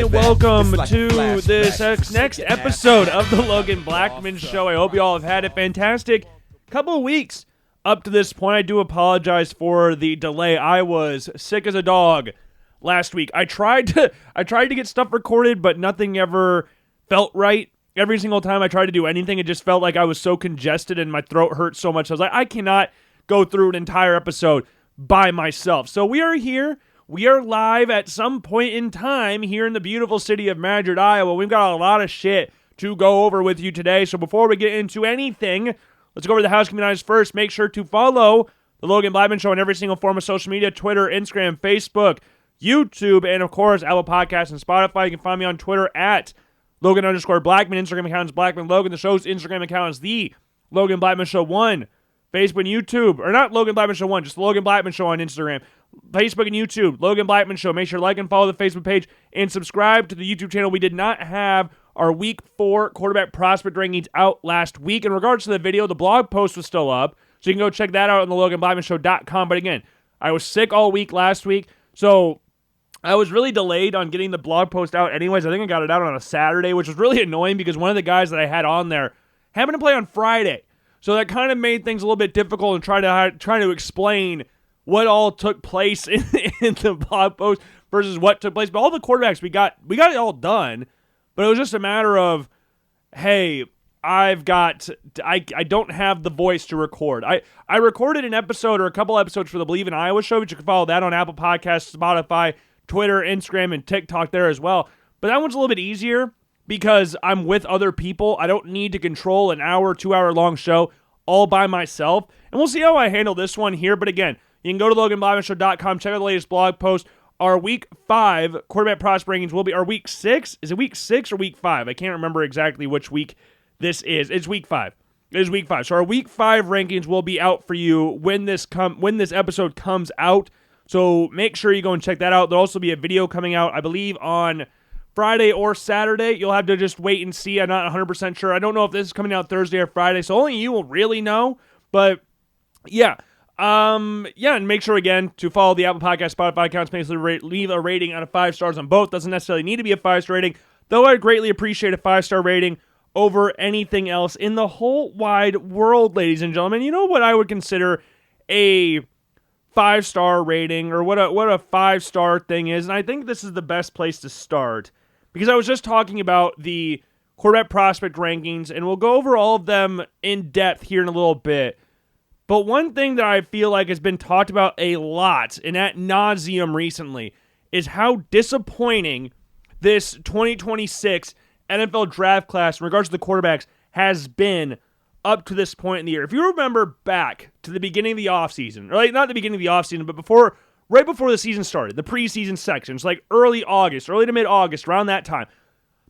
and welcome to this next episode of the Logan Blackman Show. I hope you all have had a fantastic couple of weeks up to this point. I do apologize for the delay. I was sick as a dog last week. I tried to get stuff recorded, but nothing ever felt right. Every single time I tried to do anything, it just felt like I was so congested and my throat hurt so much. I was like, I cannot go through an entire episode by myself. So we are here. We are live at some point in time here in the beautiful city of Madrid, Iowa. We've got a lot of shit to go over with you today. So before we get into anything, let's go over the housekeeping items first. Make sure to follow the Logan Blackman Show on every single form of social media: Twitter, Instagram, Facebook, YouTube, and of course, Apple Podcasts and Spotify. You can find me on Twitter at Logan_Blackman. Instagram account is Blackman Logan. The show's Instagram account is the Logan Blackman Show 1. Facebook and YouTube, or not Logan Blackman Show 1, just the Logan Blackman Show on Instagram. Facebook and YouTube, Logan Blackman Show. Make sure to like and follow the Facebook page and subscribe to the YouTube channel. We did not have our Week 4 quarterback prospect rankings out last week. In regards to the video, the blog post was still up, so you can go check that out on the LoganBlackmanShow.com. But again, I was sick all week last week, so I was really delayed on getting the blog post out anyways. I think I got it out on a Saturday, which was really annoying because one of the guys that I had on there happened to play on Friday. So that kind of made things a little bit difficult and trying to explain what all took place in the blog post versus what took place. But all the quarterbacks, we got it all done. But it was just a matter of, hey, I don't have the voice to record. I recorded an episode or a couple episodes for the Believe in Iowa show, but you can follow that on Apple Podcasts, Spotify, Twitter, Instagram, and TikTok there as well. But that one's a little bit easier because I'm with other people. I don't need to control an hour, 2-hour long show all by myself. And we'll see how I handle this one here. But again, you can go to LoganBlackmanShow.com, check out the latest blog post. Our Week 5 quarterback prospect rankings will be our Week 6. Is it Week 6 or Week 5? I can't remember exactly which week this is. It's Week 5. It is Week 5. So our Week 5 rankings will be out for you when this episode comes out. So make sure you go and check that out. There'll also be a video coming out, I believe, on Friday or Saturday. You'll have to just wait and see. I'm not 100% sure. I don't know if this is coming out Thursday or Friday, so only you will really know. But yeah. And make sure again to follow the Apple Podcast, Spotify accounts. Basically, leave a rating out of 5 stars on both. Doesn't necessarily need to be a 5-star rating, though I'd greatly appreciate a 5-star rating over anything else in the whole wide world, ladies and gentlemen. You know what I would consider a 5-star rating, or what a 5-star thing is, and I think this is the best place to start. Because I was just talking about the quarterback prospect rankings, and we'll go over all of them in depth here in a little bit. But one thing that I feel like has been talked about a lot, and ad nauseum recently, is how disappointing this 2026 NFL draft class in regards to the quarterbacks has been up to this point in the year. If you remember back to the beginning of the offseason, or like not the beginning of the offseason, but right before the season started, the preseason sections, like early to mid-August, around that time,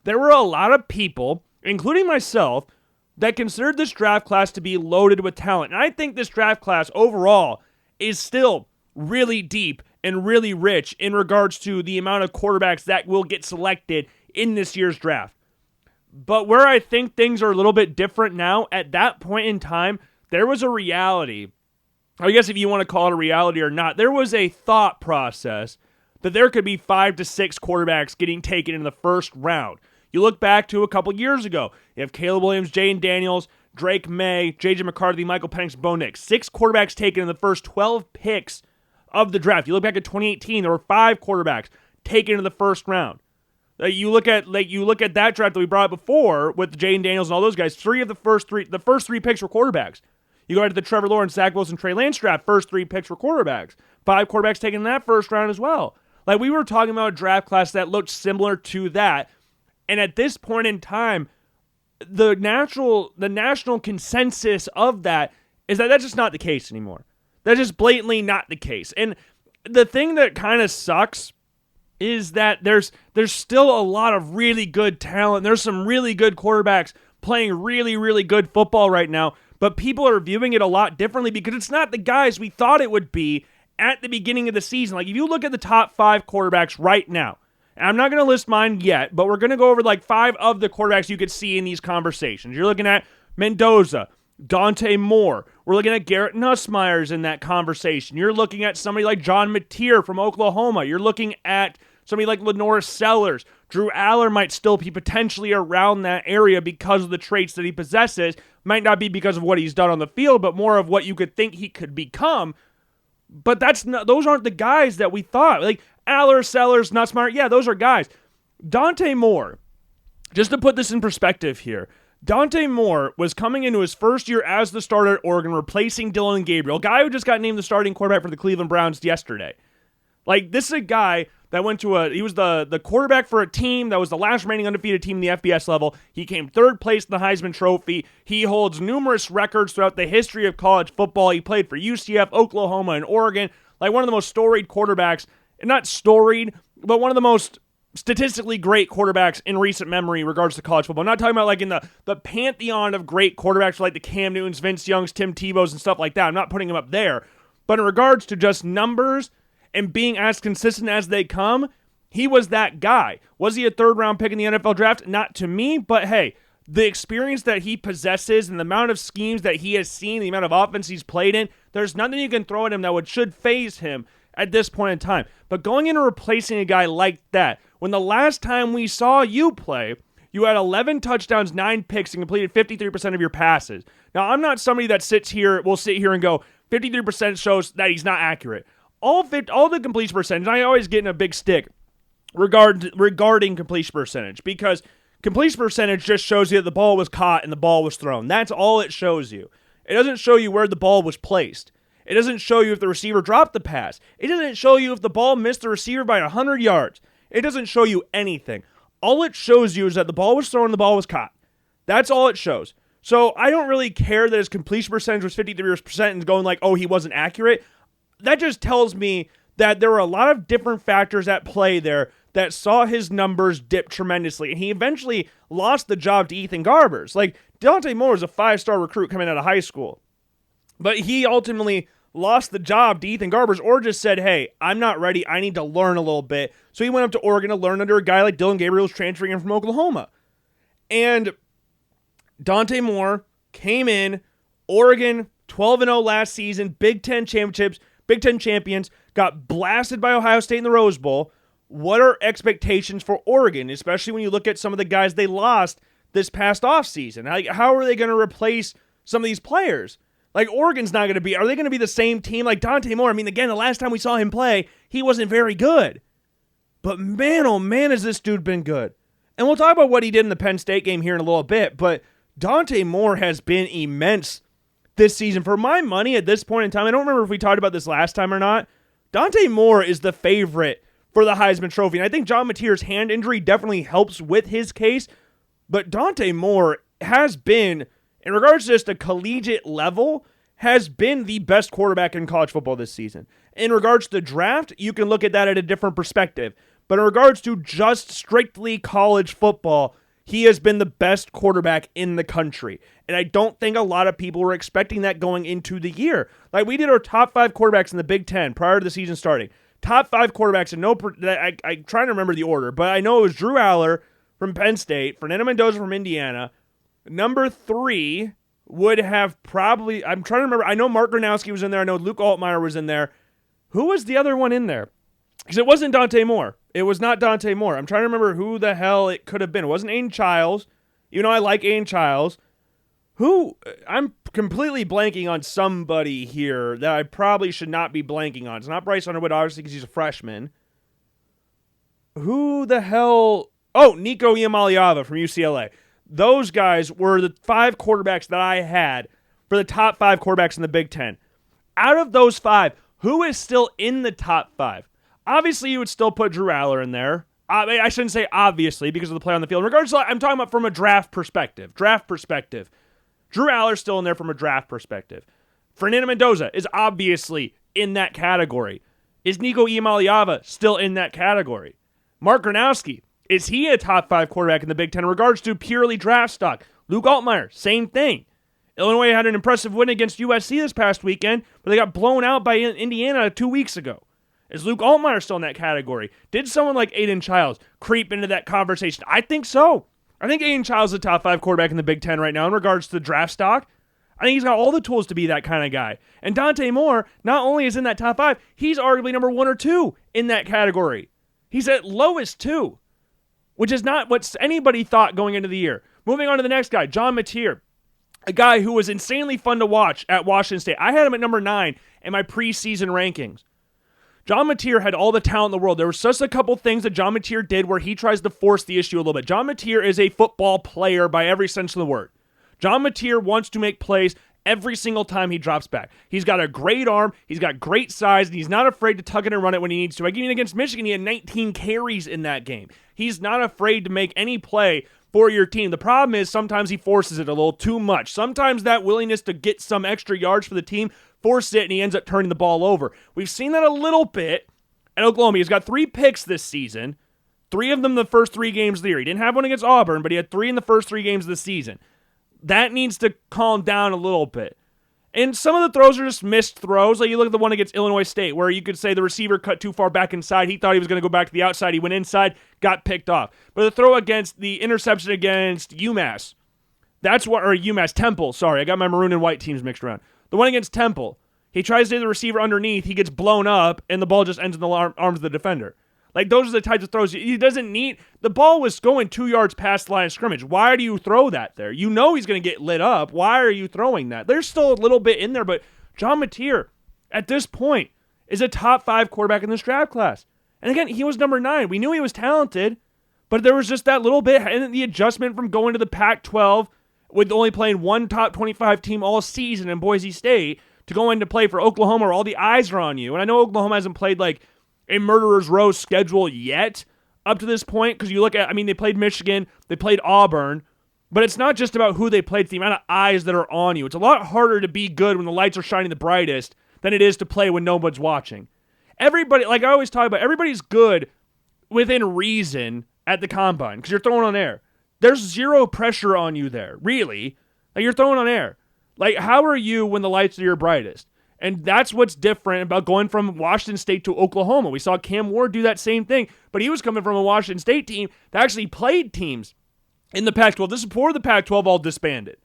there were a lot of people, including myself, that considered this draft class to be loaded with talent. And I think this draft class overall is still really deep and really rich in regards to the amount of quarterbacks that will get selected in this year's draft. But where I think things are a little bit different now, at that point in time, there was a reality. I guess if you want to call it a reality or not, there was a thought process that there could be 5 to 6 quarterbacks getting taken in the first round. You look back to a couple years ago. You have Caleb Williams, Jayden Daniels, Drake May, J.J. McCarthy, Michael Penix, Bo Nix. 6 quarterbacks taken in the first 12 picks of the draft. You look back at 2018, there were 5 quarterbacks taken in the first round. You look at that draft that we brought up before with Jayden Daniels and all those guys. The first three picks were quarterbacks. You go into the Trevor Lawrence, Zach Wilson, Trey Lance draft. First 3 picks were quarterbacks. 5 quarterbacks taken in that first round as well. Like, we were talking about a draft class that looked similar to that. And at this point in time, the national consensus of that is that that's just not the case anymore. That's just blatantly not the case. And the thing that kind of sucks is that there's still a lot of really good talent. There's some really good quarterbacks playing really, really good football right now, but people are viewing it a lot differently because it's not the guys we thought it would be at the beginning of the season. Like, if you look at the top 5 quarterbacks right now, and I'm not going to list mine yet, but we're going to go over like 5 of the quarterbacks you could see in these conversations. You're looking at Mendoza, Dante Moore. We're looking at Garrett Nussmeyer's in that conversation. You're looking at somebody like John Mateer from Oklahoma. You're looking at somebody like Lenore Sellers, Drew Aller might still be potentially around that area because of the traits that he possesses. Might not be because of what he's done on the field, but more of what you could think he could become. But those aren't the guys that we thought. Like Aller, Sellers, not smart. Yeah, those are guys. Dante Moore, just to put this in perspective here, Dante Moore was coming into his first year as the starter at Oregon, replacing Dillon Gabriel, a guy who just got named the starting quarterback for the Cleveland Browns yesterday. Like, this is a guy that he was the quarterback for a team that was the last remaining undefeated team in the FBS level. He came third place in the Heisman Trophy. He holds numerous records throughout the history of college football. He played for UCF, Oklahoma, and Oregon. Like, one of the most storied quarterbacks, not storied, but one of the most statistically great quarterbacks in recent memory in regards to college football. I'm not talking about like in the pantheon of great quarterbacks like the Cam Newtons, Vince Youngs, Tim Tebow's, and stuff like that. I'm not putting him up there. But in regards to just numbers and being as consistent as they come, he was that guy. Was he a third-round pick in the NFL draft? Not to me, but hey, the experience that he possesses and the amount of schemes that he has seen, the amount of offense he's played in, there's nothing you can throw at him that should faze him at this point in time. But going in and replacing a guy like that, when the last time we saw you play, you had 11 touchdowns, 9 picks, and completed 53% of your passes. Now, I'm not somebody that will sit here and go, 53% shows that he's not accurate. All the completion percentage, I always get in a big stick regarding completion percentage, because completion percentage just shows you that the ball was caught and the ball was thrown. That's all it shows you. It doesn't show you where the ball was placed. It doesn't show you if the receiver dropped the pass. It doesn't show you if the ball missed the receiver by 100 yards. It doesn't show you anything. All it shows you is that the ball was thrown and the ball was caught. That's all it shows. So I don't really care that his completion percentage was 53% and going like, oh, he wasn't accurate. That just tells me that there were a lot of different factors at play there that saw his numbers dip tremendously. And he eventually lost the job to Ethan Garbers. Like, Dante Moore is a 5-star recruit coming out of high school. But he ultimately lost the job to Ethan Garbers, or just said, hey, I'm not ready. I need to learn a little bit. So he went up to Oregon to learn under a guy like Dillon Gabriel who's transferring in from Oklahoma. And Dante Moore came in, Oregon 12-0 last season, Big Ten championships, Big Ten champions, got blasted by Ohio State in the Rose Bowl. What are expectations for Oregon, especially when you look at some of the guys they lost this past offseason? How are they going to replace some of these players? Like, Oregon's not going to be, are they going to be the same team like Dante Moore? I mean, again, the last time we saw him play, he wasn't very good. But man, oh man, has this dude been good. And we'll talk about what he did in the Penn State game here in a little bit, but Dante Moore has been immense this season. For my money at this point in time, I don't remember if we talked about this last time or not, Dante Moore is the favorite for the Heisman Trophy. And I think John Mateer's hand injury definitely helps with his case, but Dante Moore has been, in regards to just a collegiate level, has been the best quarterback in college football this season. In regards to the draft, you can look at that at a different perspective. But in regards to just strictly college football, he has been the best quarterback in the country. And I don't think a lot of people were expecting that going into the year. Like, we did our top 5 quarterbacks in the Big Ten prior to the season starting. Top 5 quarterbacks, and I'm trying to remember the order, but I know it was Drew Aller from Penn State, Fernando Mendoza from Indiana. Number 3 would have probably, I'm trying to remember, I know Mark Gronowski was in there, I know Luke Altmaier was in there. Who was the other one in there? Because it wasn't Dante Moore. It was not Dante Moore. I'm trying to remember who the hell it could have been. It wasn't Aiden Childs. You know I like Aiden Childs. I'm completely blanking on somebody here that I probably should not be blanking on. It's not Bryce Underwood, obviously, because he's a freshman. Who the hell? Oh, Nico Iamaleava from UCLA. Those guys were the 5 quarterbacks that I had for the top 5 quarterbacks in the Big Ten. Out of those 5, who is still in the top 5? Obviously, you would still put Drew Aller in there. I shouldn't say obviously because of the play on the field. Regardless, I'm talking about from a draft perspective. Drew Aller's still in there from a draft perspective. Fernando Mendoza is obviously in that category. Is Nico Iamaleava still in that category? Mark Gronowski, is he a top 5 quarterback in the Big Ten in regards to purely draft stock? Luke Altmaier, same thing. Illinois had an impressive win against USC this past weekend, but they got blown out by Indiana 2 weeks ago. Is Luke Altmaier still in that category? Did someone like Aiden Childs creep into that conversation? I think so. I think Aiden Childs is a top 5 quarterback in the Big Ten right now in regards to draft stock. I think he's got all the tools to be that kind of guy. And Dante Moore not only is in that top 5, he's arguably number 1 or 2 in that category. He's at lowest 2. which is not what anybody thought going into the year. Moving on to the next guy, John Mateer, a guy who was insanely fun to watch at Washington State. I had him at number 9 in my preseason rankings. John Mateer had all the talent in the world. There was just a couple things that John Mateer did where he tries to force the issue a little bit. John Mateer is a football player by every sense of the word. John Mateer wants to make plays every single time he drops back. He's got a great arm, he's got great size, and he's not afraid to tuck it and run it when he needs to. Like even against Michigan, he had 19 carries in that game. He's not afraid to make any play for your team. The problem is sometimes he forces it a little too much. Sometimes that willingness to get some extra yards for the team forces it, and he ends up turning the ball over. We've seen that a little bit at Oklahoma. He's got 3 picks this season, 3 of them the first 3 games of the year. He didn't have one against Auburn, but he had 3 in the first 3 games of the season. That needs to calm down a little bit. And some of the throws are just missed throws. Like you look at the one against Illinois State where you could say the receiver cut too far back inside. He thought he was going to go back to the outside. He went inside, got picked off. But the throw against the interception against UMass, UMass Temple, sorry. I got my maroon and white teams mixed around. The one against Temple, he tries to hit the receiver underneath. He gets blown up, and the ball just ends in the arms of the defender. Like, those are the types of throws. He doesn't need... The ball was going 2 yards past the line of scrimmage. Why do you throw that there? You know he's going to get lit up. Why are you throwing that? There's still a little bit in there, but John Mateer, at this point, is a top 5 quarterback in this draft class. And again, he was number 9. We knew he was talented, but there was just that little bit, and the adjustment from going to the Pac-12 with only playing one top 25 team all season in Boise State to go in to play for Oklahoma where all the eyes are on you. And I know Oklahoma hasn't played like a murderer's row schedule yet up to this point, because you look at, they played Michigan, they played Auburn, but it's not just about who they played, it's the amount of eyes that are on you. It's a lot harder to be good when the lights are shining the brightest than it is to play when nobody's watching. Everybody, like I always talk about, everybody's good within reason at the combine, because you're throwing on air. There's zero pressure on you there, really. Like, you're throwing on air. Like, how are you when the lights are your brightest? And that's what's different about going from Washington State to Oklahoma. We saw Cam Ward do that same thing, but he was coming from a Washington State team that actually played teams in the Pac-12. This is before the Pac-12 all disbanded.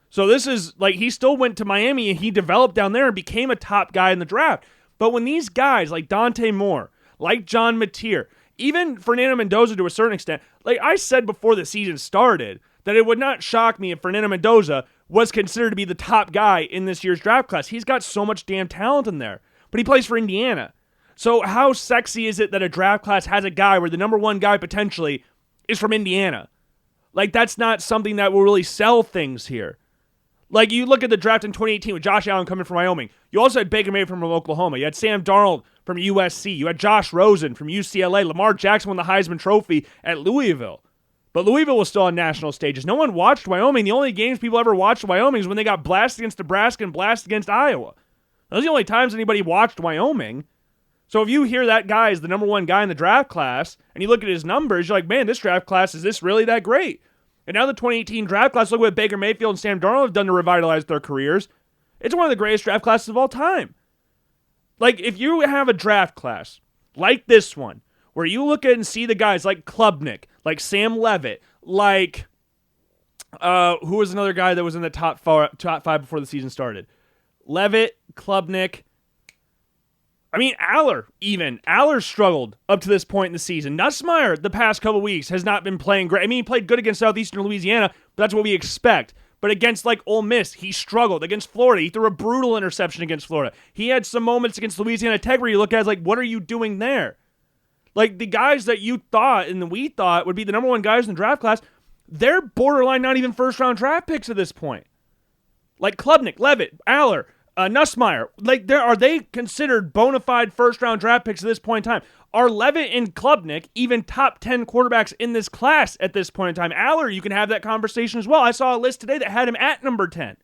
So this is, like, he still went to Miami and he developed down there and became a top guy in the draft. But when these guys like Dante Moore, like John Mateer, even Fernando Mendoza to a certain extent, like I said before the season started, that it would not shock me if Fernando Mendoza was considered to be the top guy in this year's draft class. He's got so much damn talent in there. But he plays for Indiana. So how sexy is it that a draft class has a guy where the number 1 guy potentially is from Indiana? Like, that's not something that will really sell things here. Like, you look at the draft in 2018 with Josh Allen coming from Wyoming. You also had Baker Mayfield from Oklahoma. You had Sam Darnold from USC. You had Josh Rosen from UCLA. Lamar Jackson won the Heisman Trophy at Louisville. But Louisville was still on national stages. No one watched Wyoming. The only games people ever watched Wyoming is when they got blasted against Nebraska and blasted against Iowa. Those are the only times anybody watched Wyoming. So if you hear that guy is the number 1 guy in the draft class, and you look at his numbers, you're like, man, this draft class, is this really that great? And now the 2018 draft class, look what Baker Mayfield and Sam Darnold have done to revitalize their careers. It's one of the greatest draft classes of all time. Like, if you have a draft class like this one, where you look at and see the guys like Klubnik, like Sam Levitt, like, who was another guy that was in the top 5 before the season started? Levitt, Klubnik, Aller even. Aller struggled up to this point in the season. Nussmeier, the past couple weeks, has not been playing great. He played good against Southeastern Louisiana, but that's what we expect. But against, like, Ole Miss, he struggled. Against Florida, he threw a brutal interception against Florida. He had some moments against Louisiana Tech where you look at it as, like, what are you doing there? Like, the guys that you thought and we thought would be the number 1 guys in the draft class, they're borderline not even first-round draft picks at this point. Like Klubnik, Levitt, Aller, Nussmeier. Like, are they considered bona fide first-round draft picks at this point in time? Are Levitt and Klubnik even top 10 quarterbacks in this class at this point in time? Aller, you can have that conversation as well. I saw a list today that had him at number 10.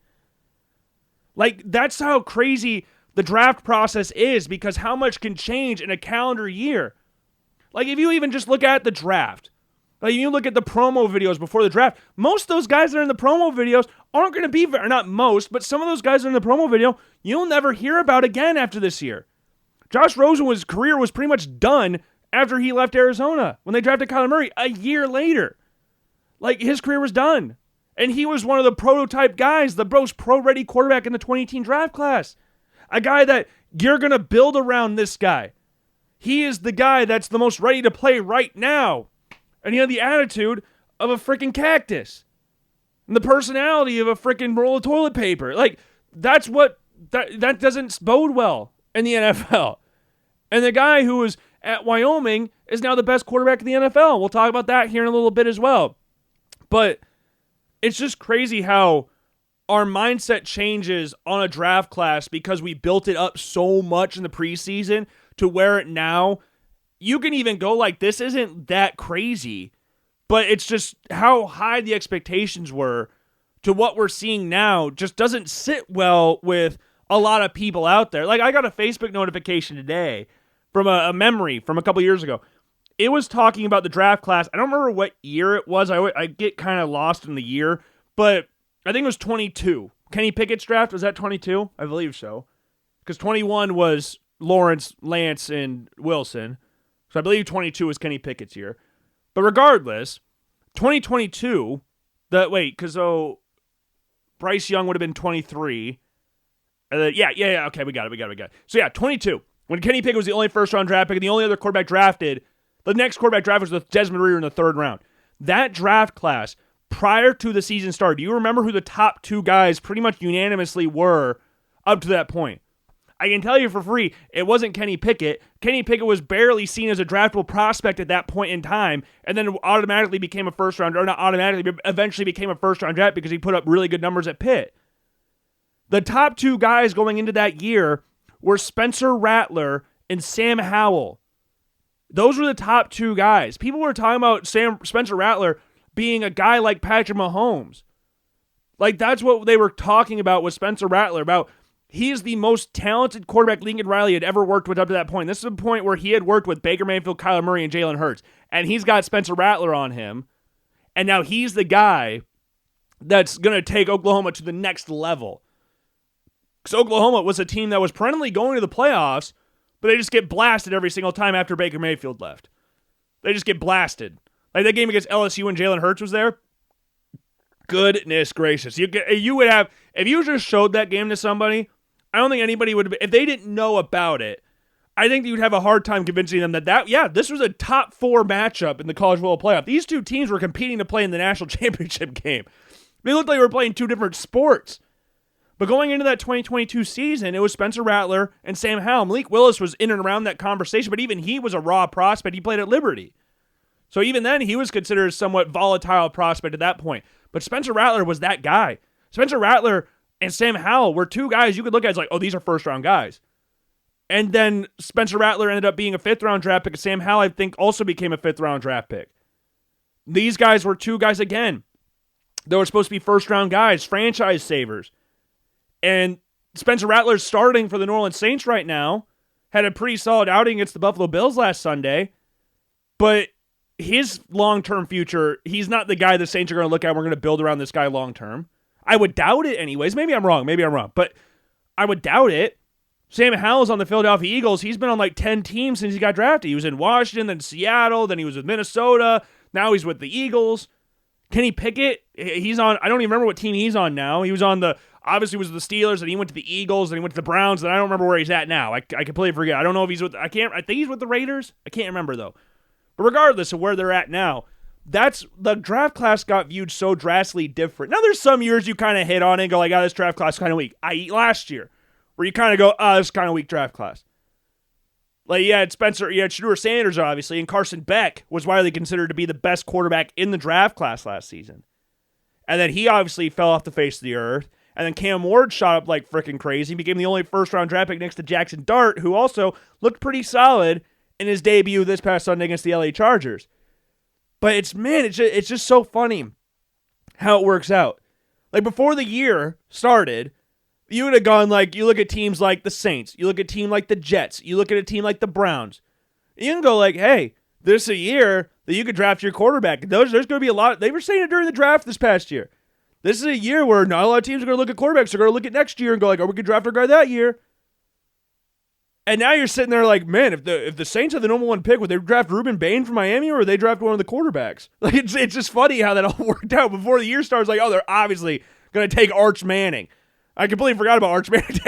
Like, that's how crazy the draft process is, because how much can change in a calendar year. Like, if you even just look at the draft, like, you look at the promo videos before the draft, most of those guys that are in the promo videos aren't going to be, not most, but some of those guys that are in the promo video, you'll never hear about again after this year. Josh Rosen's career was pretty much done after he left Arizona when they drafted Kyler Murray a year later. Like, his career was done. And he was one of the prototype guys, the most pro-ready quarterback in the 2018 draft class. A guy that you're going to build around this guy. He is the guy that's the most ready to play right now And he had the attitude of a freaking cactus. And the personality of a freaking roll of toilet paper. Like, that's what, that doesn't bode well in the NFL. And the guy who was at Wyoming is now the best quarterback in the NFL. We'll talk about that here in a little bit as well. But it's just crazy how our mindset changes on a draft class because we built it up so much in the preseason to where it now, you can even go like, this isn't that crazy. But it's just how high the expectations were to what we're seeing now just doesn't sit well with a lot of people out there. Like, I got a Facebook notification today from a memory from a couple years ago. It was talking about the draft class. I don't remember what year it was. I get kind of lost in the year, but I think it was 22. Kenny Pickett's draft, was that 22? I believe so. Because 21 was Lawrence, Lance, and Wilson. So I believe 22 was Kenny Pickett's year. But regardless, 2022, because Bryce Young would have been 23. Okay, we got it. So yeah, 22. When Kenny Pickett was the only first-round draft pick and the only other quarterback drafted, the next quarterback draft was with Desmond Reader in the third round. That draft class, prior to the season start, do you remember who the top two guys pretty much unanimously were up to that point? I can tell you for free, it wasn't Kenny Pickett. Kenny Pickett was barely seen as a draftable prospect at that point in time, and then automatically became a first-round, or not automatically, but eventually became a first-round draft because he put up really good numbers at Pitt. The top two guys going into that year were Spencer Rattler and Sam Howell. Those were the top two guys. People were talking about Spencer Rattler being a guy like Patrick Mahomes. Like, that's what they were talking about with Spencer Rattler, about he is the most talented quarterback Lincoln Riley had ever worked with up to that point. This is the point where he had worked with Baker Mayfield, Kyler Murray, and Jalen Hurts. And he's got Spencer Rattler on him. And now he's the guy that's going to take Oklahoma to the next level. Because Oklahoma was a team that was perennially going to the playoffs, but they just get blasted every single time after Baker Mayfield left. They just get blasted. Like that game against LSU when Jalen Hurts was there. Goodness gracious. You would have, if you just showed that game to somebody, I don't think anybody would, if they didn't know about it, I think you'd have a hard time convincing them that this was a top 4 matchup in the college football playoff. These two teams were competing to play in the national championship game. They looked like they were playing two different sports. But going into that 2022 season, it was Spencer Rattler and Sam Howell. Malik Willis was in and around that conversation, but even he was a raw prospect. He played at Liberty. So even then, he was considered a somewhat volatile prospect at that point. But Spencer Rattler was that guy. Spencer Rattler and Sam Howell were two guys you could look at as like, oh, these are first-round guys. And then Spencer Rattler ended up being a 5th-round draft pick, and Sam Howell, I think, also became a 5th-round draft pick. These guys were two guys, again, that were supposed to be first-round guys, franchise savers. And Spencer Rattler's starting for the New Orleans Saints right now, had a pretty solid outing against the Buffalo Bills last Sunday, but his long-term future, he's not the guy the Saints are going to look at. We're going to build around this guy long-term. I would doubt it anyways. Maybe I'm wrong, but I would doubt it. Sam Howell's on the Philadelphia Eagles. He's been on like 10 teams since he got drafted. He was in Washington, then Seattle, then he was with Minnesota. Now he's with the Eagles. Kenny Pickett, he's on, I don't even remember what team he's on now. He was on obviously was the Steelers, and he went to the Eagles, and he went to the Browns, and I don't remember where he's at now. I completely forget. I don't know if he's I think he's with the Raiders. I can't remember though. But regardless of where they're at now, the draft class got viewed so drastically different. Now there's some years you kind of hit on it and go like, this draft class kind of weak. I.e. last year, where you kind of go, this is kind of weak draft class. Like, you had Shedeur Sanders, obviously, and Carson Beck was widely considered to be the best quarterback in the draft class last season. And then he obviously fell off the face of the earth. And then Cam Ward shot up like freaking crazy, became the only first-round draft pick next to Jackson Dart, who also looked pretty solid in his debut this past Sunday against the LA Chargers. But it's just so funny how it works out. Like, before the year started, you would have gone like, you look at teams like the Saints, you look at a team like the Jets, you look at a team like the Browns. You can go like, hey, this is a year that you could draft your quarterback. There's going to be a lot. They were saying it during the draft this past year. This is a year where not a lot of teams are going to look at quarterbacks. They're going to look at next year and go like, we could draft our guy that year. And now you're sitting there like, man, if the Saints had the number 1 pick, would they draft Ruben Bain from Miami, or would they draft one of the quarterbacks? Like, it's just funny how that all worked out. Before the year starts, like, they're obviously going to take Arch Manning. I completely forgot about Arch Manning.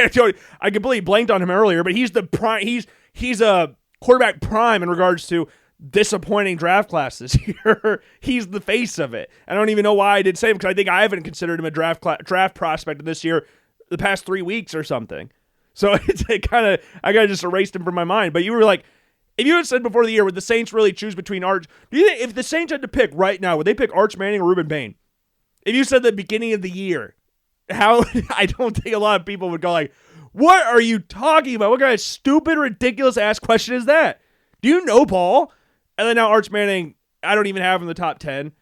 I completely blanked on him earlier, but he's the prime. He's a quarterback prime in regards to disappointing draft class this year. He's the face of it. I don't even know why I did say him, because I think I haven't considered him a draft prospect this year the past 3 weeks or something. So I kind of just erased him from my mind. But you were like, if you had said before the year, would the Saints really choose between Arch? Do you think if the Saints had to pick right now, would they pick Arch Manning or Ruben Bain? If you said the beginning of the year, I don't think a lot of people would go like, what are you talking about? What kind of stupid, ridiculous ass question is that? Do you know Paul? And then now Arch Manning, I don't even have him in the top 10.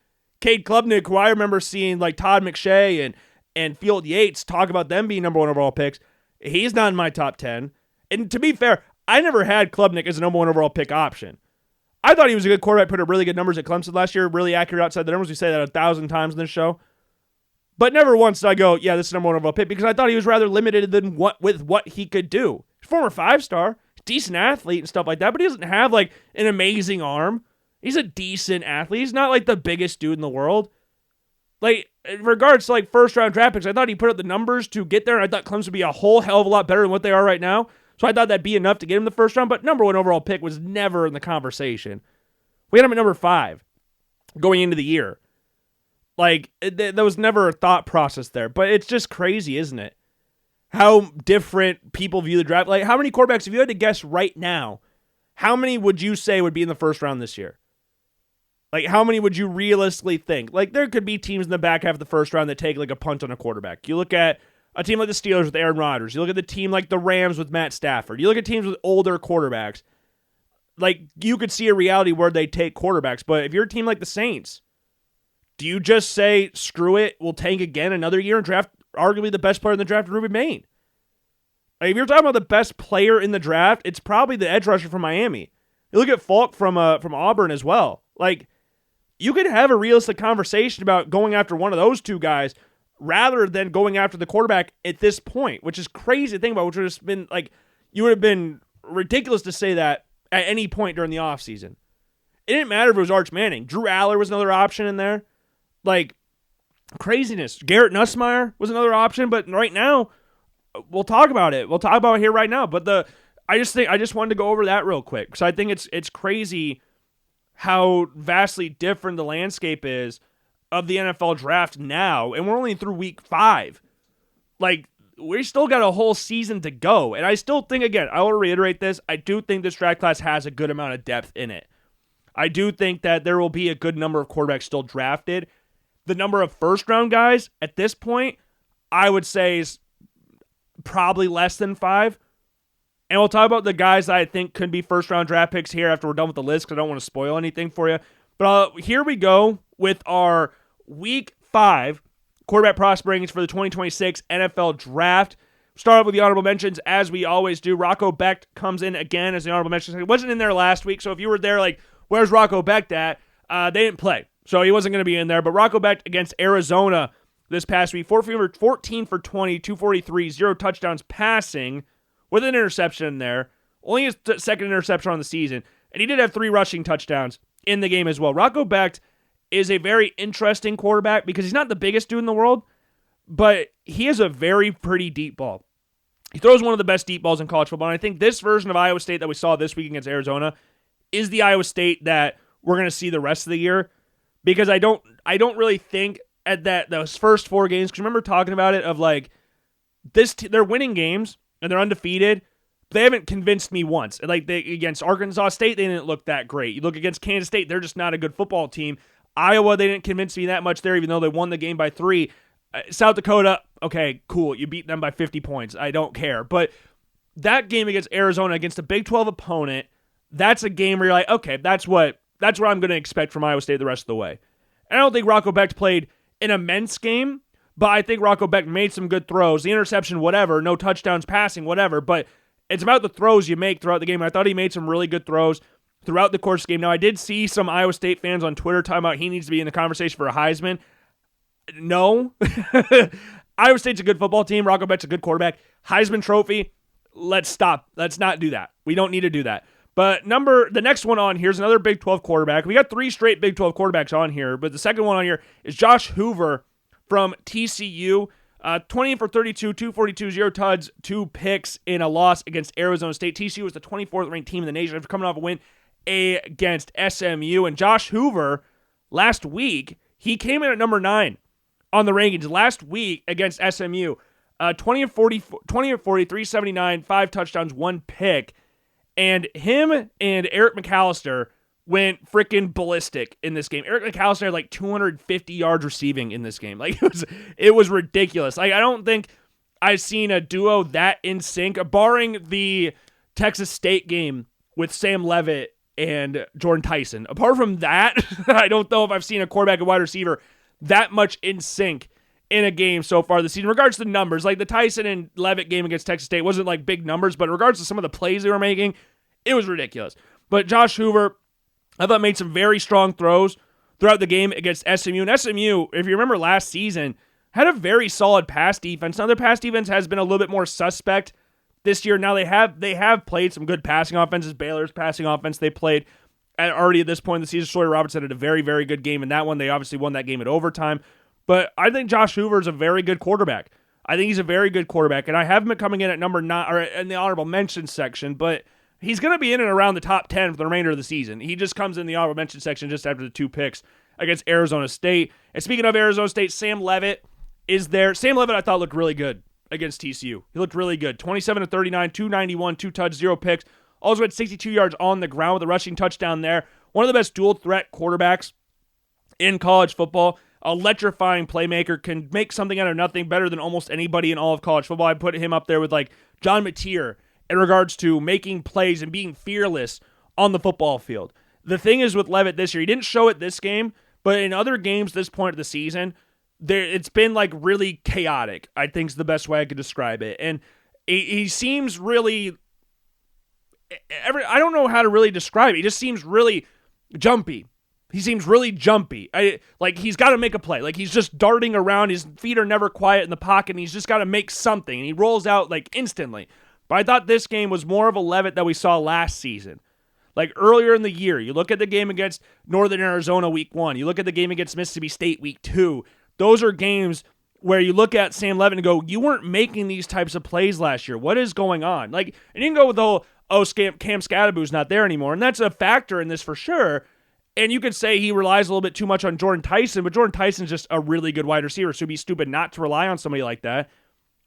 Cade Klubnik, who I remember seeing like Todd McShay and Field Yates talk about them being number 1 overall picks. He's not in my top 10. And to be fair, I never had Klubnik as a number 1 overall pick option. I thought he was a good quarterback, put up really good numbers at Clemson last year, really accurate outside the numbers. We say that 1,000 times in this show. But never once did I go, yeah, this is number 1 overall pick, because I thought he was rather limited than with what he could do. Former 5-star, decent athlete and stuff like that, but he doesn't have like an amazing arm. He's a decent athlete. He's not like the biggest dude in the world. Like, in regards to like first-round draft picks, I thought he put up the numbers to get there, and I thought Clemson would be a whole hell of a lot better than what they are right now. So I thought that'd be enough to get him the first round, but number 1 overall pick was never in the conversation. We had him at number 5 going into the year. Like, there was never a thought process there, but it's just crazy, isn't it? How different people view the draft. Like, how many quarterbacks, if you had to guess right now, how many would you say would be in the first round this year? Like, how many would you realistically think? Like, there could be teams in the back half of the first round that take, like, a punt on a quarterback. You look at a team like the Steelers with Aaron Rodgers. You look at the team like the Rams with Matt Stafford. You look at teams with older quarterbacks. Like, you could see a reality where they take quarterbacks. But if you're a team like the Saints, do you just say, screw it, we'll tank again another year and draft arguably the best player in the draft, Ruben Bain? Like, if you're talking about the best player in the draft, it's probably the edge rusher from Miami. You look at Falk from Auburn as well. Like, you could have a realistic conversation about going after one of those two guys rather than going after the quarterback at this point, which is crazy to think about, which would have been like, you would have been ridiculous to say that at any point during the offseason. It didn't matter if it was Arch Manning. Drew Aller was another option in there. Like, craziness. Garrett Nussmeier was another option, but right now, we'll talk about it. We'll talk about it here right now. But I just wanted to go over that real quick, because I think it's crazy how vastly different the landscape is of the NFL draft now, and we're only through week 5. Like, we still got a whole season to go, and I still think, again, I will reiterate this, I do think this draft class has a good amount of depth in it. I do think that there will be a good number of quarterbacks still drafted. The number of first-round guys at this point, I would say, is probably less than 5. And we'll talk about the guys that I think could be first-round draft picks here after we're done with the list, because I don't want to spoil anything for you. But here we go with our Week 5 quarterback prospect rankings for the 2026 NFL Draft. Start off with the honorable mentions, as we always do. Rocco Becht comes in again as the honorable mention. He wasn't in there last week, so if you were there like, where's Rocco Becht at? They didn't play, so he wasn't going to be in there. But Rocco Becht against Arizona this past week, 14 for 20, 243, 0 touchdowns passing, with an interception in there. Only his second interception on the season. And he did have 3 rushing touchdowns in the game as well. Rocco Becht is a very interesting quarterback because he's not the biggest dude in the world, but he has a very pretty deep ball. He throws one of the best deep balls in college football, and I think this version of Iowa State that we saw this week against Arizona is the Iowa State that we're going to see the rest of the year, because I don't really think at those first 4 games, because remember talking about it of like, they're winning games, and they're undefeated. They haven't convinced me once. Like, against Arkansas State, they didn't look that great. You look against Kansas State, they're just not a good football team. Iowa, they didn't convince me that much there, even though they won the game by 3. South Dakota, okay, cool. You beat them by 50 points. I don't care. But that game against Arizona, against a Big 12 opponent, that's a game where you're like, okay, that's what I'm going to expect from Iowa State the rest of the way. And I don't think Rocco Becht played an immense game, but I think Rocco Becht made some good throws. The interception, whatever. No touchdowns passing, whatever. But it's about the throws you make throughout the game. I thought he made some really good throws throughout the course of the game. Now, I did see some Iowa State fans on Twitter talking about he needs to be in the conversation for a Heisman. No. Iowa State's a good football team. Rocco Becht's a good quarterback. Heisman Trophy, let's stop. Let's not do that. We don't need to do that. But the next one on here is another Big 12 quarterback. We got 3 straight Big 12 quarterbacks on here, but the second one on here is Josh Hoover from TCU. 20 for 32, 242, 0 tuds, 2 picks in a loss against Arizona State. TCU was the 24th ranked team in the nation after coming off a win against SMU. And Josh Hoover, last week, he came in at number 9 on the rankings last week against SMU. 20 of 40, 379, 5 touchdowns, 1 pick. And him and Eric McAllister went freaking ballistic in this game. Eric McAllister had like 250 yards receiving in this game. Like it was ridiculous. Like I don't think I've seen a duo that in sync, barring the Texas State game with Sam Leavitt and Jordan Tyson. Apart from that, I don't know if I've seen a quarterback and wide receiver that much in sync in a game so far this season. In regards to numbers, like the Tyson and Leavitt game against Texas State wasn't like big numbers, but in regards to some of the plays they were making, it was ridiculous. But Josh Hoover, I thought, made some very strong throws throughout the game against SMU. And SMU, if you remember last season, had a very solid pass defense. Now their pass defense has been a little bit more suspect this year. Now they have played some good passing offenses. Baylor's passing offense they played already at this point in the season. Sawyer Robertson had a very, very good game in that one. They obviously won that game at overtime. But I think Josh Hoover is a very good quarterback. I think he's a very good quarterback. And I have him coming in at number 9, or in the honorable mention section, but he's going to be in and around the top 10 for the remainder of the season. He just comes in the honorable mention section just after the 2 picks against Arizona State. And speaking of Arizona State, Sam Leavitt is there. Sam Leavitt, I thought, looked really good against TCU. He looked really good. 27 of 39, 291, 2 touchdowns, 0 picks. Also had 62 yards on the ground with a rushing touchdown there. One of the best dual threat quarterbacks in college football. Electrifying playmaker, can make something out of nothing better than almost anybody in all of college football. I put him up there with like John Mateer in regards to making plays and being fearless on the football field. The thing is with Leavitt this year, he didn't show it this game, but in other games this point of the season, it's been like really chaotic, I think is the best way I could describe it. And he seems really, I don't know how to really describe it. He just seems really jumpy. He seems really jumpy. Like he's got to make a play. Like he's just darting around. His feet are never quiet in the pocket, and he's just got to make something. And he rolls out like instantly. But I thought this game was more of a Leavitt that we saw last season. Like earlier in the year, you look at the game against Northern Arizona week 1. You look at the game against Mississippi State week 2. Those are games where you look at Sam Leavitt and go, you weren't making these types of plays last year. What is going on? Like, and you can go with the whole, Cam Scadaboo's not there anymore. And that's a factor in this for sure. And you could say he relies a little bit too much on Jordan Tyson, but Jordan Tyson's just a really good wide receiver, so it'd be stupid not to rely on somebody like that.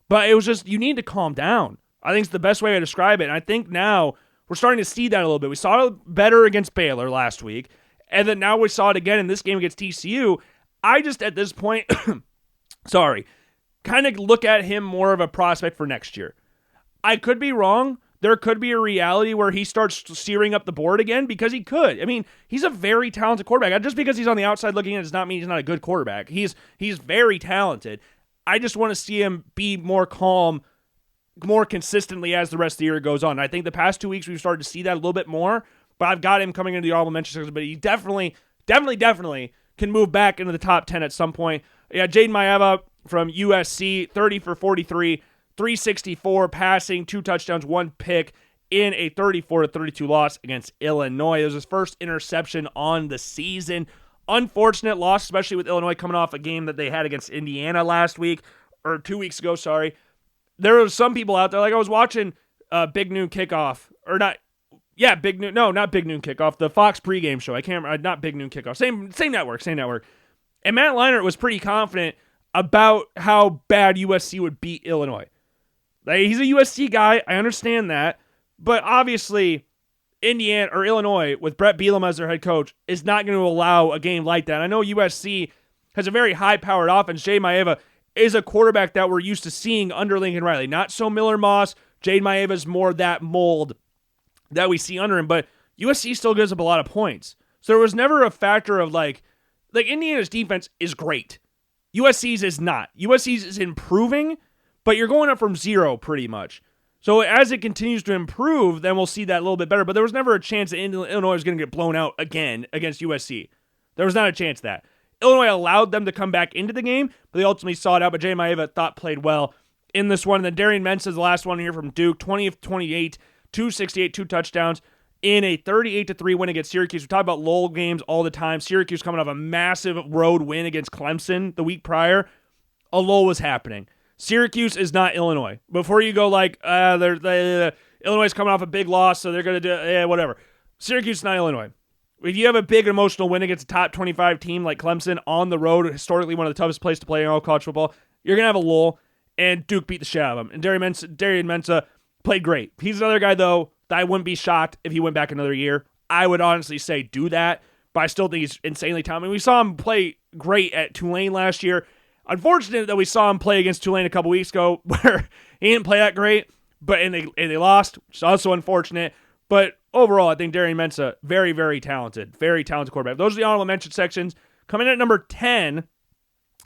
But it was just, you need to calm down. I think it's the best way to describe it. And I think now we're starting to see that a little bit. We saw it better against Baylor last week, and then now we saw it again in this game against TCU. I just, at this point, kind of look at him more of a prospect for next year. I could be wrong. There could be a reality where he starts searing up the board again, because he could. I mean, he's a very talented quarterback. Just because he's on the outside looking in does not mean he's not a good quarterback. He's very talented. I just want to see him be more calm, more consistently as the rest of the year goes on. I think the past 2 weeks we've started to see that a little bit more, but I've got him coming into the honorable mention section, but he definitely can move back into the top 10 at some point. Yeah, Jaden Maeva from USC, 30 for 43, 364 passing, 2 touchdowns, 1 pick in a 34-32 loss against Illinois. It was his first interception on the season. Unfortunate loss, especially with Illinois coming off a game that they had against Indiana last week, or 2 weeks ago, sorry. There were some people out there, like I was watching Big Noon Kickoff, or not, yeah, Big Noon, no, not Big Noon Kickoff, the Fox pregame show. I can't remember, not Big Noon Kickoff, same network. And Matt Leinart was pretty confident about how bad USC would beat Illinois. Like, he's a USC guy, I understand that, but obviously Indiana or Illinois with Brett Bielema as their head coach is not going to allow a game like that. I know USC has a very high-powered offense. Jay Maeva is a quarterback that we're used to seeing under Lincoln Riley. Not so Miller Moss. Jade Maeva is more that mold that we see under him, but USC still gives up a lot of points. So there was never a factor of like Indiana's defense is great. USC's is not. USC's is improving, but you're going up from 0 pretty much. So as it continues to improve, then we'll see that a little bit better. But there was never a chance that Illinois was going to get blown out again against USC. There was not a chance of that. Illinois allowed them to come back into the game, but they ultimately saw it out. But Jay Maeva thought played well in this one. And then Darian Mensah is the last one here from Duke, 20 of 28, 268, 2 touchdowns in a 38-3 win against Syracuse. We talk about lull games all the time. Syracuse coming off a massive road win against Clemson the week prior. A lull was happening. Syracuse is not Illinois. Before you go like, Illinois is coming off a big loss, so they're going to do whatever. Syracuse, not Illinois. If you have a big emotional win against a top 25 team like Clemson on the road, historically one of the toughest places to play in all college football, you're going to have a lull, and Duke beat the shit out of him. And Darian Mensah played great. He's another guy, though, that I wouldn't be shocked if he went back another year. I would honestly say do that, but I still think he's insanely talented. We saw him play great at Tulane last year. Unfortunate that we saw him play against Tulane a couple weeks ago where he didn't play that great, and they lost, which is also unfortunate. But overall, I think Darian Mensah, very, very talented quarterback. Those are the honorable mention sections. Coming in at number 10,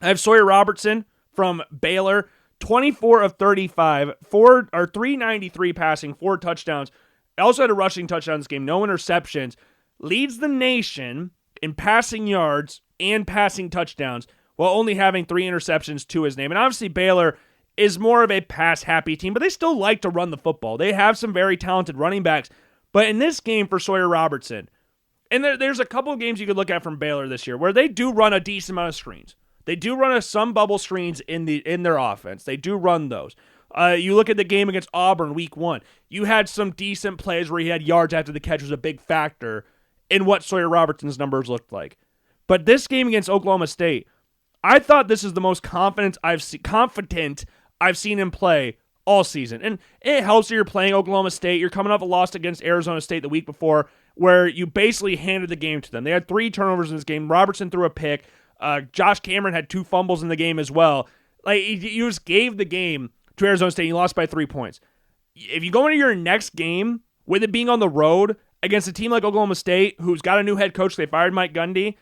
I have Sawyer Robertson from Baylor, 24 of 35, 393 passing, 4 touchdowns. Also had a rushing touchdown this game, no interceptions. Leads the nation in passing yards and passing touchdowns while only having 3 interceptions to his name. And obviously Baylor is more of a pass-happy team, but they still like to run the football. They have some very talented running backs. But in this game for Sawyer Robertson, and there's a couple of games you could look at from Baylor this year where they do run a decent amount of screens. They do run some bubble screens in their offense. They do run those. You look at the game against Auburn week 1. You had some decent plays where he had yards after the catch was a big factor in what Sawyer Robertson's numbers looked like. But this game against Oklahoma State, I thought this is the most confident I've seen him play all season. And it helps that you're playing Oklahoma State. You're coming off a loss against Arizona State the week before where you basically handed the game to them. They had 3 turnovers in this game. Robertson threw a pick. Josh Cameron had 2 fumbles in the game as well. Like, you just gave the game to Arizona State. You lost by 3 points. If you go into your next game with it being on the road against a team like Oklahoma State, who's got a new head coach, they fired Mike Gundy,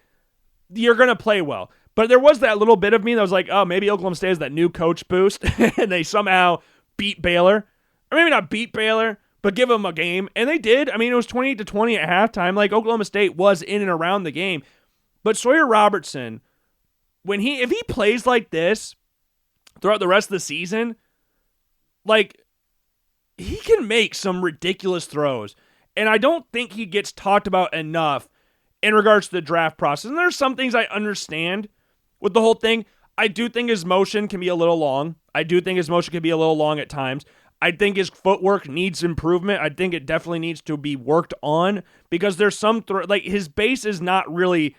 you're going to play well. But there was that little bit of me that was like, oh, maybe Oklahoma State has that new coach boost, and they somehow beat Baylor. Or maybe not beat Baylor, but give them a game. And they did. I mean, it was 28-20 at halftime. Like, Oklahoma State was in and around the game. But Sawyer Robertson, if he plays like this throughout the rest of the season, like, he can make some ridiculous throws. And I don't think he gets talked about enough in regards to the draft process. And there's some things I understand with the whole thing. I do think his motion can be a little long. At times. I think his footwork needs improvement. I think it definitely needs to be worked on because there's some, his base is not really,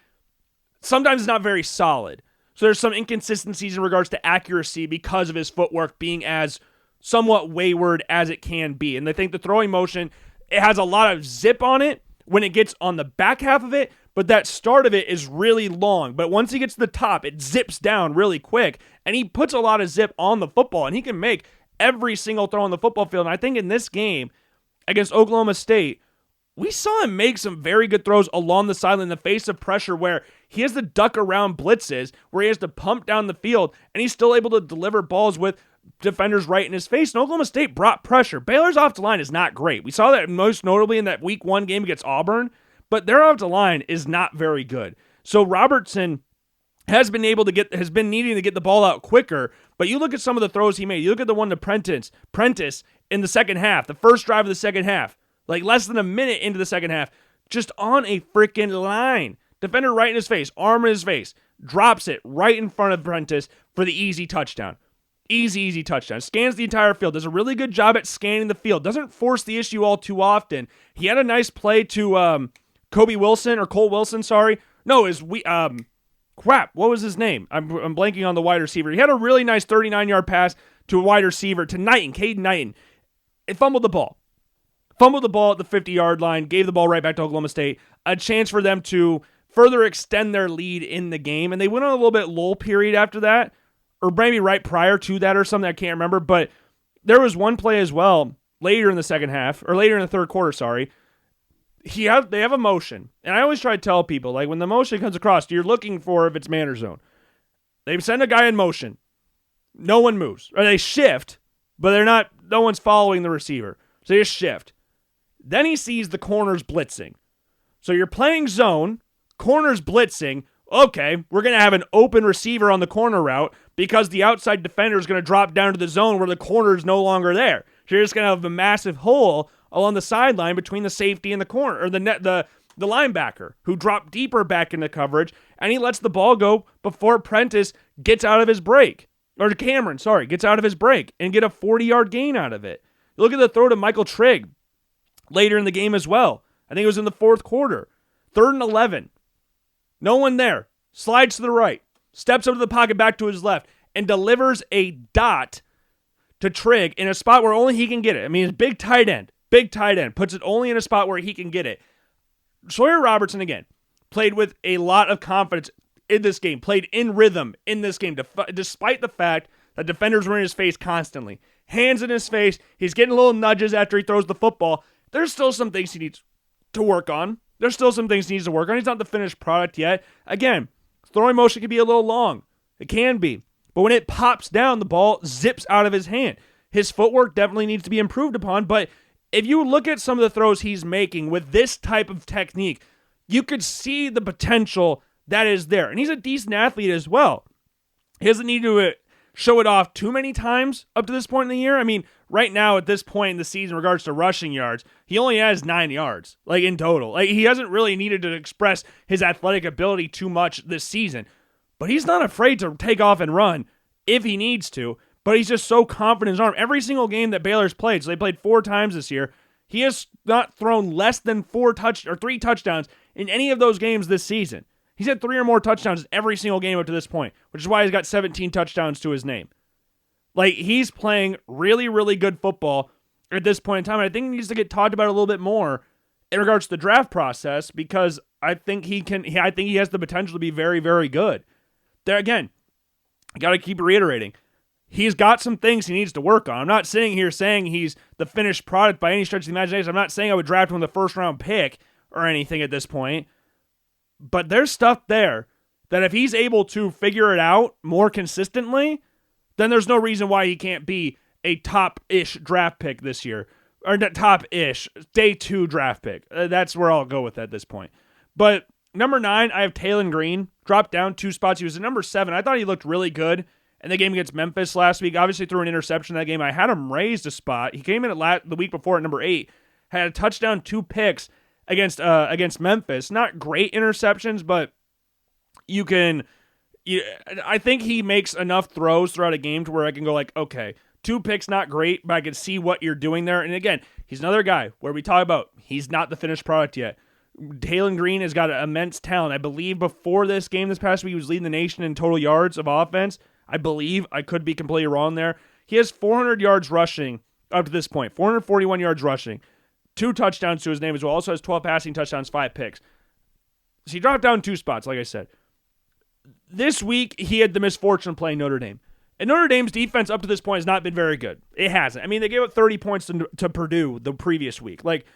sometimes it's not very solid. So there's some inconsistencies in regards to accuracy because of his footwork being as somewhat wayward as it can be. And I think the throwing motion, it has a lot of zip on it when it gets on the back half of it, but that start of it is really long. But once he gets to the top, it zips down really quick, and he puts a lot of zip on the football, and he can make every single throw on the football field. And I think in this game against Oklahoma State, we saw him make some very good throws along the sideline in the face of pressure where he has to duck around blitzes, where he has to pump down the field, and he's still able to deliver balls with defenders right in his face. And Oklahoma State brought pressure. Baylor's offensive line is not great. We saw that most notably in that week 1 game against Auburn, but their offensive line is not very good. So Robertson has been needing to get the ball out quicker, but you look at some of the throws he made. You look at the one to Prentice in the second half, the first drive of the second half, like less than a minute into the second half, just on a freaking line. Defender right in his face, arm in his face, drops it right in front of Prentice for the easy touchdown. Easy touchdown. Scans the entire field. Does a really good job at scanning the field. Doesn't force the issue all too often. He had a nice play to Cole Wilson, sorry. No, what was his name? I'm blanking on the wide receiver. He had a really nice 39-yard pass to a wide receiver, to Caden Knighton. It fumbled the ball. Fumbled the ball at the 50-yard line, gave the ball right back to Oklahoma State. A chance for them to further extend their lead in the game. And they went on a little bit lull period after that, or maybe right prior to that or something. I can't remember. But there was one play as well later in the second half, or later in the third quarter, sorry. They have a motion. And I always try to tell people, like, when the motion comes across, you're looking for if it's man or zone. They send a guy in motion. No one moves. Or they shift, but no one's following the receiver. So they just shift. Then he sees the corners blitzing. So you're playing zone, corners blitzing. Okay, we're going to have an open receiver on the corner route because the outside defender is going to drop down to the zone where the corner is no longer there. So you're just going to have a massive hole along the sideline between the safety and the corner, or the linebacker, who dropped deeper back into coverage, and he lets the ball go before Prentice gets out of his break. Or Cameron, gets out of his break and get a 40-yard gain out of it. Look at the throw to Michael Trigg later in the game as well. I think it was in the fourth quarter. 3rd and 11. No one there. Slides to the right. Steps up to the pocket back to his left. And delivers a dot to Trigg in a spot where only he can get it. I mean, it's big tight end. Big tight end. Puts it only in a spot where he can get it. Sawyer Robertson, again, played with a lot of confidence in this game. Played in rhythm in this game, despite the fact that defenders were in his face constantly. Hands in his face. He's getting little nudges after he throws the football. There's still some things he needs to work on. There's still some things he needs to work on. He's not the finished product yet. Again, throwing motion can be a little long. It can be. But when it pops down, the ball zips out of his hand. His footwork definitely needs to be improved upon. But if you look at some of the throws he's making with this type of technique, you could see the potential that is there. And he's a decent athlete as well. He doesn't need to show it off too many times up to this point in the year. I mean, right now at this point in the season, in regards to rushing yards, he only has 9 yards, like in total. Like he hasn't really needed to express his athletic ability too much this season. But he's not afraid to take off and run if he needs to. But he's just so confident in his arm. Every single game that Baylor's played, so they played 4 times this year, he has not thrown less than 3 touchdowns in any of those games this season. He's had 3 or more touchdowns in every single game up to this point, which is why he's got 17 touchdowns to his name. Like, he's playing really, really good football at this point in time. And I think he needs to get talked about a little bit more in regards to the draft process, because I think he has the potential to be very, very good. There again, I got to keep reiterating. He's got some things he needs to work on. I'm not sitting here saying he's the finished product by any stretch of the imagination. I'm not saying I would draft him with a first-round pick or anything at this point. But there's stuff there that if he's able to figure it out more consistently, then there's no reason why he can't be a top-ish draft pick this year. Or top-ish, day 2 draft pick. That's where I'll go with at this point. But number 9, I have Dillon Gabriel. Dropped down 2 spots. He was at number 7. I thought he looked really good in the game against Memphis last week. Obviously threw an interception in that game. I had him raised a spot. He came in the week before at number 8. Had a touchdown, 2 picks against Memphis. Not great interceptions, but I think he makes enough throws throughout a game to where I can go like, okay, 2 picks, not great, but I can see what you're doing there. And again, he's another guy where we talk about he's not the finished product yet. Dillon Gabriel has got an immense talent. I believe before this game this past week, he was leading the nation in total yards of offense. I believe. I could be completely wrong there. He has 400 yards rushing up to this point. 441 yards rushing. 2 touchdowns to his name as well. Also has 12 passing touchdowns, 5 picks. So he dropped down 2 spots, like I said. This week, he had the misfortune of playing Notre Dame. And Notre Dame's defense up to this point has not been very good. It hasn't. I mean, they gave up 30 points to Purdue the previous week. Like,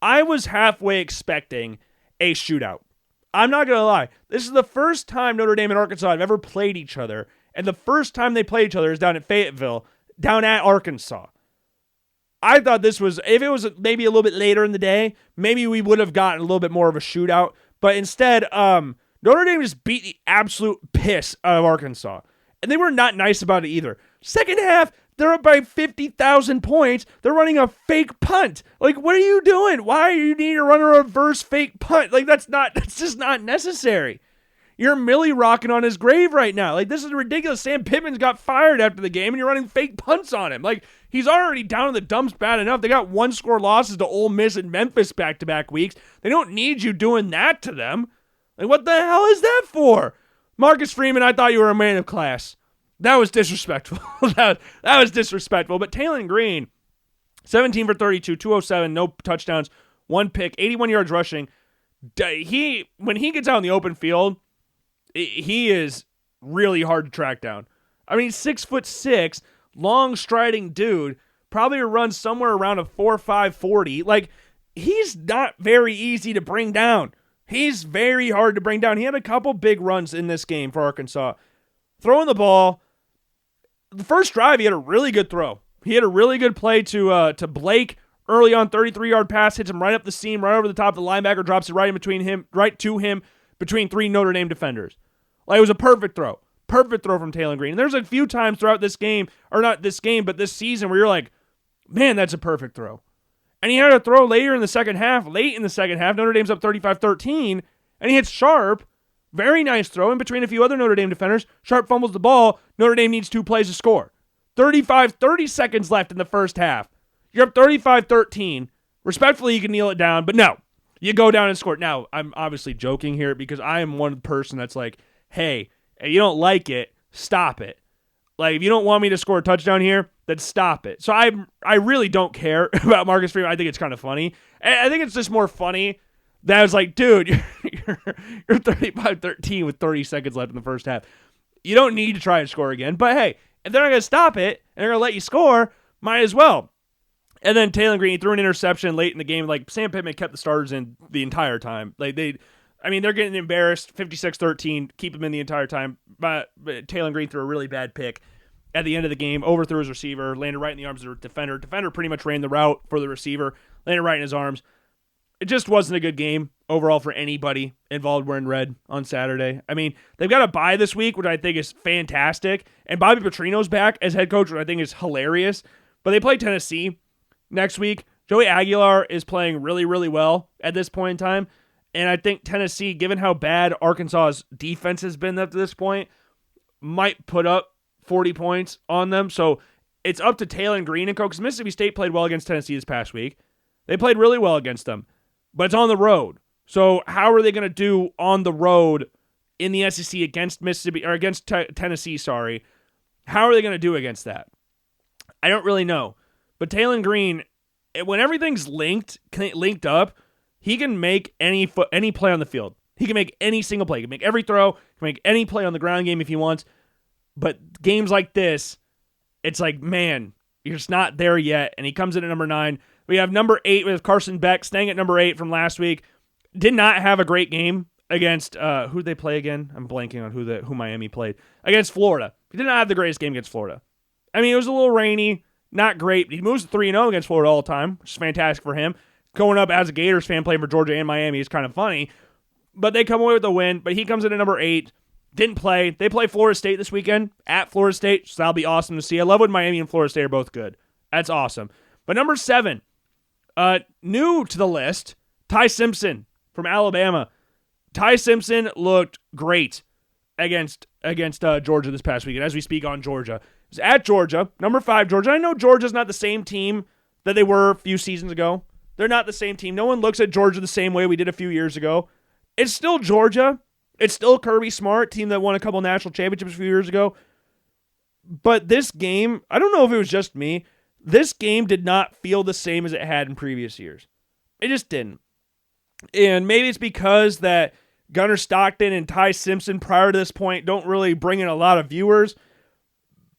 I was halfway expecting a shootout. I'm not going to lie. This is the first time Notre Dame and Arkansas have ever played each other. And the first time they played each other is down at Fayetteville, down at Arkansas. I thought this was, if it was maybe a little bit later in the day, maybe we would have gotten a little bit more of a shootout. But instead, Notre Dame just beat the absolute piss out of Arkansas. And they were not nice about it either. Second half, they're up by 50,000 points. They're running a fake punt. Like, what are you doing? Why do you need to run a reverse fake punt? Like, that's just not necessary. You're Millie rocking on his grave right now. Like, this is ridiculous. Sam Pittman's got fired after the game, and you're running fake punts on him. Like, he's already down in the dumps bad enough. They got 1-score losses to Ole Miss and Memphis back-to-back weeks. They don't need you doing that to them. Like, what the hell is that for? Marcus Freeman, I thought you were a man of class. That was disrespectful. that was disrespectful. But Dillon Gabriel, 17 for 32, 207, no touchdowns, 1 pick, 81 yards rushing. When he gets out in the open field, he is really hard to track down. I mean, 6'6", long striding dude, probably runs somewhere around a 4.5 40. Like, he's not very easy to bring down. He's very hard to bring down. He had a couple big runs in this game for Arkansas. Throwing the ball, the first drive, he had a really good throw. He had a really good play to Blake early on, 33-yard pass, hits him right up the seam, right over the top. The linebacker drops it right to him, between 3 Notre Dame defenders. Like, it was a perfect throw. Perfect throw from Dillon Gabriel. And there's a few times throughout this game, or not this game, but this season, where you're like, man, that's a perfect throw. And he had a throw late in the second half. Notre Dame's up 35-13, and he hits Sharp. Very nice throw in between a few other Notre Dame defenders. Sharp fumbles the ball. Notre Dame needs 2 plays to score. 30 seconds left in the first half. You're up 35-13. Respectfully, you can kneel it down, but no. You go down and score. Now, I'm obviously joking here because I am one person that's like, hey, if you don't like it, stop it. Like, if you don't want me to score a touchdown here, then stop it. So I really don't care about Marcus Freeman. I think it's kind of funny. I think it's just more funny that I was like, dude, you're 35-13 with 30 seconds left in the first half. You don't need to try and score again. But hey, if they're not going to stop it and they're going to let you score, might as well. And then Taylor Green threw an interception late in the game. Like, Sam Pittman kept the starters in the entire time. Like, they're getting embarrassed, 56-13, keep them in the entire time. But Taylor Green threw a really bad pick at the end of the game, overthrew his receiver, landed right in the arms of the defender. Defender pretty much ran the route for the receiver, landed right in his arms. It just wasn't a good game overall for anybody involved wearing red on Saturday. I mean, they've got a bye this week, which I think is fantastic. And Bobby Petrino's back as head coach, which I think is hilarious. But they play Tennessee next week. Joey Aguilar is playing really, really well at this point in time. And I think Tennessee, given how bad Arkansas's defense has been up to this point, might put up 40 points on them. So it's up to Taylor Green and coach. Mississippi State played well against Tennessee this past week. They played really well against them. But it's on the road. So how are they going to do on the road in the SEC against Mississippi or against Tennessee, sorry. How are they going to do against that? I don't really know. But Taylor Green, when everything's linked up, he can make any play on the field. He can make any single play. He can make every throw. He can make any play on the ground game if he wants. But games like this, it's like, man, you're just not there yet. And he comes in at number 9. We have number 8 with Carson Beck staying at number 8 from last week. Did not have a great game against who'd they play again? I'm blanking on who Miami played. Against Florida. He did not have the greatest game against Florida. I mean, it was a little rainy, not great. He moves to 3-0 against Florida all the time, which is fantastic for him. Going up as a Gators fan playing for Georgia and Miami is kind of funny. But they come away with a win. But he comes in at number 8. Didn't play. They play Florida State this weekend at Florida State, so that'll be awesome to see. I love when Miami and Florida State are both good. That's awesome. But number 7, new to the list, Ty Simpson from Alabama. Ty Simpson looked great against Georgia this past weekend, as we speak on Georgia. It was at Georgia, number 5 Georgia. I know Georgia's not the same team that they were a few seasons ago. They're not the same team. No one looks at Georgia the same way we did a few years ago. It's still Georgia. It's still Kirby Smart, team that won a couple national championships a few years ago. But this game, I don't know if it was just me, this game did not feel the same as it had in previous years. It just didn't. And maybe it's because that Gunnar Stockton and Ty Simpson prior to this point don't really bring in a lot of viewers.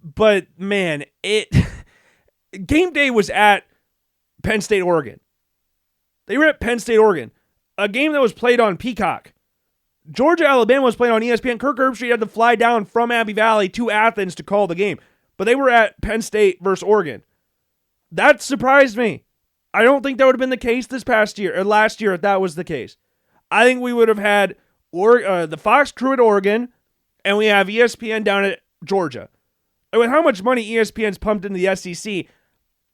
But, man, game day was at Penn State, Oregon. They were at Penn State, Oregon. A game that was played on Peacock. Georgia, Alabama was played on ESPN. Kirk Herbstreit had to fly down from Abbey Valley to Athens to call the game. But they were at Penn State versus Oregon. That surprised me. I don't think that would have been the case this past year, or last year if that was the case. I think we would have had the Fox crew at Oregon, and we have ESPN down at Georgia. And with how much money ESPN's pumped into the SEC,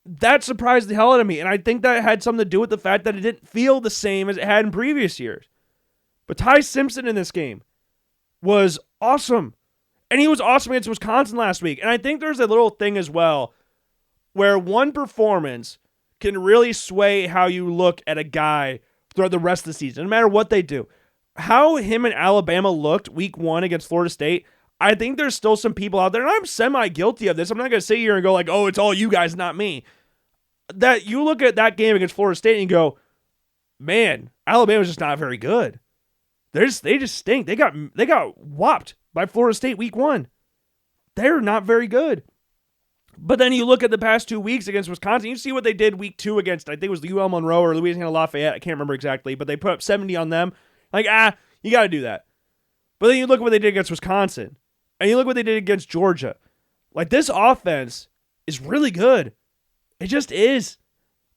that surprised the hell out of me. And I think that had something to do with the fact that it didn't feel the same as it had in previous years. But Ty Simpson in this game was awesome. And he was awesome against Wisconsin last week. And I think there's a little thing as well where one performance can really sway how you look at a guy throughout the rest of the season, no matter what they do. How him and Alabama looked week 1 against Florida State, I think there's still some people out there, and I'm semi-guilty of this. I'm not going to sit here and go like, oh, it's all you guys, not me. That you look at that game against Florida State and you go, man, Alabama's just not very good. They just stink. They got whopped by Florida State week 1. They're not very good. But then you look at the past 2 weeks against Wisconsin, you see what they did week 2 against, I think it was the UL Monroe or Louisiana Lafayette. I can't remember exactly, but they put up 70 on them. Like, you got to do that. But then you look at what they did against Wisconsin, and you look what they did against Georgia. Like, this offense is really good. It just is.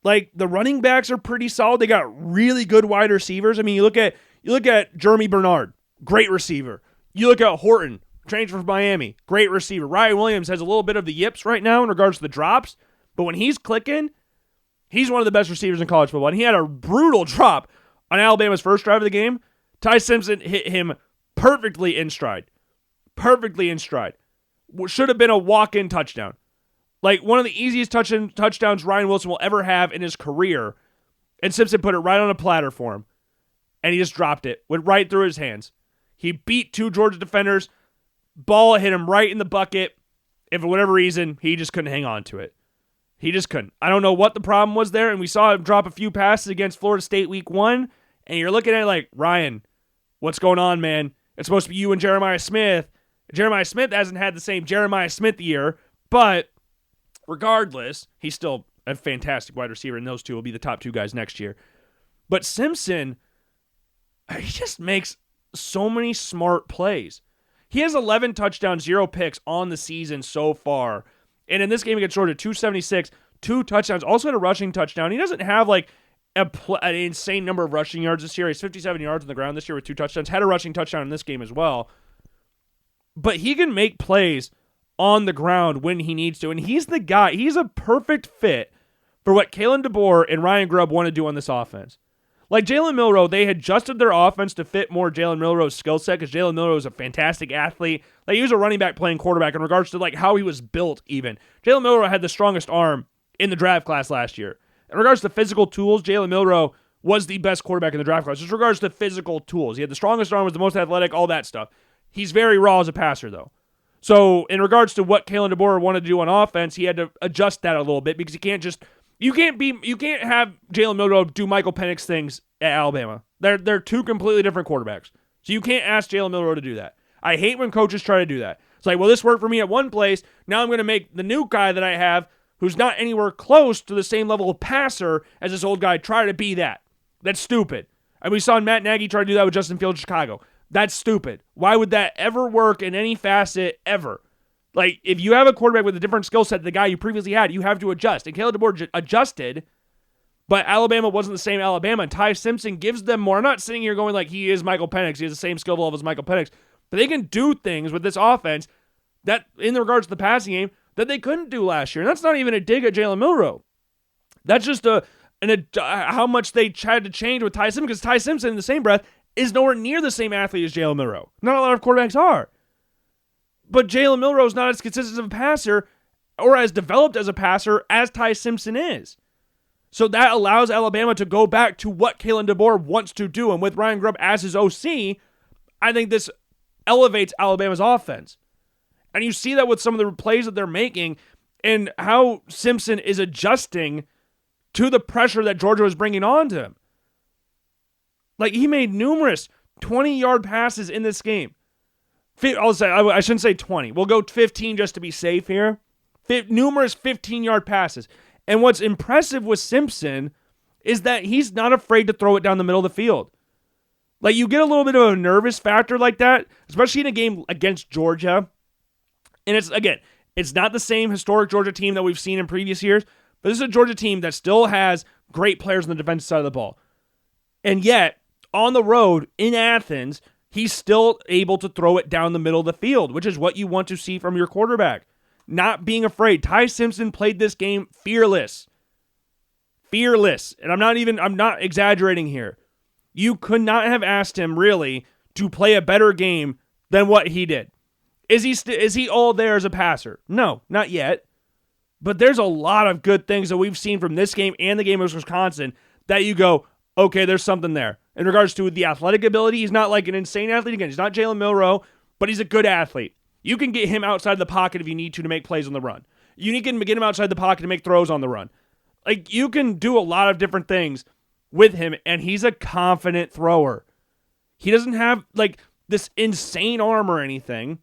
Like, the running backs are pretty solid. They got really good wide receivers. I mean, you look at Jeremy Bernard, great receiver. You look at Horton, transfer from Miami, great receiver. Ryan Williams has a little bit of the yips right now in regards to the drops, but when he's clicking, he's one of the best receivers in college football. And he had a brutal drop on Alabama's first drive of the game. Ty Simpson hit him perfectly in stride. Perfectly in stride. Should have been a walk-in touchdown. Like, one of the easiest touchdowns Ryan Wilson will ever have in his career. And Simpson put it right on a platter for him. and he just dropped it. Went right through his hands. He beat 2 Georgia defenders. Ball hit him right in the bucket. And for whatever reason, he just couldn't hang on to it. He just couldn't. I don't know what the problem was there, and we saw him drop a few passes against Florida State week 1, and you're looking at it like, Ryan, what's going on, man? It's supposed to be you and Jeremiah Smith. Jeremiah Smith hasn't had the same Jeremiah Smith year, but regardless, he's still a fantastic wide receiver, and those two will be the top 2 guys next year. But Simpson, he just makes so many smart plays. He has 11 touchdowns, 0 picks on the season so far. And in this game against Georgia, 276, 2 touchdowns, also had a rushing touchdown. He doesn't have like an insane number of rushing yards this year. He's 57 yards on the ground this year with 2 touchdowns. Had a rushing touchdown in this game as well. But he can make plays on the ground when he needs to. And he's the guy. He's a perfect fit for what Kalen DeBoer and Ryan Grubb want to do on this offense. Like Jalen Milroe, they had adjusted their offense to fit more Jalen Milroe's skill set because Jalen Milroe is a fantastic athlete. Like he was a running back playing quarterback in regards to like how he was built even. Jalen Milroe had the strongest arm in the draft class last year. In regards to physical tools, Jalen Milroe was the best quarterback in the draft class. Just in regards to physical tools. He had the strongest arm, was the most athletic, all that stuff. He's very raw as a passer though. So in regards to what Kalen DeBoer wanted to do on offense, he had to adjust that a little bit because you can't have Jalen Milroe do Michael Penix things at Alabama. They're 2 completely different quarterbacks. So you can't ask Jalen Milroe to do that. I hate when coaches try to do that. It's like, well, this worked for me at one place. Now I'm going to make the new guy that I have, who's not anywhere close to the same level of passer as this old guy, try to be that. That's stupid. And we saw Matt Nagy try to do that with Justin Fields in Chicago. That's stupid. Why would that ever work in any facet ever? Like, if you have a quarterback with a different skill set than the guy you previously had, you have to adjust. And Caleb DeBoer adjusted, but Alabama wasn't the same Alabama. And Ty Simpson gives them more. I'm not sitting here going like he is Michael Penix. He has the same skill level as Michael Penix. But they can do things with this offense that, in regards to the passing game, that they couldn't do last year. And that's not even a dig at Jalen Milroe. That's just how much they tried to change with Ty Simpson, because Ty Simpson, in the same breath, is nowhere near the same athlete as Jalen Milroe. Not a lot of quarterbacks are. But Jalen Milroe is not as consistent of a passer or as developed as a passer as Ty Simpson is. So that allows Alabama to go back to what Kalen DeBoer wants to do. And with Ryan Grubb as his OC, I think this elevates Alabama's offense. And you see that with some of the plays that they're making and how Simpson is adjusting to the pressure that Georgia was bringing on to him. Like, he made numerous 20-yard passes in this game. I shouldn't say 20. We'll go 15 just to be safe here. Numerous 15-yard passes. And what's impressive with Simpson is that he's not afraid to throw it down the middle of the field. Like, you get a little bit of a nervous factor like that, especially in a game against Georgia. And it's not the same historic Georgia team that we've seen in previous years, but this is a Georgia team that still has great players on the defensive side of the ball. And yet, on the road in Athens, he's still able to throw it down the middle of the field, which is what you want to see from your quarterback. Not being afraid. Ty Simpson played this game fearless. Fearless. And I'm not exaggerating here. You could not have asked him, really, to play a better game than what he did. Is he all there as a passer? No, not yet. But there's a lot of good things that we've seen from this game and the game of Wisconsin that you go, okay, there's something there. In regards to the athletic ability, he's not like an insane athlete. Again, he's not Jalen Milroe, but he's a good athlete. You can get him outside the pocket if you need to make plays on the run. You can get him outside the pocket to make throws on the run. Like, you can do a lot of different things with him, and he's a confident thrower. He doesn't have, like, this insane arm or anything,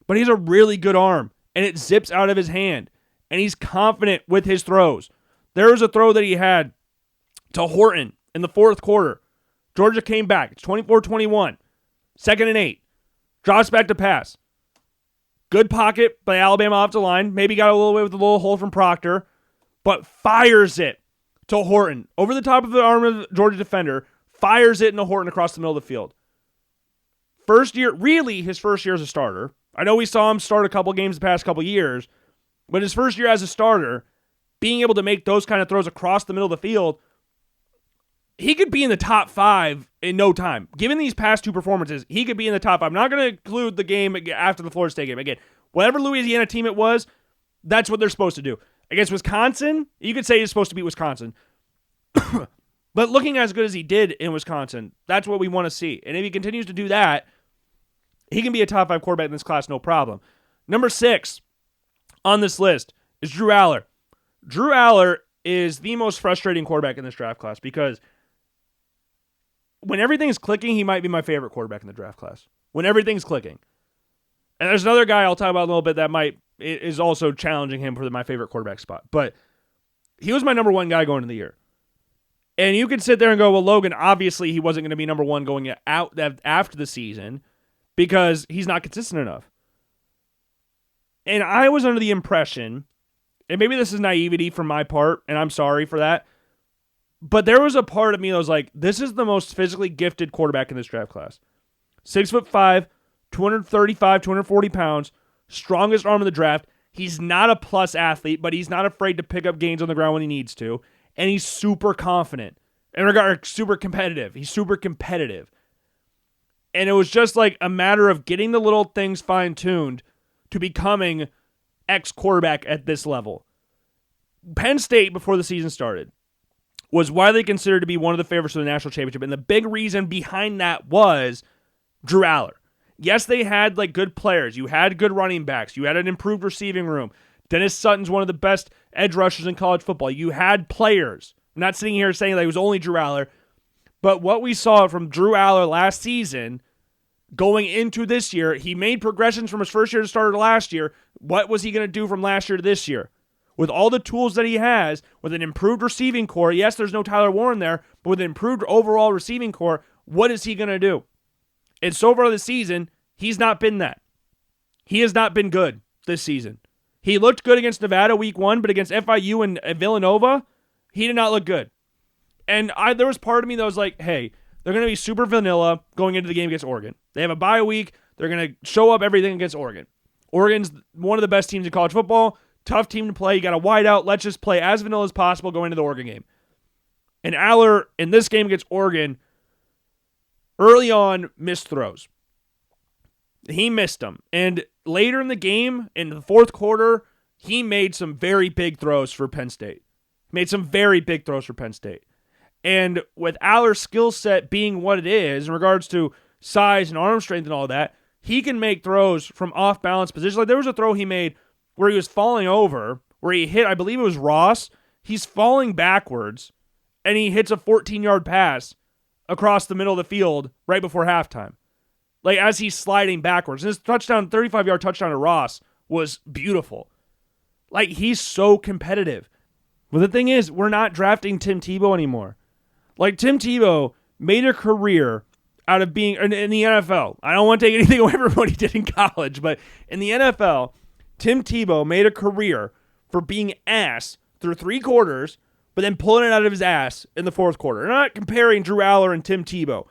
but he's a really good arm, and it zips out of his hand, and he's confident with his throws. There was a throw that he had to Horton in the fourth quarter. Georgia came back. It's 24-21. 2nd and 8. Drops back to pass. Good pocket by Alabama off the line. Maybe got a little away with a little hole from Proctor, but fires it to Horton. Over the top of the arm of the Georgia defender, fires it into Horton across the middle of the field. His first year as a starter. I know we saw him start a couple games the past couple years, but his first year as a starter, being able to make those kind of throws across the middle of the field, he could be in the top 5 in no time. Given these past 2 performances, he could be in the top 5. I'm not going to include the game after the Florida State game. Again, whatever Louisiana team it was, that's what they're supposed to do. Against Wisconsin, you could say he's supposed to beat Wisconsin. But looking as good as he did in Wisconsin, that's what we want to see. And if he continues to do that, he can be a top 5 quarterback in this class, no problem. Number 6 on this list is Drew Aller. Drew Aller is the most frustrating quarterback in this draft class because when everything's clicking, he might be my favorite quarterback in the draft class. When everything's clicking. And there's another guy I'll talk about in a little bit that is also challenging him for my favorite quarterback spot. But he was my number 1 guy going into the year. And you could sit there and go, well, Logan, obviously he wasn't going to be number 1 going out after the season because he's not consistent enough. And I was under the impression, and maybe this is naivety from my part, and I'm sorry for that, but there was a part of me that was like, this is the most physically gifted quarterback in this draft class. 6'5", 235, 240 pounds, strongest arm in the draft. He's not a plus athlete, but he's not afraid to pick up gains on the ground when he needs to. And he's super confident. Super competitive. He's super competitive. And it was just like a matter of getting the little things fine-tuned to becoming X-quarterback at this level. Penn State, before the season started, was widely considered to be one of the favorites for the national championship. And the big reason behind that was Drew Aller. Yes, they had good players. You had good running backs. You had an improved receiving room. Dennis Sutton's one of the best edge rushers in college football. You had players. I'm not sitting here saying it was only Drew Aller. But what we saw from Drew Aller last season, going into this year, he made progressions from his first year to start of last year. What was he going to do from last year to this year? With all the tools that he has, with an improved receiving core, yes, there's no Tyler Warren there, but with an improved overall receiving core, what is he going to do? And so far this season, he's not been that. He has not been good this season. He looked good against Nevada week 1, but against FIU and Villanova, he did not look good. And there was part of me that was like, hey, they're going to be super vanilla going into the game against Oregon. They have a bye week. They're going to show up everything against Oregon. Oregon's one of the best teams in college football. Tough team to play. You got a wide out. Let's just play as vanilla as possible going into the Oregon game. And Aller, in this game against Oregon, early on, missed throws. He missed them. And later in the game, in the fourth quarter, he made some very big throws for Penn State. And with Aller's skill set being what it is, in regards to size and arm strength and all that, he can make throws from off-balance positions. Like there was a throw he made where he was falling over, where he hit, I believe it was Ross. He's falling backwards, and he hits a 14-yard pass across the middle of the field right before halftime. Like as he's sliding backwards. And his 35-yard touchdown to Ross was beautiful. Like he's so competitive. But the thing is, we're not drafting Tim Tebow anymore. Like Tim Tebow made a career out of being in the NFL. I don't want to take anything away from what he did in college, but in the NFL, Tim Tebow made a career for being ass through 3 quarters, but then pulling it out of his ass in the fourth quarter. I'm not comparing Drew Aller and Tim Tebow.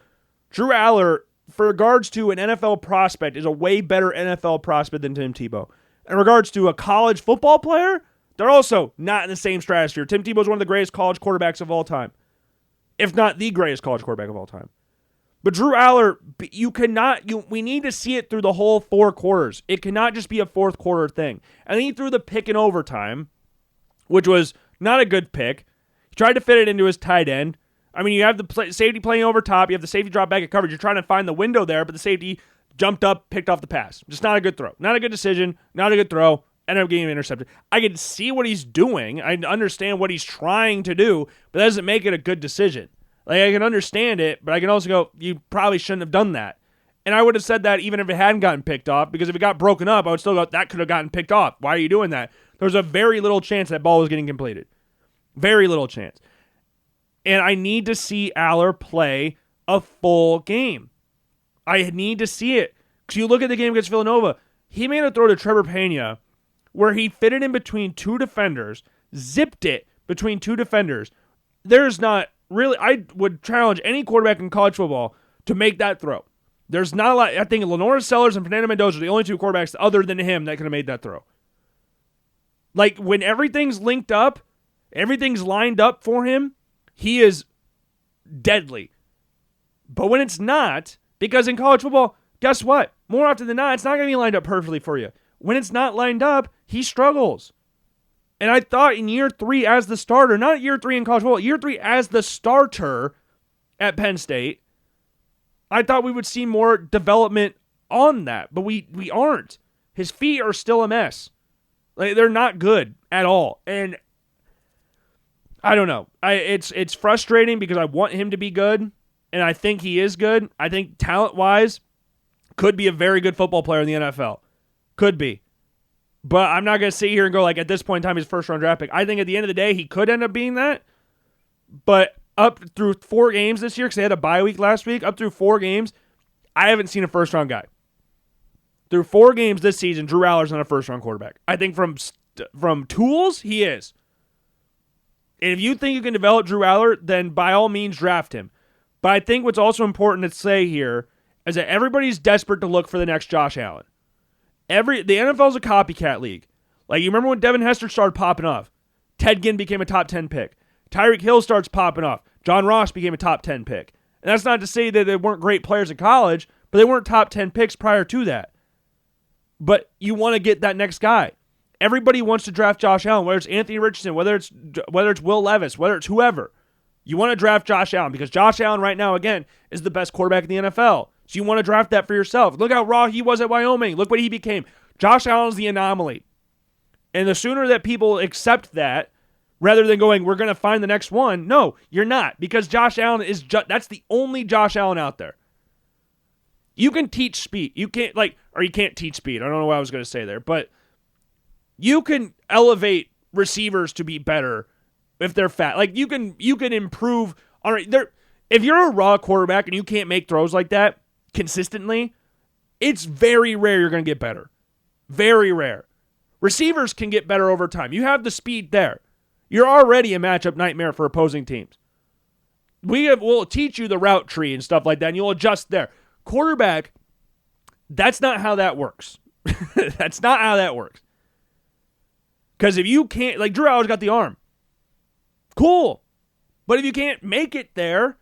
Drew Aller, for regards to an NFL prospect, is a way better NFL prospect than Tim Tebow. In regards to a college football player, they're also not in the same stratosphere. Tim Tebow is one of the greatest college quarterbacks of all time, if not the greatest college quarterback of all time. But Drew Aller, we need to see it through the whole 4 quarters. It cannot just be a fourth quarter thing. And then he threw the pick in overtime, which was not a good pick. He tried to fit it into his tight end. I mean, you have the safety playing over top. You have the safety drop back at coverage. You're trying to find the window there, but the safety jumped up, picked off the pass. Just not a good throw. Not a good decision. Not a good throw. Ended up getting intercepted. I can see what he's doing. I understand what he's trying to do, but that doesn't make it a good decision. Like, I can understand it, but I can also go, you probably shouldn't have done that. And I would have said that even if it hadn't gotten picked off, because if it got broken up, I would still go, that could have gotten picked off. Why are you doing that? There was a very little chance that ball was getting completed. Very little chance. And I need to see Aller play a full game. I need to see it. Because you look at the game against Villanova, he made a throw to Trevor Pena where he fitted in between 2 defenders, zipped it between 2 defenders. There's not really, I would challenge any quarterback in college football to make that throw. There's not a lot. I think Lenora Sellers and Fernando Mendoza are the only 2 quarterbacks other than him that could have made that throw. Like, when everything's linked up, everything's lined up for him, he is deadly. But when it's not, because in college football, guess what? More often than not, it's not going to be lined up perfectly for you. When it's not lined up, he struggles. And I thought in year 3 as the starter, not year 3 in college football, year 3 as the starter at Penn State, I thought we would see more development on that, but we aren't. His feet are still a mess. Like, they're not good at all. And I don't know. It's frustrating because I want him to be good, and I think he is good. I think talent-wise, could be a very good football player in the NFL. Could be. But I'm not going to sit here and go, like, at this point in time, he's first-round draft pick. I think at the end of the day, he could end up being that. But up through 4 games this year, because they had a bye week last week, up through 4 games, I haven't seen a first-round guy. Through 4 games this season, Drew Aller's not a first-round quarterback. I think from tools, he is. And if you think you can develop Drew Aller, then by all means draft him. But I think what's also important to say here is that everybody's desperate to look for the next Josh Allen. The NFL's a copycat league. Like, you remember when Devin Hester started popping off? Ted Ginn became a top 10 pick. Tyreek Hill starts popping off. John Ross became a top 10 pick. And that's not to say that they weren't great players in college, but they weren't top 10 picks prior to that. But you want to get that next guy. Everybody wants to draft Josh Allen, whether it's Anthony Richardson, whether it's Will Levis, whether it's whoever. You want to draft Josh Allen because Josh Allen right now, again, is the best quarterback in the NFL. So you want to draft that for yourself. Look how raw he was at Wyoming. Look what he became. Josh Allen's the anomaly. And the sooner that people accept that, rather than going, we're going to find the next one, no, you're not. Because Josh Allen is that's the only Josh Allen out there. You can teach speed. You can't you can't teach speed. I don't know what I was going to say there. But you can elevate receivers to be better if they're fat. Like, you can improve. All right, if you're a raw quarterback and you can't make throws like that consistently, it's very rare you're going to get better. Very rare. Receivers can get better over time. You have the speed there. You're already a matchup nightmare for opposing teams. We'll teach you the route tree and stuff like that, and you'll adjust there. Quarterback, that's not how that works. That's not how that works. Because if you can't, like, Drew Aller's got the arm. Cool. But if you can't make it there,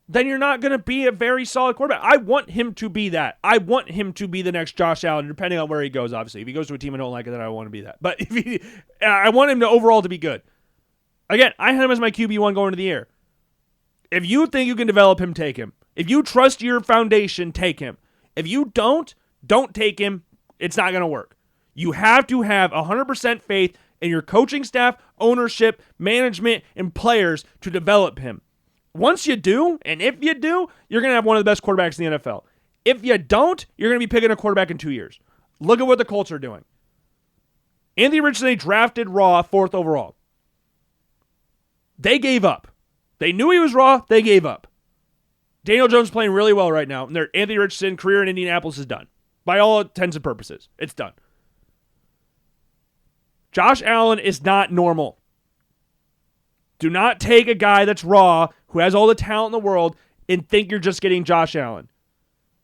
then you're not going to be a very solid quarterback. I want him to be that. I want him to be the next Josh Allen, depending on where he goes, obviously. If he goes to a team I don't like it, then I want to be that. But I want him to overall to be good. Again, I had him as my QB1 going into the year. If you think you can develop him, take him. If you trust your foundation, take him. If you don't take him. It's not going to work. You have to have 100% faith in your coaching staff, ownership, management, and players to develop him. Once you do, and if you do, you're going to have one of the best quarterbacks in the NFL. If you don't, you're going to be picking a quarterback in 2 years. Look at what the Colts are doing. Anthony Richardson, they drafted raw 4th overall. They gave up. They knew he was raw. They gave up. Daniel Jones playing really well right now. And their Anthony Richardson career in Indianapolis is done. By all intents and purposes, it's done. Josh Allen is not normal. Do not take a guy that's raw, who has all the talent in the world, and think you're just getting Josh Allen.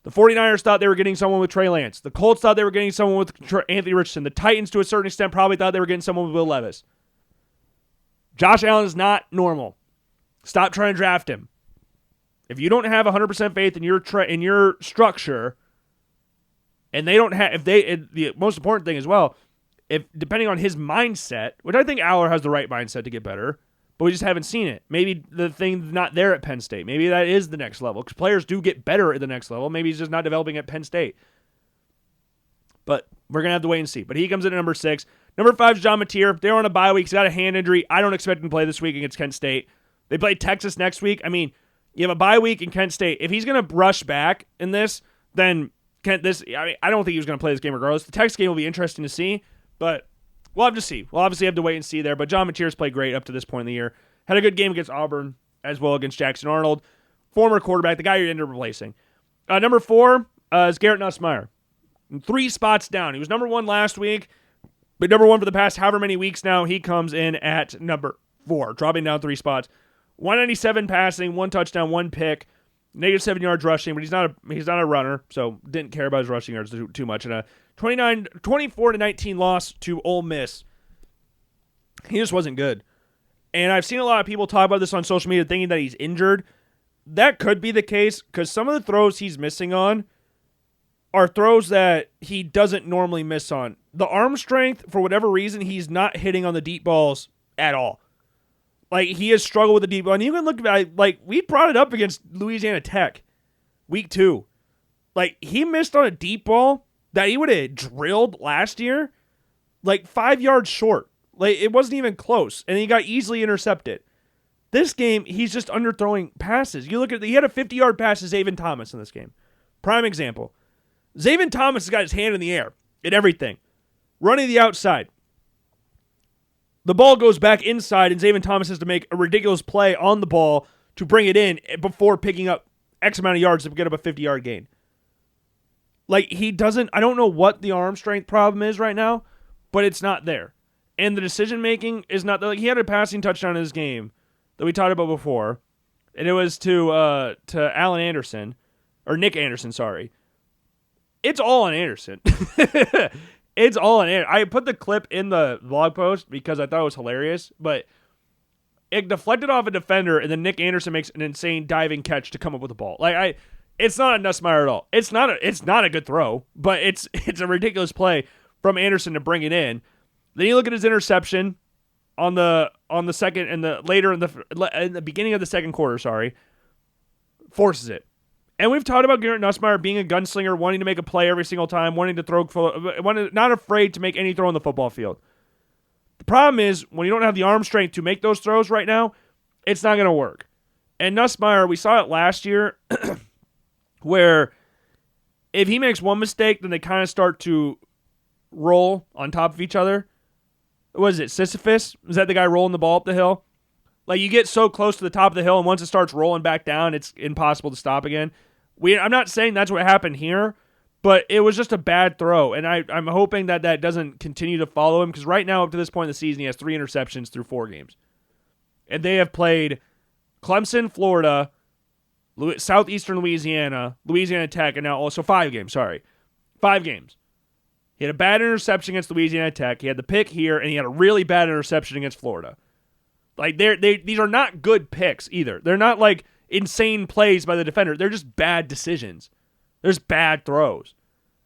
The 49ers thought they were getting someone with Trey Lance. The Colts thought they were getting someone with Anthony Richardson. The Titans, to a certain extent, probably thought they were getting someone with Will Levis. Josh Allen is not normal. Stop trying to draft him. If you don't have 100% faith in your structure, and they don't have, the most important thing as well, if depending on his mindset, which I think Aller has the right mindset to get better, but we just haven't seen it. Maybe the thing's not there at Penn State. Maybe that is the next level, because players do get better at the next level. Maybe he's just not developing at Penn State. But we're going to have to wait and see. But he comes in at number 6. Number 5 is John Mateer. They're on a bye week. He's got a hand injury. I don't expect him to play this week against Kent State. They play Texas next week. I mean, you have a bye week in Kent State. If he's going to rush back in this, then I don't think he was going to play this game regardless. The Texas game will be interesting to see, but we'll have to see. We'll obviously have to wait and see there. But John Mateer's played great up to this point in the year. Had a good game against Auburn as well against Jackson Arnold. Former quarterback, the guy you ended up replacing. Number 4 is Garrett Nussmeier. 3 spots down. He was number 1 last week, but number 1 for the past however many weeks now. He comes in at number 4, dropping down 3 spots. 197 passing, 1 touchdown, 1 pick, -7 yards rushing, but he's not a runner, so didn't care about his rushing yards too much. And a 24-19 loss to Ole Miss. He just wasn't good. And I've seen a lot of people talk about this on social media thinking that he's injured. That could be the case, because some of the throws he's missing on are throws that he doesn't normally miss on. the arm strength, for whatever reason, he's not hitting on the deep balls at all. Like, he has struggled with the deep ball. And you can look at, like, we brought it up against Louisiana Tech, week 2. Like, he missed on a deep ball that he would have drilled last year, like 5 yards short. Like, it wasn't even close, and he got easily intercepted. This game, he's just underthrowing passes. You look at, he had a 50-yard pass to Zaven Thomas in this game. Prime example. Zaven Thomas has got his hand in the air at everything. Running the outside. The ball goes back inside, and Zaven Thomas has to make a ridiculous play on the ball to bring it in before picking up X amount of yards to get up a 50-yard gain. Like, he doesn't, I don't know what the arm strength problem is right now, but it's not there. And the decision-making is not there. Like, he had a passing touchdown in his game that we talked about before, and it was to Allen Anderson, or Nick Anderson, sorry. It's all on Anderson. It's all on Anderson. I put the clip in the blog post because I thought it was hilarious, but it deflected off a defender, and then Nick Anderson makes an insane diving catch to come up with the ball. Like, it's not a Nussmeier at all. It's not a good throw, but it's a ridiculous play from Anderson to bring it in. Then you look at his interception on the second and the later in the beginning of the second quarter, forces it. And we've talked about Garrett Nussmeier being a gunslinger, wanting to make a play every single time, wanting to throw, not afraid to make any throw on the football field. The problem is, when you don't have the arm strength to make those throws right now, it's not going to work. And Nussmeier, we saw it last year, where if he makes one mistake, then they kind of start to roll on top of each other. What is it, Sisyphus? Is that the guy rolling the ball up the hill? Like, you get so close to the top of the hill, and once it starts rolling back down, it's impossible to stop again. I'm not saying that's what happened here, but it was just a bad throw, and I'm hoping that doesn't continue to follow him, because right now, up to this point in the season, he has 3 interceptions through 4 games. And they have played Clemson, Florida, Southeastern Louisiana, Louisiana Tech, and now also 5 games, 5 games. He had a bad interception against Louisiana Tech, he had the pick here, and he had a really bad interception against Florida. Like, these are not good picks either. They're not like insane plays by the defender. They're just bad decisions. There's bad throws.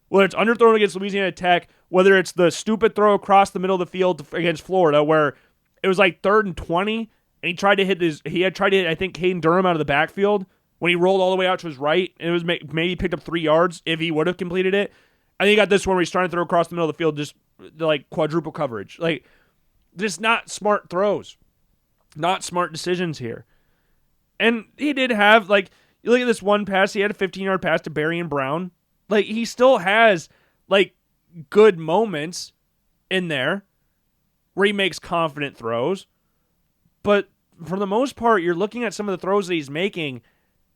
Whether it's underthrown against Louisiana Tech, whether it's the stupid throw across the middle of the field against Florida, where it was like 3rd and 20, and he tried to hit, I think, Caden Durham out of the backfield when he rolled all the way out to his right, and it was maybe picked up 3 yards if he would have completed it. I think he got this one where he's trying to throw across the middle of the field, just like quadruple coverage. Like, just not smart throws. Not smart decisions here. And he did have, like, you look at this one pass, he had a 15-yard pass to Barry and Brown. Like, he still has, like, good moments in there where he makes confident throws. But for the most part, you're looking at some of the throws that he's making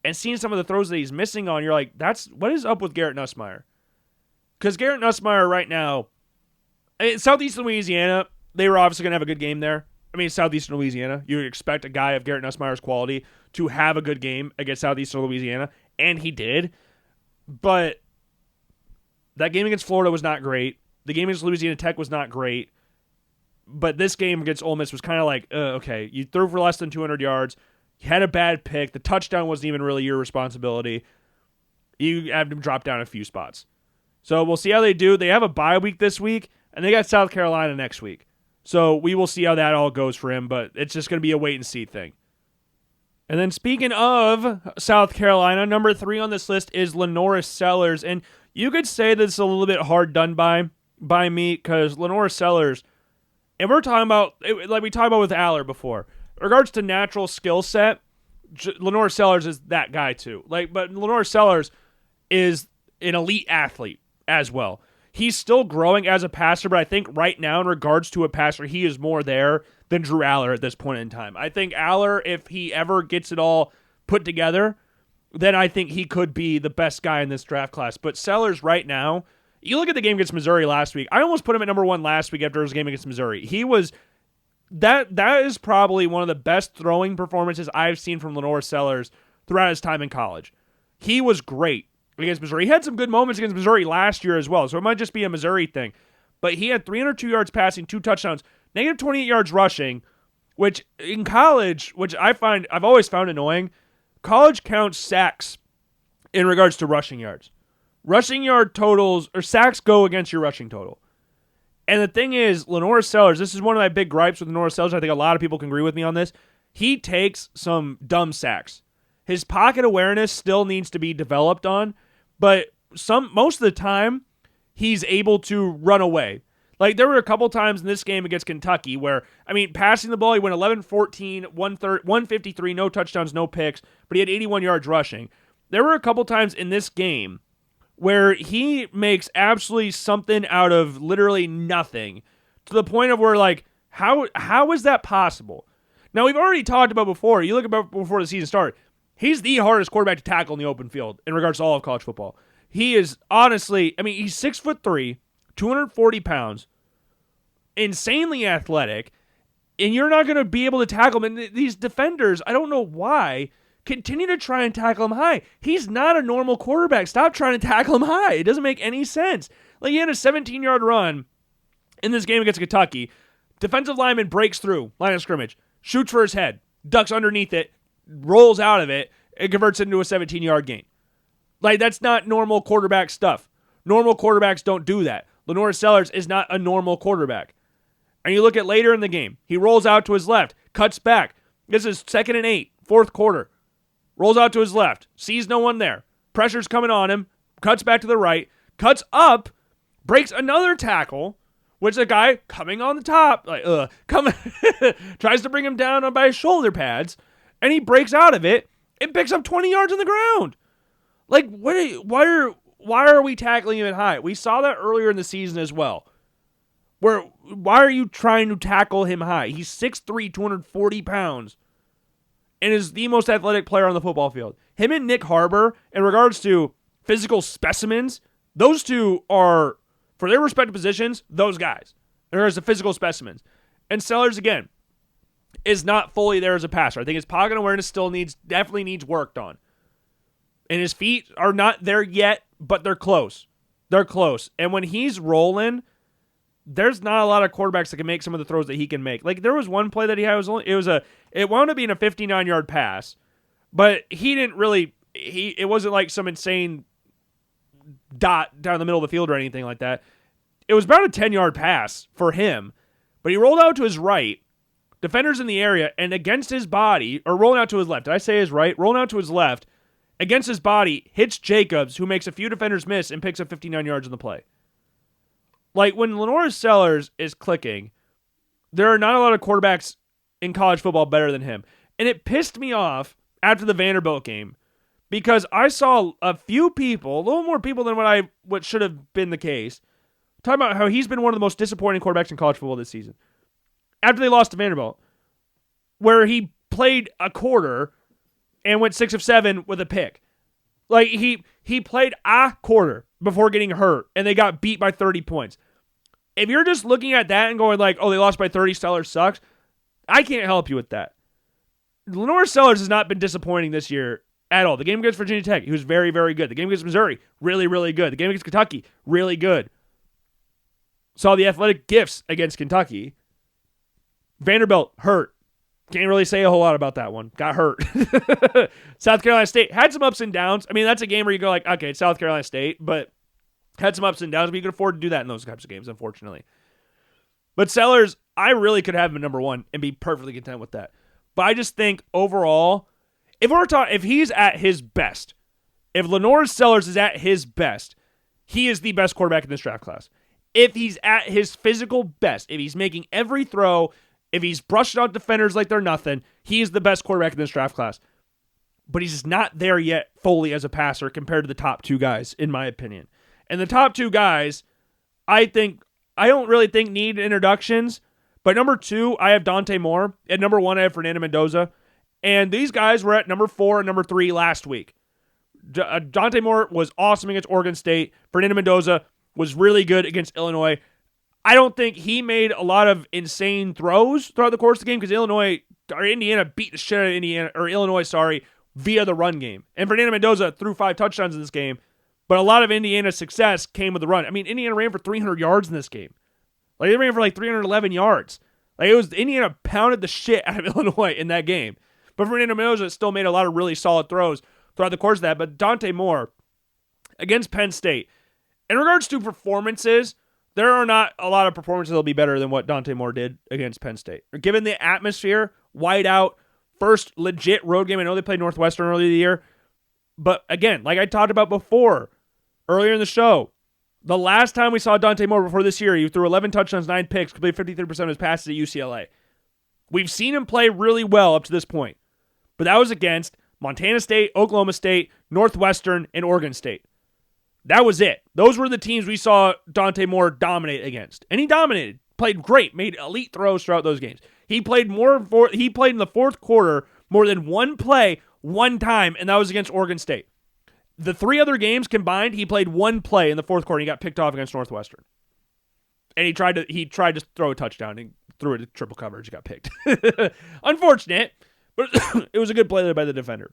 and seeing some of the throws that he's missing on. You're like, what is up with Garrett Nussmeier? Because Garrett Nussmeier right now, Southeastern Louisiana, they were obviously going to have a good game there. I mean, Southeastern Louisiana, you would expect a guy of Garrett Nussmeier's quality to have a good game against Southeastern Louisiana, and he did. But that game against Florida was not great. The game against Louisiana Tech was not great. But this game against Ole Miss was kind of like, okay, you threw for less than 200 yards. You had a bad pick. The touchdown wasn't even really your responsibility. You had him drop down a few spots. So we'll see how they do. They have a bye week this week, and they got South Carolina next week. So we will see how that all goes for him, but it's just going to be a wait-and-see thing. And then speaking of South Carolina, number 3 on this list is Lenoris Sellers. And you could say this is a little bit hard done by me, because Lenoris Sellers, and we're talking about, like we talked about with Aller before, in regards to natural skill set, Lenoris Sellers is that guy too. But Lenoris Sellers is an elite athlete as well. He's still growing as a passer, but I think right now, in regards to a passer, he is more there than Drew Aller at this point in time. I think Aller, if he ever gets it all put together, then I think he could be the best guy in this draft class. But Sellers right now, you look at the game against Missouri last week. I almost put him at number 1 last week after his game against Missouri. He was, that is probably one of the best throwing performances I've seen from Lenoris Sellers throughout his time in college. He was great against Missouri. He had some good moments against Missouri last year as well, so it might just be a Missouri thing. But he had 302 yards passing, 2 touchdowns, negative 28 yards rushing, which in college, which I've always found annoying, college counts sacks in regards to rushing yards. Rushing yard totals, or sacks go against your rushing total. And the thing is, Lenore Sellers, this is one of my big gripes with Lenore Sellers. I think a lot of people can agree with me on this. He takes some dumb sacks. His pocket awareness still needs to be developed on, but most of the time, he's able to run away. Like, there were a couple times in this game against Kentucky where, passing the ball, he went 11-14, 153, no touchdowns, no picks, but he had 81 yards rushing. There were a couple times in this game where he makes absolutely something out of literally nothing, to the point of where, like, how is that possible? Now, we've already talked about before, you look about before the season started, he's the hardest quarterback to tackle in the open field in regards to all of college football. He is honestly, he's 6'3", 240 pounds, insanely athletic, and you're not going to be able to tackle him. And these defenders, I don't know why, continue to try and tackle him high. He's not a normal quarterback. Stop trying to tackle him high. It doesn't make any sense. Like, he had a 17-yard run in this game against Kentucky. Defensive lineman breaks through, line of scrimmage, shoots for his head, ducks underneath it, rolls out of it, and converts it into a 17-yard gain. Like, that's not normal quarterback stuff. Normal quarterbacks don't do that. Lenore Sellers is not a normal quarterback. And you look at later in the game, he rolls out to his left, cuts back. This is 2nd and 8, fourth quarter. Rolls out to his left, sees no one there. Pressure's coming on him, cuts back to the right, cuts up, breaks another tackle, which the guy coming on the top, tries to bring him down by his shoulder pads, and he breaks out of it and picks up 20 yards on the ground. Like, why are we tackling him at high? We saw that earlier in the season as well. Why are you trying to tackle him high? He's 6'3", 240 pounds, and is the most athletic player on the football field. Him and Nick Harbor, in regards to physical specimens, those two are, for their respective positions, those guys. In regards to physical specimens. And Sellers, again, is not fully there as a passer. I think his pocket awareness definitely needs worked on. And his feet are not there yet, but they're close. They're close. And when he's rolling, there's not a lot of quarterbacks that can make some of the throws that he can make. Like, there was one play that he had, it wound up being a 59-yard pass, but he didn't really, it wasn't like some insane dot down the middle of the field or anything like that. It was about a 10-yard pass for him, but he rolled out to his right, defenders in the area, and against his body, or rolling out to his left. Did I say his right? Rolling out to his left, against his body, hits Jacobs, who makes a few defenders miss and picks up 59 yards in the play. Like, when Lenore Sellers is clicking, there are not a lot of quarterbacks in college football better than him. And it pissed me off after the Vanderbilt game, because I saw a few people, a little more people than what should have been the case, talking about how he's been one of the most disappointing quarterbacks in college football this season. After they lost to Vanderbilt, where he played a quarter and went 6 of 7 with a pick. Like, he played a quarter before getting hurt, and they got beat by 30 points. If you're just looking at that and going like, oh, they lost by 30, Sellers sucks, I can't help you with that. Lenore Sellers has not been disappointing this year at all. The game against Virginia Tech, he was very, very good. The game against Missouri, really, really good. The game against Kentucky, really good. Saw the athletic gifts against Kentucky. Vanderbilt, hurt. Can't really say a whole lot about that one. Got hurt. South Carolina State had some ups and downs. That's a game where you go like, okay, it's South Carolina State, but had some ups and downs, but you can afford to do that in those types of games, unfortunately. But Sellers, I really could have him at number 1 and be perfectly content with that. But I just think overall, if he's at his best, if Lenore Sellers is at his best, he is the best quarterback in this draft class. If he's at his physical best, if he's making every throw, if he's brushing out defenders like they're nothing, he is the best quarterback in this draft class. But he's not there yet fully as a passer compared to the top 2 guys, in my opinion. And the top 2 guys, I don't really think need introductions. But number 2, I have Dante Moore. At number 1, I have Fernando Mendoza. And these guys were at number 4 and number 3 last week. Dante Moore was awesome against Oregon State. Fernando Mendoza was really good against Illinois. I don't think he made a lot of insane throws throughout the course of the game because Indiana beat the shit out of Illinois, via the run game. And Fernando Mendoza threw 5 touchdowns in this game, but a lot of Indiana's success came with the run. Indiana ran for 300 yards in this game. Like, they ran for 311 yards. Like, Indiana pounded the shit out of Illinois in that game. But Fernando Mendoza still made a lot of really solid throws throughout the course of that. But Dante Moore, against Penn State, in regards to performances, there are not a lot of performances that will be better than what Dante Moore did against Penn State. Given the atmosphere, whiteout, first legit road game. I know they played Northwestern earlier in the year. But again, like I talked about before, earlier in the show, the last time we saw Dante Moore before this year, he threw 11 touchdowns, 9 picks, completed 53% of his passes at UCLA. We've seen him play really well up to this point. But that was against Montana State, Oklahoma State, Northwestern, and Oregon State. That was it. Those were the teams we saw Dante Moore dominate against. And he dominated. Played great. Made elite throws throughout those games. He played in the fourth quarter more than one play one time, and that was against Oregon State. The 3 other games combined, he played one play in the fourth quarter, and he got picked off against Northwestern. And he tried to throw a touchdown and threw it to triple coverage. He got picked. Unfortunate, but it was a good play there by the defender.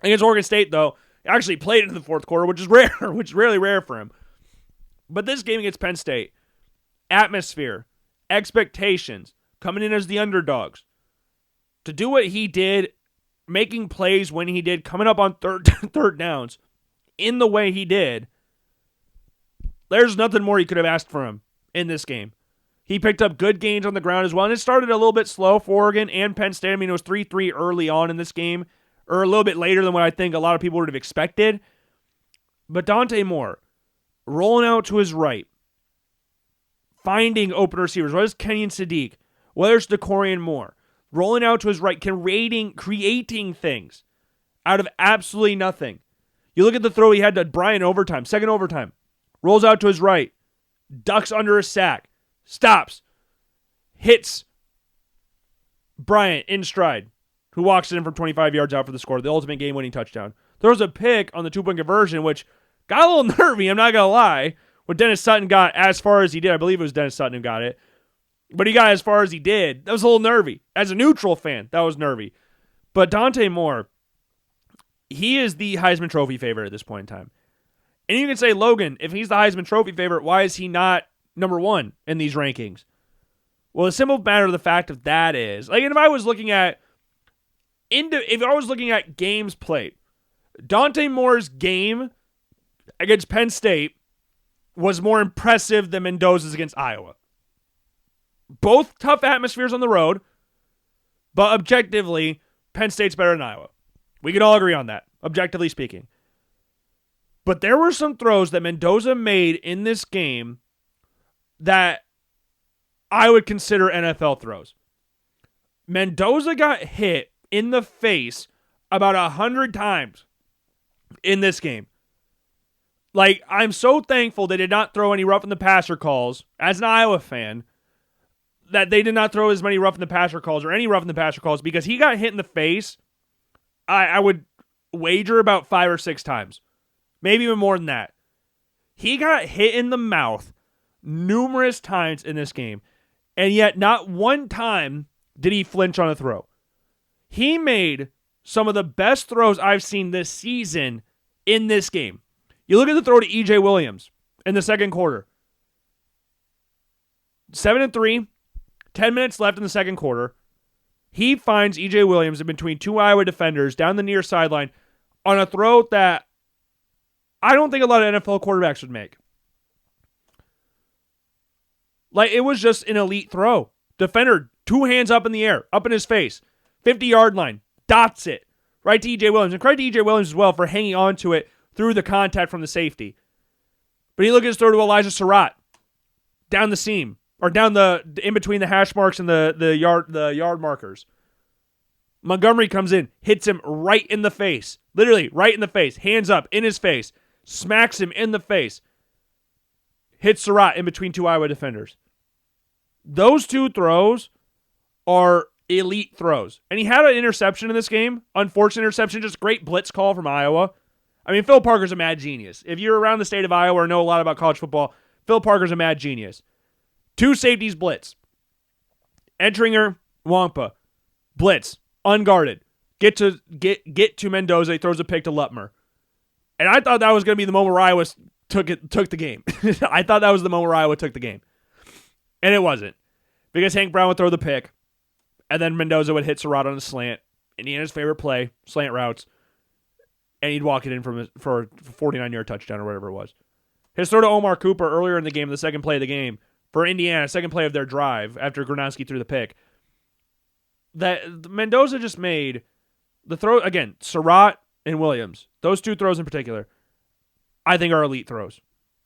Against Oregon State, though, he actually played into the fourth quarter, which is rare, which is really rare for him. But this game against Penn State, atmosphere, expectations, coming in as the underdogs, to do what he did, making plays when he did, coming up on third downs in the way he did, there's nothing more he could have asked for him in this game. He picked up good gains on the ground as well, and it started a little bit slow for Oregon and Penn State. I mean, it was 3-3 early on in this game, or a little bit later than what I think a lot of people would have expected. But Dante Moore, rolling out to his right, finding open receivers, whether it's Kenyon Sadiq, whether it's DeCorian Moore, rolling out to his right, creating things out of absolutely nothing. You look at the throw he had to Bryant overtime, second overtime, rolls out to his right, ducks under a sack, stops, hits Bryant in stride, who walks it in from 25 yards out for the score, the ultimate game-winning touchdown. Throws a pick on the 2-point conversion, which got a little nervy, I'm not going to lie, when Dennis Sutton got as far as he did. I believe it was Dennis Sutton who got it. But he got as far as he did. That was a little nervy. As a neutral fan, that was nervy. But Dante Moore, he is the Heisman Trophy favorite at this point in time. And you can say, Logan, if he's the Heisman Trophy favorite, why is he not number 1 in these rankings? Well, the simple matter of the fact of that is, like, if I was looking at games played, Dante Moore's game against Penn State was more impressive than Mendoza's against Iowa. Both tough atmospheres on the road, but objectively, Penn State's better than Iowa. We can all agree on that, objectively speaking. But there were some throws that Mendoza made in this game that I would consider NFL throws. Mendoza got hit in the face about 100 times in this game. Like, I'm so thankful they did not throw any roughing the passer calls, as an Iowa fan, that they did not throw as many roughing the passer calls or any roughing the passer calls, because he got hit in the face, I would wager about 5 or 6 times. Maybe even more than that. He got hit in the mouth numerous times in this game, and yet not one time did he flinch on a throw. He made some of the best throws I've seen this season in this game. You look at the throw to E.J. Williams in the second quarter. 7-3, 10 minutes left in the second quarter. He finds E.J. Williams in between 2 Iowa defenders down the near sideline on a throw that I don't think a lot of NFL quarterbacks would make. Like, it was just an elite throw. Defender, 2 hands up in the air, up in his face. 50-yard line, dots it. Right to E.J. Williams. And credit to E.J. Williams as well for hanging on to it through the contact from the safety. But he looked at his throw to Elijah Surratt. Down the seam. Or down in between the hash marks and the yard markers. Montgomery comes in, hits him right in the face. Literally, right in the face. Hands up, in his face. Smacks him in the face. Hits Surratt in between 2 Iowa defenders. Those 2 throws are elite throws. And he had an interception in this game. Unfortunate interception, just great blitz call from Iowa. I mean, Phil Parker's a mad genius. If you're around the state of Iowa or know a lot about college football, Phil Parker's a mad genius. 2 safeties blitz. Entringer, Wampa. Blitz. Unguarded. Get to Mendoza. He throws a pick to Lutmer. And I thought that was going to be the moment where Iowa took the game. I thought that was the moment where Iowa took the game. And it wasn't. Because Hank Brown would throw the pick. And then Mendoza would hit Surratt on a slant. Indiana's favorite play. Slant routes. And he'd walk it in for a 49-yard touchdown or whatever it was. His throw to Omar Cooper earlier in the game, the second play of the game, for Indiana, second play of their drive after Gronowski threw the pick, that Mendoza just made the throw, again, Surratt and Williams, those two throws in particular, I think are elite throws.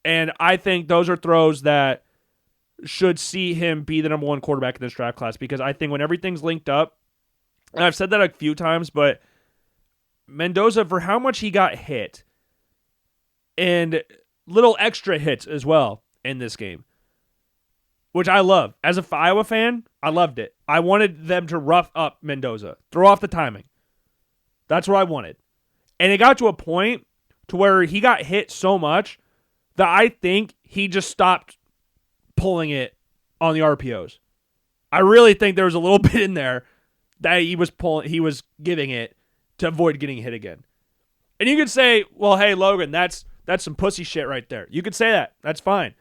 And I think those are throws that should see him be the number one quarterback in this draft class, because I think when everything's linked up, and I've said that a few times, but Mendoza, for how much he got hit, and little extra hits as well in this game, which I love. As a Iowa fan, I loved it. I wanted them to rough up Mendoza, throw off the timing. That's what I wanted. And it got to a point to where he got hit so much that I think he just stopped pulling it on the RPOs. I really think there was a little bit in there that he was giving it to avoid getting hit again. And you could say, well, hey, Logan, that's some pussy shit right there. You could say that. That's fine.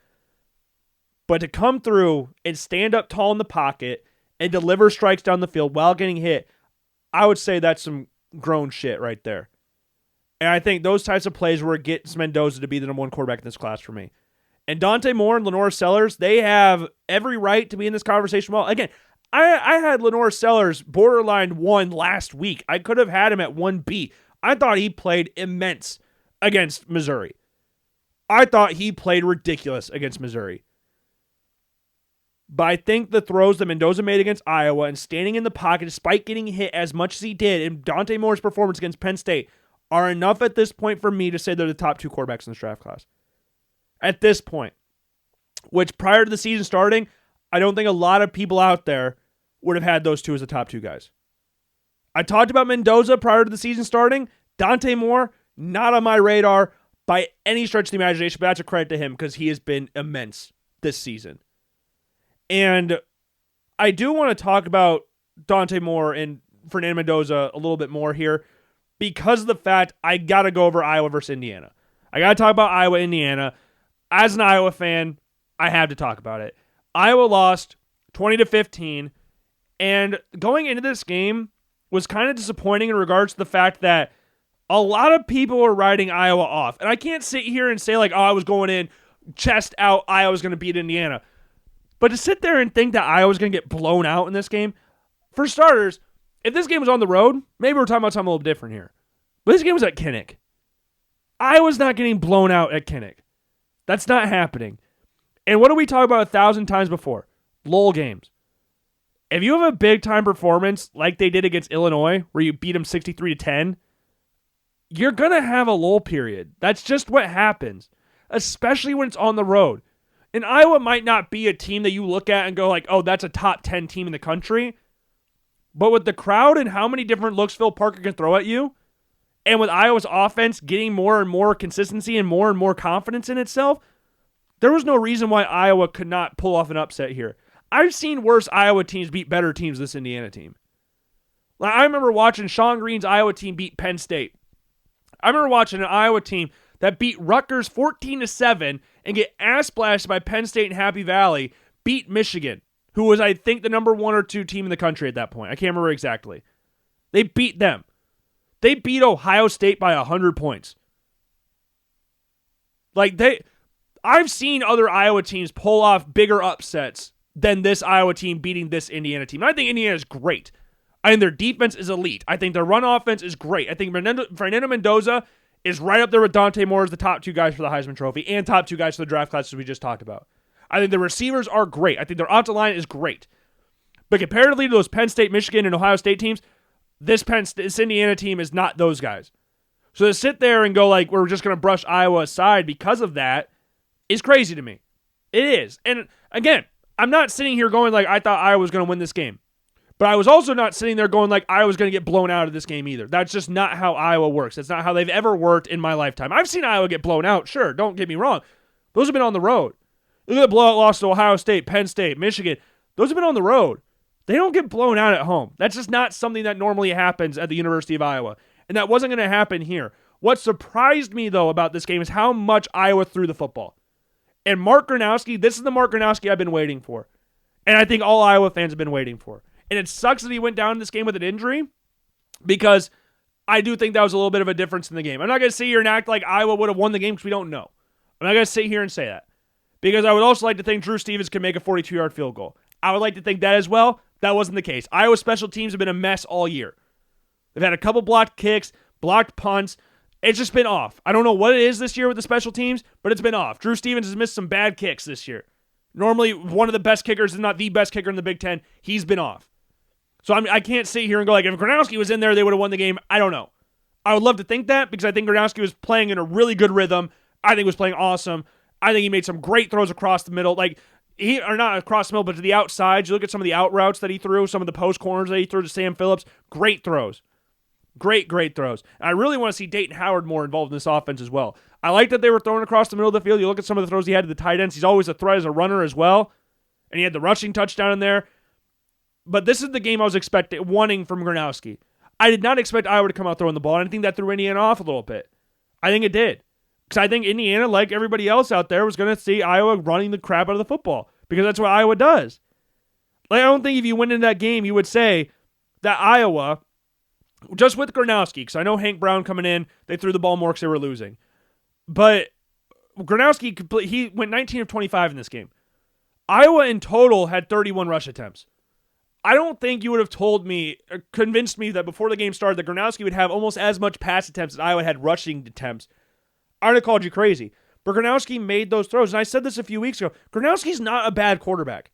But to come through and stand up tall in the pocket and deliver strikes down the field while getting hit, I would say that's some grown shit right there. And I think those types of plays where it gets Mendoza to be the number one quarterback in this class for me. And Dante Moore and Lenore Sellers, they have every right to be in this conversation. Well, again, I had Lenore Sellers borderline 1 last week. I could have had him at 1B. I thought he played immense against Missouri. I thought he played ridiculous against Missouri. But I think the throws that Mendoza made against Iowa and standing in the pocket despite getting hit as much as he did, and Dante Moore's performance against Penn State are enough at this point for me to say they're the top 2 quarterbacks in this draft class. At this point, which prior to the season starting, I don't think a lot of people out there would have had those two as the top 2 guys. I talked about Mendoza prior to the season starting. Dante Moore, not on my radar by any stretch of the imagination, but that's a credit to him because he has been immense this season. And I do want to talk about Dante Moore and Fernando Mendoza a little bit more here because of the fact I got to go over Iowa versus Indiana. I got to talk about Iowa, Indiana. As an Iowa fan, I have to talk about it. Iowa lost 20-15, and going into this game was kind of disappointing in regards to the fact that a lot of people were writing Iowa off. And I can't sit here and say like, oh, I was going in, chest out, Iowa's going to beat Indiana. But to sit there and think that Iowa's going to get blown out in this game, for starters, if this game was on the road, maybe we're talking about something a little different here. But this game was at Kinnick. Iowa's not getting blown out at Kinnick. That's not happening. And what do we talk about 1,000 times before? Lull games. If you have a big-time performance like they did against Illinois, where you beat them 63-10, you're going to have a lull period. That's just what happens, especially when it's on the road. And Iowa might not be a team that you look at and go like, oh, that's a top 10 team in the country. But with the crowd and how many different looks Phil Parker can throw at you, and with Iowa's offense getting more and more consistency and more confidence in itself, there was no reason why Iowa could not pull off an upset here. I've seen worse Iowa teams beat better teams than this Indiana team. Like, I remember watching Sean Green's Iowa team beat Penn State. I remember watching an Iowa team that beat Rutgers 14-7 and get ass blasted by Penn State and Happy Valley, beat Michigan, who was, I think, the number 1 or 2 team in the country at that point. I can't remember exactly. They beat them. They beat Ohio State by 100 points. I've seen other Iowa teams pull off bigger upsets than this Iowa team beating this Indiana team. And I think Indiana is great. I think their defense is elite. I think their run offense is great. I think Fernando Mendoza is right up there with Dante Moore as the top 2 guys for the Heisman Trophy and top 2 guys for the draft classes we just talked about. I think the receivers are great. I think their offensive line is great. But comparatively to those Penn State, Michigan, and Ohio State teams, this Indiana team is not those guys. So to sit there and go like, we're just going to brush Iowa aside because of that is crazy to me. It is. And again, I'm not sitting here going like, I thought Iowa was going to win this game. But I was also not sitting there going like, Iowa's going to get blown out of this game either. That's just not how Iowa works. That's not how they've ever worked in my lifetime. I've seen Iowa get blown out, sure, don't get me wrong. Those have been on the road. Look at the blowout loss to Ohio State, Penn State, Michigan. Those have been on the road. They don't get blown out at home. That's just not something that normally happens at the University of Iowa. And that wasn't going to happen here. What surprised me, though, about this game is how much Iowa threw the football. And Mark Gronowski, this is the Mark Gronowski I've been waiting for. And I think all Iowa fans have been waiting for. And it sucks that he went down in this game with an injury because I do think that was a little bit of a difference in the game. I'm not going to sit here and act like Iowa would have won the game because we don't know. I'm not going to sit here and say that. Because I would also like to think Drew Stevens can make a 42-yard field goal. I would like to think that as well. That wasn't the case. Iowa's special teams have been a mess all year. They've had a couple blocked kicks, blocked punts. It's just been off. I don't know what it is this year with the special teams, but it's been off. Drew Stevens has missed some bad kicks this year. Normally, one of the best kickers, if not the best kicker in the Big Ten. He's been off. So I can't sit here and go like, if Gronowski was in there, they would have won the game. I don't know. I would love to think that because I think Gronowski was playing in a really good rhythm. I think he was playing awesome. I think he made some great throws across the middle. Or not across the middle, but to the outside. You look at some of the out routes that he threw, some of the post corners that he threw to Sam Phillips. Great throws. Great throws. And I really want to see Dayton Howard more involved in this offense as well. I like that they were throwing across the middle of the field. You look at some of the throws he had to the tight ends. He's always a threat as a runner as well. And he had the rushing touchdown in there. But this is the game I was wanting from Gronowski. I did not expect Iowa to come out throwing the ball, and I think that threw Indiana off a little bit. I think it did. Because I think Indiana, like everybody else out there, was going to see Iowa running the crap out of the football. Because that's what Iowa does. I don't think if you went into that game, you would say that Iowa, just with Gronowski, because I know Hank Brown coming in, they threw the ball more because they were losing. But Gronowski, he went 19 of 25 in this game. Iowa in total had 31 rush attempts. I don't think you would have told me, or convinced me that before the game started that Gronowski would have almost as much pass attempts as Iowa had rushing attempts. I would have called you crazy. But Gronowski made those throws. And I said this a few weeks ago. Gronowski's not a bad quarterback.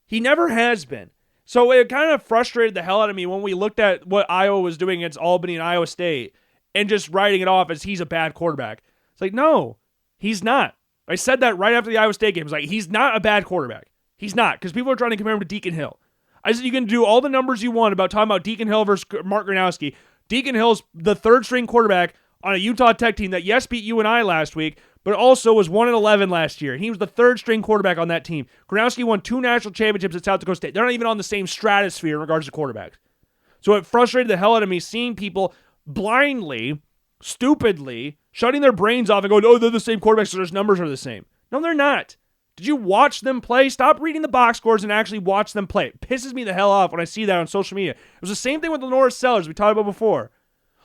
He never has been. So it kind of frustrated the hell out of me when we looked at what Iowa was doing against Albany and Iowa State and just writing it off as he's a bad quarterback. It's like, no, he's not. I said that right after the Iowa State game. It's like, he's not a bad quarterback. He's not. Because people are trying to compare him to Deacon Hill. I said you can do all the numbers you want about talking about Deacon Hill versus Mark Gronowski. Deacon Hill's the third-string quarterback on a Utah Tech team that, yes, beat UNI last week, but also was 1-11 last year. And he was the third-string quarterback on that team. Gronowski won 2 national championships at South Dakota State. They're not even on the same stratosphere in regards to quarterbacks. So it frustrated the hell out of me seeing people blindly, stupidly, shutting their brains off and going, oh, they're the same quarterbacks, so their numbers are the same. No, they're not. Did you watch them play? Stop reading the box scores and actually watch them play. It pisses me the hell off when I see that on social media. It was the same thing with Lenore Sellers we talked about before.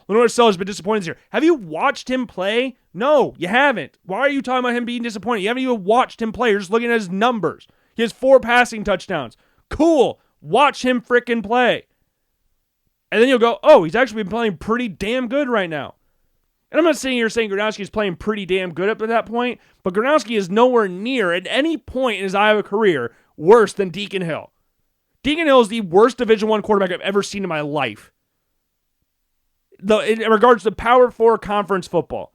Lenore Sellers has been disappointed this year. Have you watched him play? No, you haven't. Why are you talking about him being disappointed? You haven't even watched him play. You're just looking at his numbers. He has 4 passing touchdowns. Cool. Watch him frickin' play. And then you'll go, oh, he's actually been playing pretty damn good right now. And I'm not sitting here saying Gronowski is playing pretty damn good up to that point, but Gronowski is nowhere near at any point in his Iowa career worse than Deacon Hill. Deacon Hill is the worst Division I quarterback I've ever seen in my life. In regards to Power 4 conference football.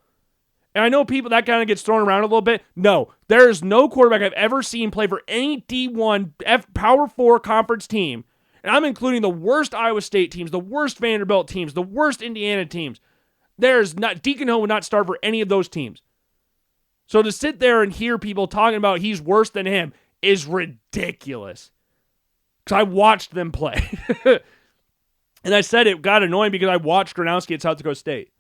And I know people, that kind of gets thrown around a little bit. No, there is no quarterback I've ever seen play for any D1 Power 4 conference team. And I'm including the worst Iowa State teams, the worst Vanderbilt teams, the worst Indiana teams. Deacon Hill would not start for any of those teams. So to sit there and hear people talking about he's worse than him is ridiculous. Because I watched them play. And I said it got annoying because I watched Gronowski at South Dakota State.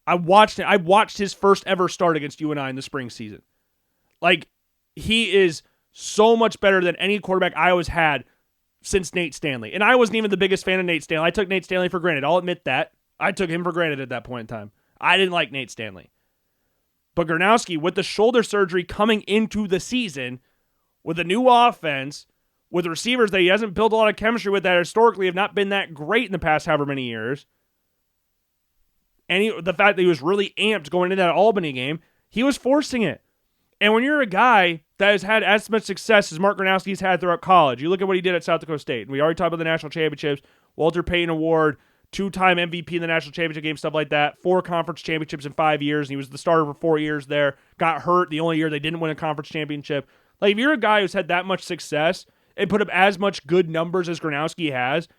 I watched his first ever start against UNI in the spring season. He is so much better than any quarterback Iowa's had since Nate Stanley. And I wasn't even the biggest fan of Nate Stanley. I took Nate Stanley for granted. I'll admit that. I took him for granted at that point in time. I didn't like Nate Stanley. But Gronowski, with the shoulder surgery coming into the season, with a new offense, with receivers that he hasn't built a lot of chemistry with that historically have not been that great in the past however many years, and the fact that he was really amped going into that Albany game, he was forcing it. And when you're a guy that has had as much success as Mark Gronowski's had throughout college, you look at what he did at South Dakota State. And we already talked about the national championships, Walter Payton Award, 2-time MVP in the national championship game, stuff like that. 4 conference championships in 5 years, and he was the starter for 4 years there. Got hurt the only year they didn't win a conference championship. If you're a guy who's had that much success and put up as much good numbers as Gronowski has,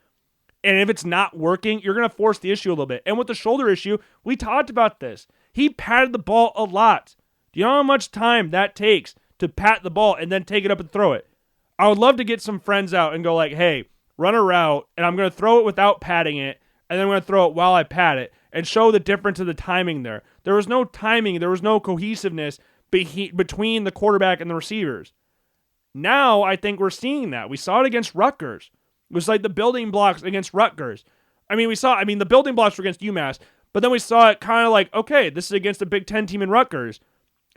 and if it's not working, you're going to force the issue a little bit. And with the shoulder issue, we talked about this. He patted the ball a lot. Do you know how much time that takes to pat the ball and then take it up and throw it? I would love to get some friends out and go hey, run a route, and I'm going to throw it without patting it, and then I'm going to throw it while I pat it, and show the difference of the timing there. There was no timing. There was no cohesiveness between the quarterback and the receivers. Now I think we're seeing that. We saw it against Rutgers. It was like the building blocks against Rutgers. The building blocks were against UMass, but then we saw it kind of okay, this is against a Big Ten team in Rutgers.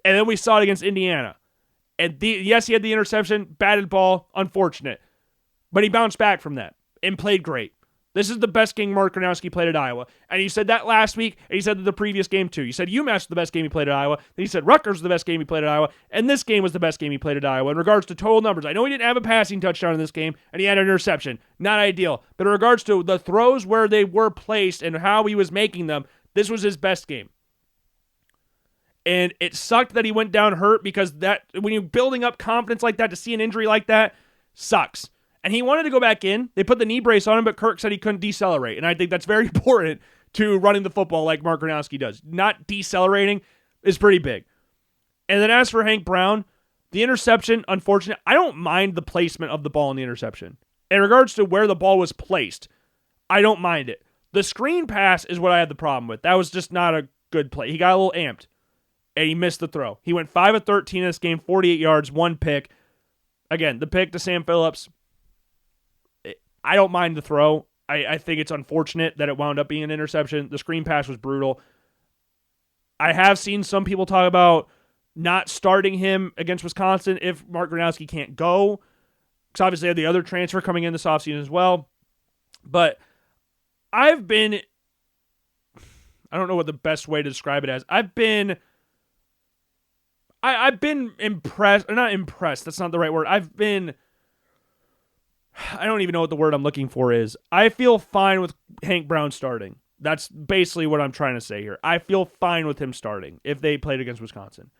And then we saw it against Indiana. And yes, he had the interception, batted ball, unfortunate. But he bounced back from that and played great. This is the best game Mark Gronowski played at Iowa. And you said that last week, and you said that the previous game too. You said UMass was the best game he played at Iowa. Then you said Rutgers was the best game he played at Iowa. And this game was the best game he played at Iowa in regards to total numbers. I know he didn't have a passing touchdown in this game, and he had an interception. Not ideal. But in regards to the throws where they were placed and how he was making them, this was his best game. And it sucked that he went down hurt because that when you're building up confidence like that, to see an injury like that sucks. And he wanted to go back in. They put the knee brace on him, but Kirk said he couldn't decelerate. And I think that's very important to running the football like Mark Gronowski does. Not decelerating is pretty big. And then as for Hank Brown, the interception, unfortunate. I don't mind the placement of the ball in the interception. In regards to where the ball was placed, I don't mind it. The screen pass is what I had the problem with. That was just not a good play. He got a little amped, and he missed the throw. He went 5 of 13 in this game, 48 yards, 1 pick. Again, the pick to Sam Phillips, I don't mind the throw. I think it's unfortunate that it wound up being an interception. The screen pass was brutal. I have seen some people talk about not starting him against Wisconsin if Mark Gronowski can't go, because obviously they have the other transfer coming in this offseason as well. But I don't know what the best way to describe it as. I've been impressed, or not impressed, that's not the right word. I don't even know what the word I'm looking for is. I feel fine with Hank Brown starting. That's basically what I'm trying to say here. I feel fine with him starting if they played against Wisconsin.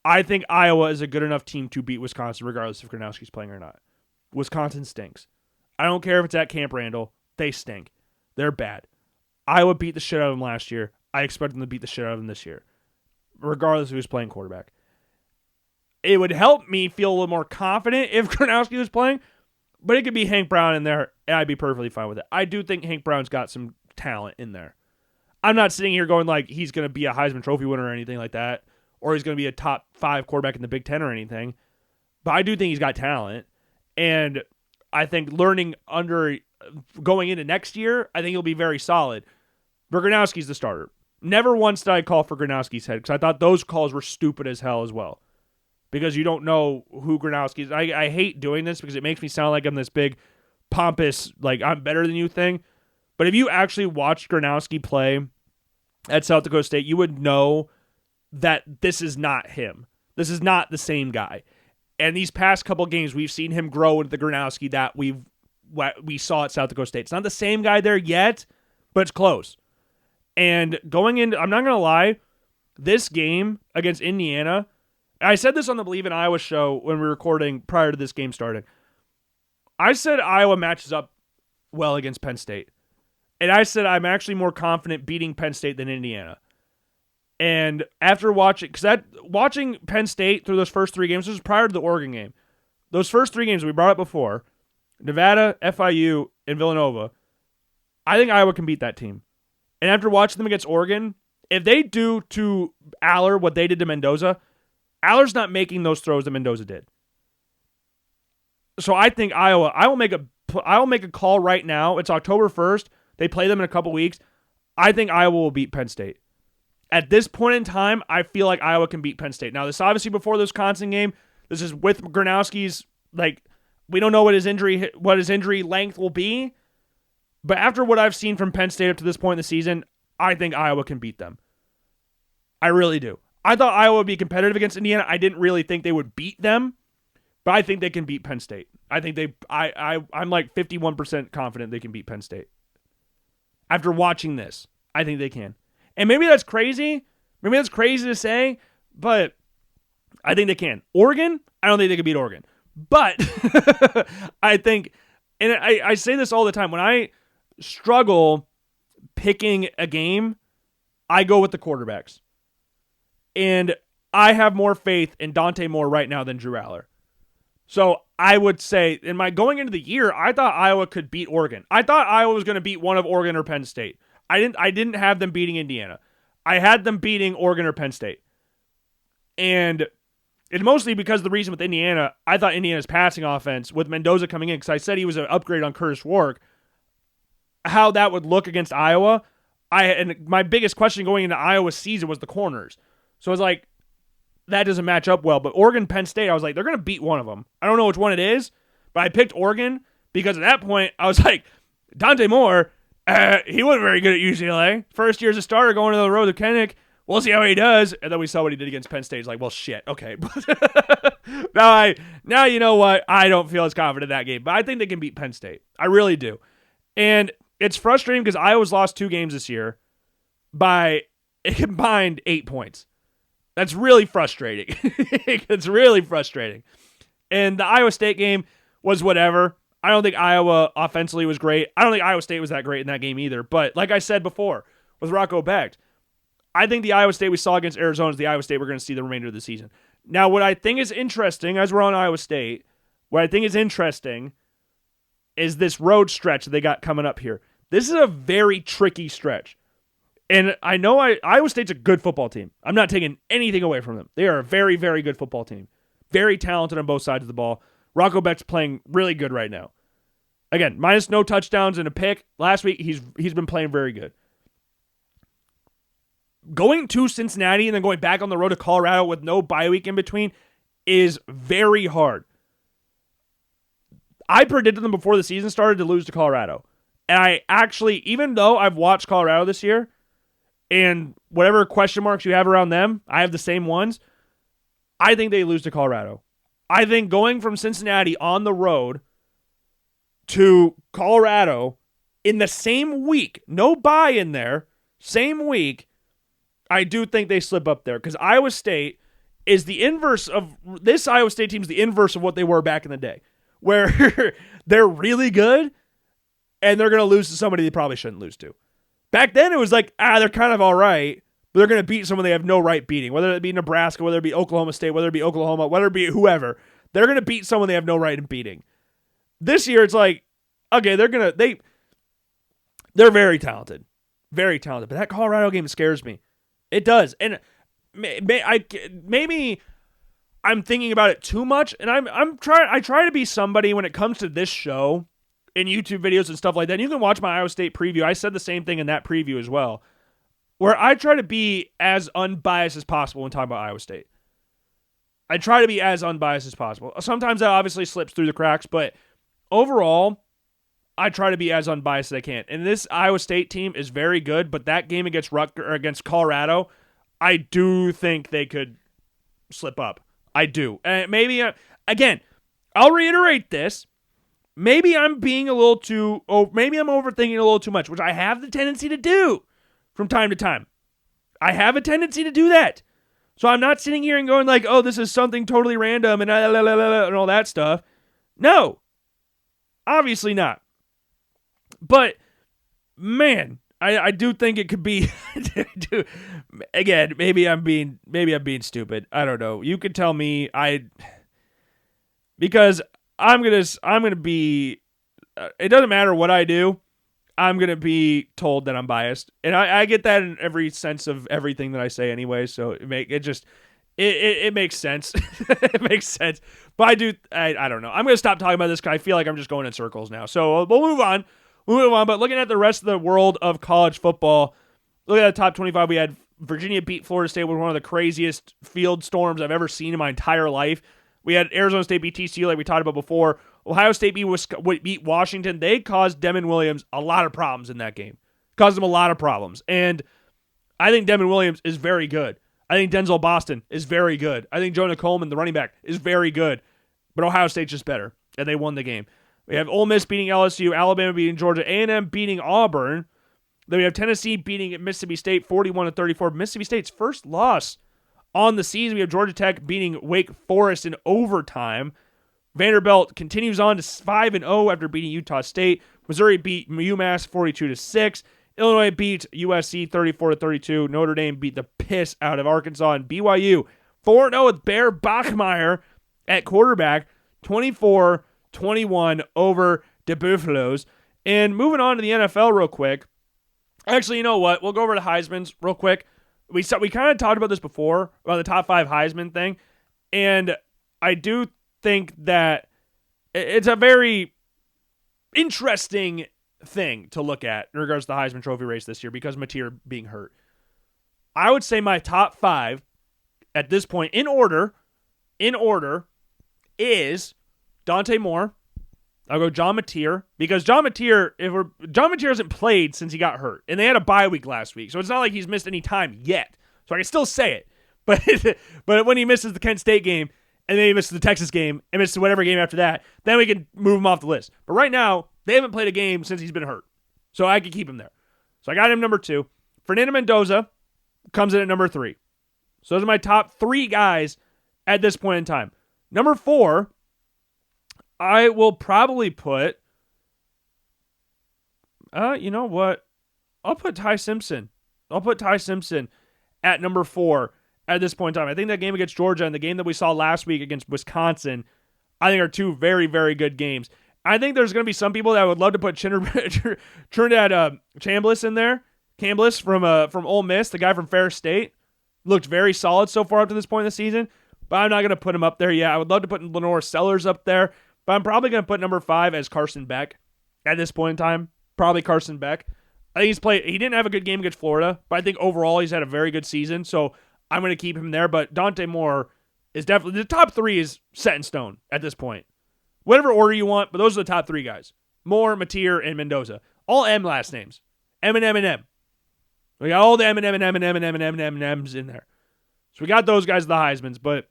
I think Iowa is a good enough team to beat Wisconsin regardless if Gronowski's playing or not. Wisconsin stinks. I don't care if it's at Camp Randall. They stink. They're bad. Iowa beat the shit out of them last year. I expect them to beat the shit out of them this year, regardless of who's playing quarterback. It would help me feel a little more confident if Gronowski was playing, but it could be Hank Brown in there, and I'd be perfectly fine with it. I do think Hank Brown's got some talent in there. I'm not sitting here going like he's going to be a Heisman Trophy winner or anything like that, or he's going to be a top 5 quarterback in the Big Ten or anything, but I do think he's got talent, and I think going into next year, I think he'll be very solid. But Gronowski's the starter. Never once did I call for Gronowski's head, because I thought those calls were stupid as hell as well. Because you don't know who Gronowski is. I hate doing this because it makes me sound like I'm this big, pompous, like I'm better than you thing. But if you actually watched Gronowski play at South Dakota State, you would know that this is not him. This is not the same guy. And these past couple games, we've seen him grow into the Gronowski that we saw at South Dakota State. It's not the same guy there yet, but it's close. And going into, I'm not going to lie, this game against Indiana, I said this on the Believe in Iowa show when we were recording prior to this game starting. I said Iowa matches up well against Penn State. And I said I'm actually more confident beating Penn State than Indiana. And after watching Penn State through those first 3 games, this was prior to the Oregon game. Those first 3 games we brought up before, Nevada, FIU, and Villanova, I think Iowa can beat that team. And after watching them against Oregon, if they do to Aller what they did to Mendoza, Aller's not making those throws that Mendoza did. So I think Iowa, I will make a call right now. It's October 1st. They play them in a couple weeks. I think Iowa will beat Penn State. At this point in time, I feel like Iowa can beat Penn State. Now, this obviously before the Wisconsin game. This is with Gronowski's, we don't know what his injury length will be. But after what I've seen from Penn State up to this point in the season, I think Iowa can beat them. I really do. I thought Iowa would be competitive against Indiana. I didn't really think they would beat them, but I think they can beat Penn State. I think I'm like 51% confident they can beat Penn State. After watching this, I think they can. And maybe that's crazy. Maybe that's crazy to say, but I think they can. Oregon, I don't think they can beat Oregon. But I think, and I say this all the time, when I struggle picking a game, I go with the quarterbacks. And I have more faith in Dante Moore right now than Drew Aller. So I would say, going into the year, I thought Iowa could beat Oregon. I thought Iowa was going to beat one of Oregon or Penn State. I didn't have them beating Indiana. I had them beating Oregon or Penn State. And it's mostly because the reason with Indiana, I thought Indiana's passing offense with Mendoza coming in, because I said he was an upgrade on Curtis Warwick, how that would look against Iowa. And my biggest question going into Iowa's season was the corners. So I was like, that doesn't match up well. But Oregon, Penn State, I was like, they're going to beat one of them. I don't know which one it is, but I picked Oregon because at that point, I was like, Dante Moore, he wasn't very good at UCLA. First year as a starter going to the road to Kinnick. We'll see how he does. And then we saw what he did against Penn State. It's like, well, shit. Okay. now you know what? I don't feel as confident in that game. But I think they can beat Penn State. I really do. And it's frustrating because Iowa's lost 2 games this year by a combined 8 points. That's really frustrating. It's really frustrating. And the Iowa State game was whatever. I don't think Iowa offensively was great. I don't think Iowa State was that great in that game either. But like I said before with Rocco Becht, I think the Iowa State we saw against Arizona is the Iowa State we're going to see the remainder of the season. Now, what I think is interesting, as we're on Iowa State, what I think is interesting is this road stretch that they got coming up here. This is a very tricky stretch. And I know Iowa State's a good football team. I'm not taking anything away from them. They are a very, very good football team. Very talented on both sides of the ball. Rocco Becht's playing really good right now. Again, minus no touchdowns and a pick. Last week, he's been playing very good. Going to Cincinnati and then going back on the road to Colorado with no bye week in between is very hard. I predicted them before the season started to lose to Colorado. And I actually, even though I've watched Colorado this year, and whatever question marks you have around them, I have the same ones, I think they lose to Colorado. I think going from Cincinnati on the road to Colorado in the same week, no bye in there, same week, I do think they slip up there because Iowa State is the inverse of this. Iowa State team is the inverse of what they were back in the day, where they're really good and they're going to lose to somebody they probably shouldn't lose to. Back then, it was like, they're kind of all right, but they're going to beat someone they have no right beating, whether it be Nebraska, whether it be Oklahoma State, whether it be Oklahoma, whether it be whoever. They're going to beat someone they have no right in beating. This year, it's like, okay, they're very talented. Very talented. But that Colorado game scares me. It does. And maybe I'm thinking about it too much, and I try to be somebody when it comes to this show in YouTube videos and stuff like that. And you can watch my Iowa State preview. I said the same thing in that preview as well, where I try to be as unbiased as possible when talking about Iowa State. I try to be as unbiased as possible. Sometimes that obviously slips through the cracks, but overall, I try to be as unbiased as I can. And this Iowa State team is very good, but that game against Colorado, I do think they could slip up. I do. And maybe, again, I'll reiterate this. Maybe I'm being maybe I'm overthinking a little too much, which I have the tendency to do from time to time. I have a tendency to do that. So I'm not sitting here and going like, oh, this is something totally random and all that stuff. No, obviously not. But, man, I do think it could be, again, maybe I'm being stupid. I don't know. You could tell me because I'm gonna be, it doesn't matter what I do, I'm gonna be told that I'm biased, and I get that in every sense of everything that I say anyway. So it makes sense. It makes sense. But I don't know. I'm gonna stop talking about this because I feel like I'm just going in circles now. So we'll move on. But looking at the rest of the world of college football, look at the top 25. We had Virginia beat Florida State with one of the craziest field storms I've ever seen in my entire life. We had Arizona State beat TCU like we talked about before. Ohio State beat Washington. They caused Demon Williams a lot of problems in that game. Caused him a lot of problems. And I think Demon Williams is very good. I think Denzel Boston is very good. I think Jonah Coleman, the running back, is very good. But Ohio State's just better. And they won the game. We have Ole Miss beating LSU, Alabama beating Georgia, A&M beating Auburn. Then we have Tennessee beating Mississippi State 41-34. Mississippi State's first loss on the season. We have Georgia Tech beating Wake Forest in overtime. Vanderbilt continues on to 5-0 after beating Utah State. Missouri beat UMass 42-6. Illinois beat USC 34-32. Notre Dame beat the piss out of Arkansas. And BYU 4-0 with Bear Bachmeier at quarterback, 24-21 over the Buffaloes. And moving on to the NFL real quick. Actually, you know what? We'll go over to Heisman's real quick. We kind of talked about this before, about the top 5 Heisman thing. And I do think that it's a very interesting thing to look at in regards to the Heisman Trophy race this year because Mateer being hurt. I would say my top 5 at this point, in order, is Dante Moore. I'll go John Mateer, because John Mateer hasn't played since he got hurt, and they had a bye week last week, so it's not like he's missed any time yet. So I can still say it, but when he misses the Kent State game, and then he misses the Texas game, and misses whatever game after that, then we can move him off the list. But right now, they haven't played a game since he's been hurt, so I can keep him there. So I got him number 2. Fernando Mendoza comes in at number 3. So those are my top 3 guys at this point in time. Number 4, I will probably put, you know what? I'll put Ty Simpson. At number 4 at this point in time. I think that game against Georgia and the game that we saw last week against Wisconsin, I think are 2 very, very good games. I think there's going to be some people that would love to put Trinidad Chambliss in there. Chambliss from Ole Miss, the guy from Ferris State. Looked very solid so far up to this point in the season, but I'm not going to put him up there yet. I would love to put Lenore Sellers up there, but I'm probably going to put number 5 as Carson Beck at this point in time. Probably Carson Beck. I think he didn't have a good game against Florida, but I think overall he's had a very good season, so I'm going to keep him there. But Dante Moore is definitely, the top 3 is set in stone at this point. Whatever order you want, but those are the top 3 guys. Moore, Mateer, and Mendoza. All M last names. M and M. We got all the M&M's in there. So we got those guys, the Heismans, but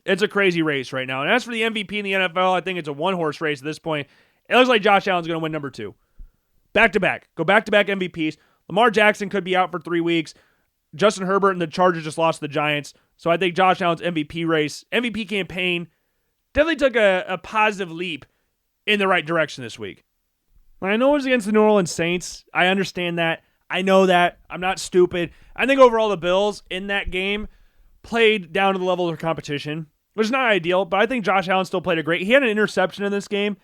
it's a crazy race right now. And as for the MVP in the NFL, I think it's a one-horse race at this point. It looks like Josh Allen's going to win number 2. Back-to-back. Go back-to-back MVPs. Lamar Jackson could be out for 3 weeks. Justin Herbert and the Chargers just lost to the Giants. So I think Josh Allen's MVP campaign, definitely took a positive leap in the right direction this week. I know it was against the New Orleans Saints. I understand that. I know that. I'm not stupid. I think overall the Bills in that game played down to the level of their competition, which is not ideal, but I think Josh Allen still played he had an interception in this game.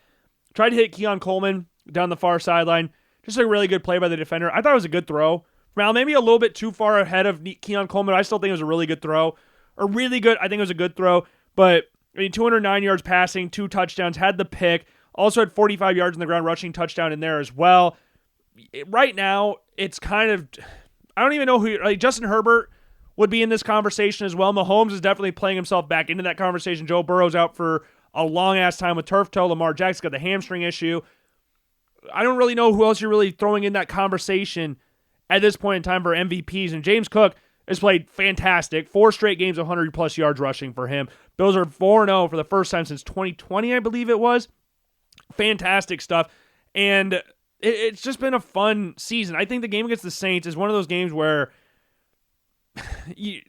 Tried to hit Keon Coleman down the far sideline. Just a really good play by the defender. I thought it was a good throw. Now, maybe a little bit too far ahead of Keon Coleman. I still think it was a really good throw. I think it was a good throw, but 209 yards passing, 2 touchdowns, had the pick. Also had 45 yards on the ground rushing touchdown in there as well. Right now, it's kind of, I don't even know who, Justin Herbert would be in this conversation as well. Mahomes is definitely playing himself back into that conversation. Joe Burrow's out for a long-ass time with turf toe. Lamar Jackson's got the hamstring issue. I don't really know who else you're really throwing in that conversation at this point in time for MVPs. And James Cook has played fantastic. 4 straight games of 100-plus yards rushing for him. Bills are 4-0 for the first time since 2020, I believe it was. Fantastic stuff. And it's just been a fun season. I think the game against the Saints is one of those games where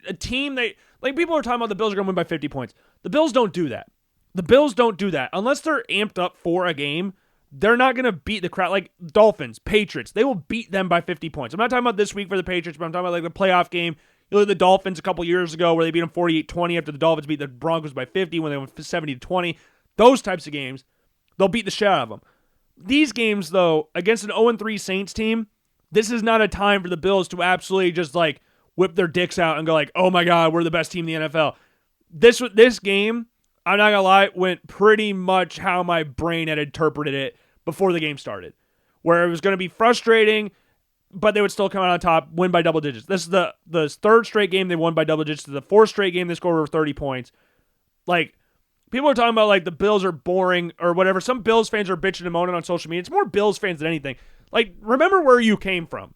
a team, people are talking about the Bills are going to win by 50 points. The Bills don't do that. Unless they're amped up for a game, they're not going to beat the crowd. Like Dolphins, Patriots, they will beat them by 50 points. I'm not talking about this week for the Patriots, but I'm talking about the playoff game. You look at the Dolphins a couple years ago where they beat them 48-20 after the Dolphins beat the Broncos by 50 when they went 70-20. Those types of games, they'll beat the shit out of them. These games, though, against an 0-3 Saints team, this is not a time for the Bills to absolutely just whip their dicks out and go oh my God, we're the best team in the NFL. This game, I'm not gonna lie, went pretty much how my brain had interpreted it before the game started, where it was going to be frustrating, but they would still come out on top, win by double digits. This is the 3rd straight game they won by double digits. This is the 4th straight game they scored over 30 points. People are talking about the Bills are boring or whatever. Some Bills fans are bitching and moaning on social media. It's more Bills fans than anything. Remember where you came from.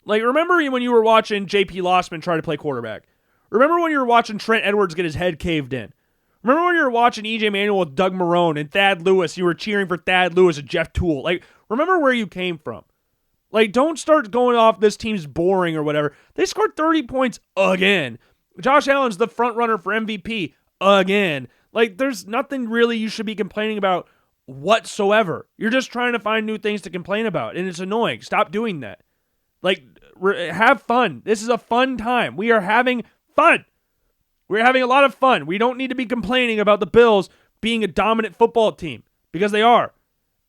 Remember when you were watching J.P. Lossman try to play quarterback. Remember when you were watching Trent Edwards get his head caved in. Remember when you were watching E.J. Manuel with Doug Marrone and Thad Lewis. You were cheering for Thad Lewis and Jeff Toole. Remember where you came from. Don't start going off this team's boring or whatever. They scored 30 points again. Josh Allen's the front runner for MVP again. There's nothing really you should be complaining about whatsoever. You're just trying to find new things to complain about, and it's annoying. Stop doing that. Have fun. This is a fun time. We are having fun. We're having a lot of fun. We don't need to be complaining about the Bills being a dominant football team, because they are.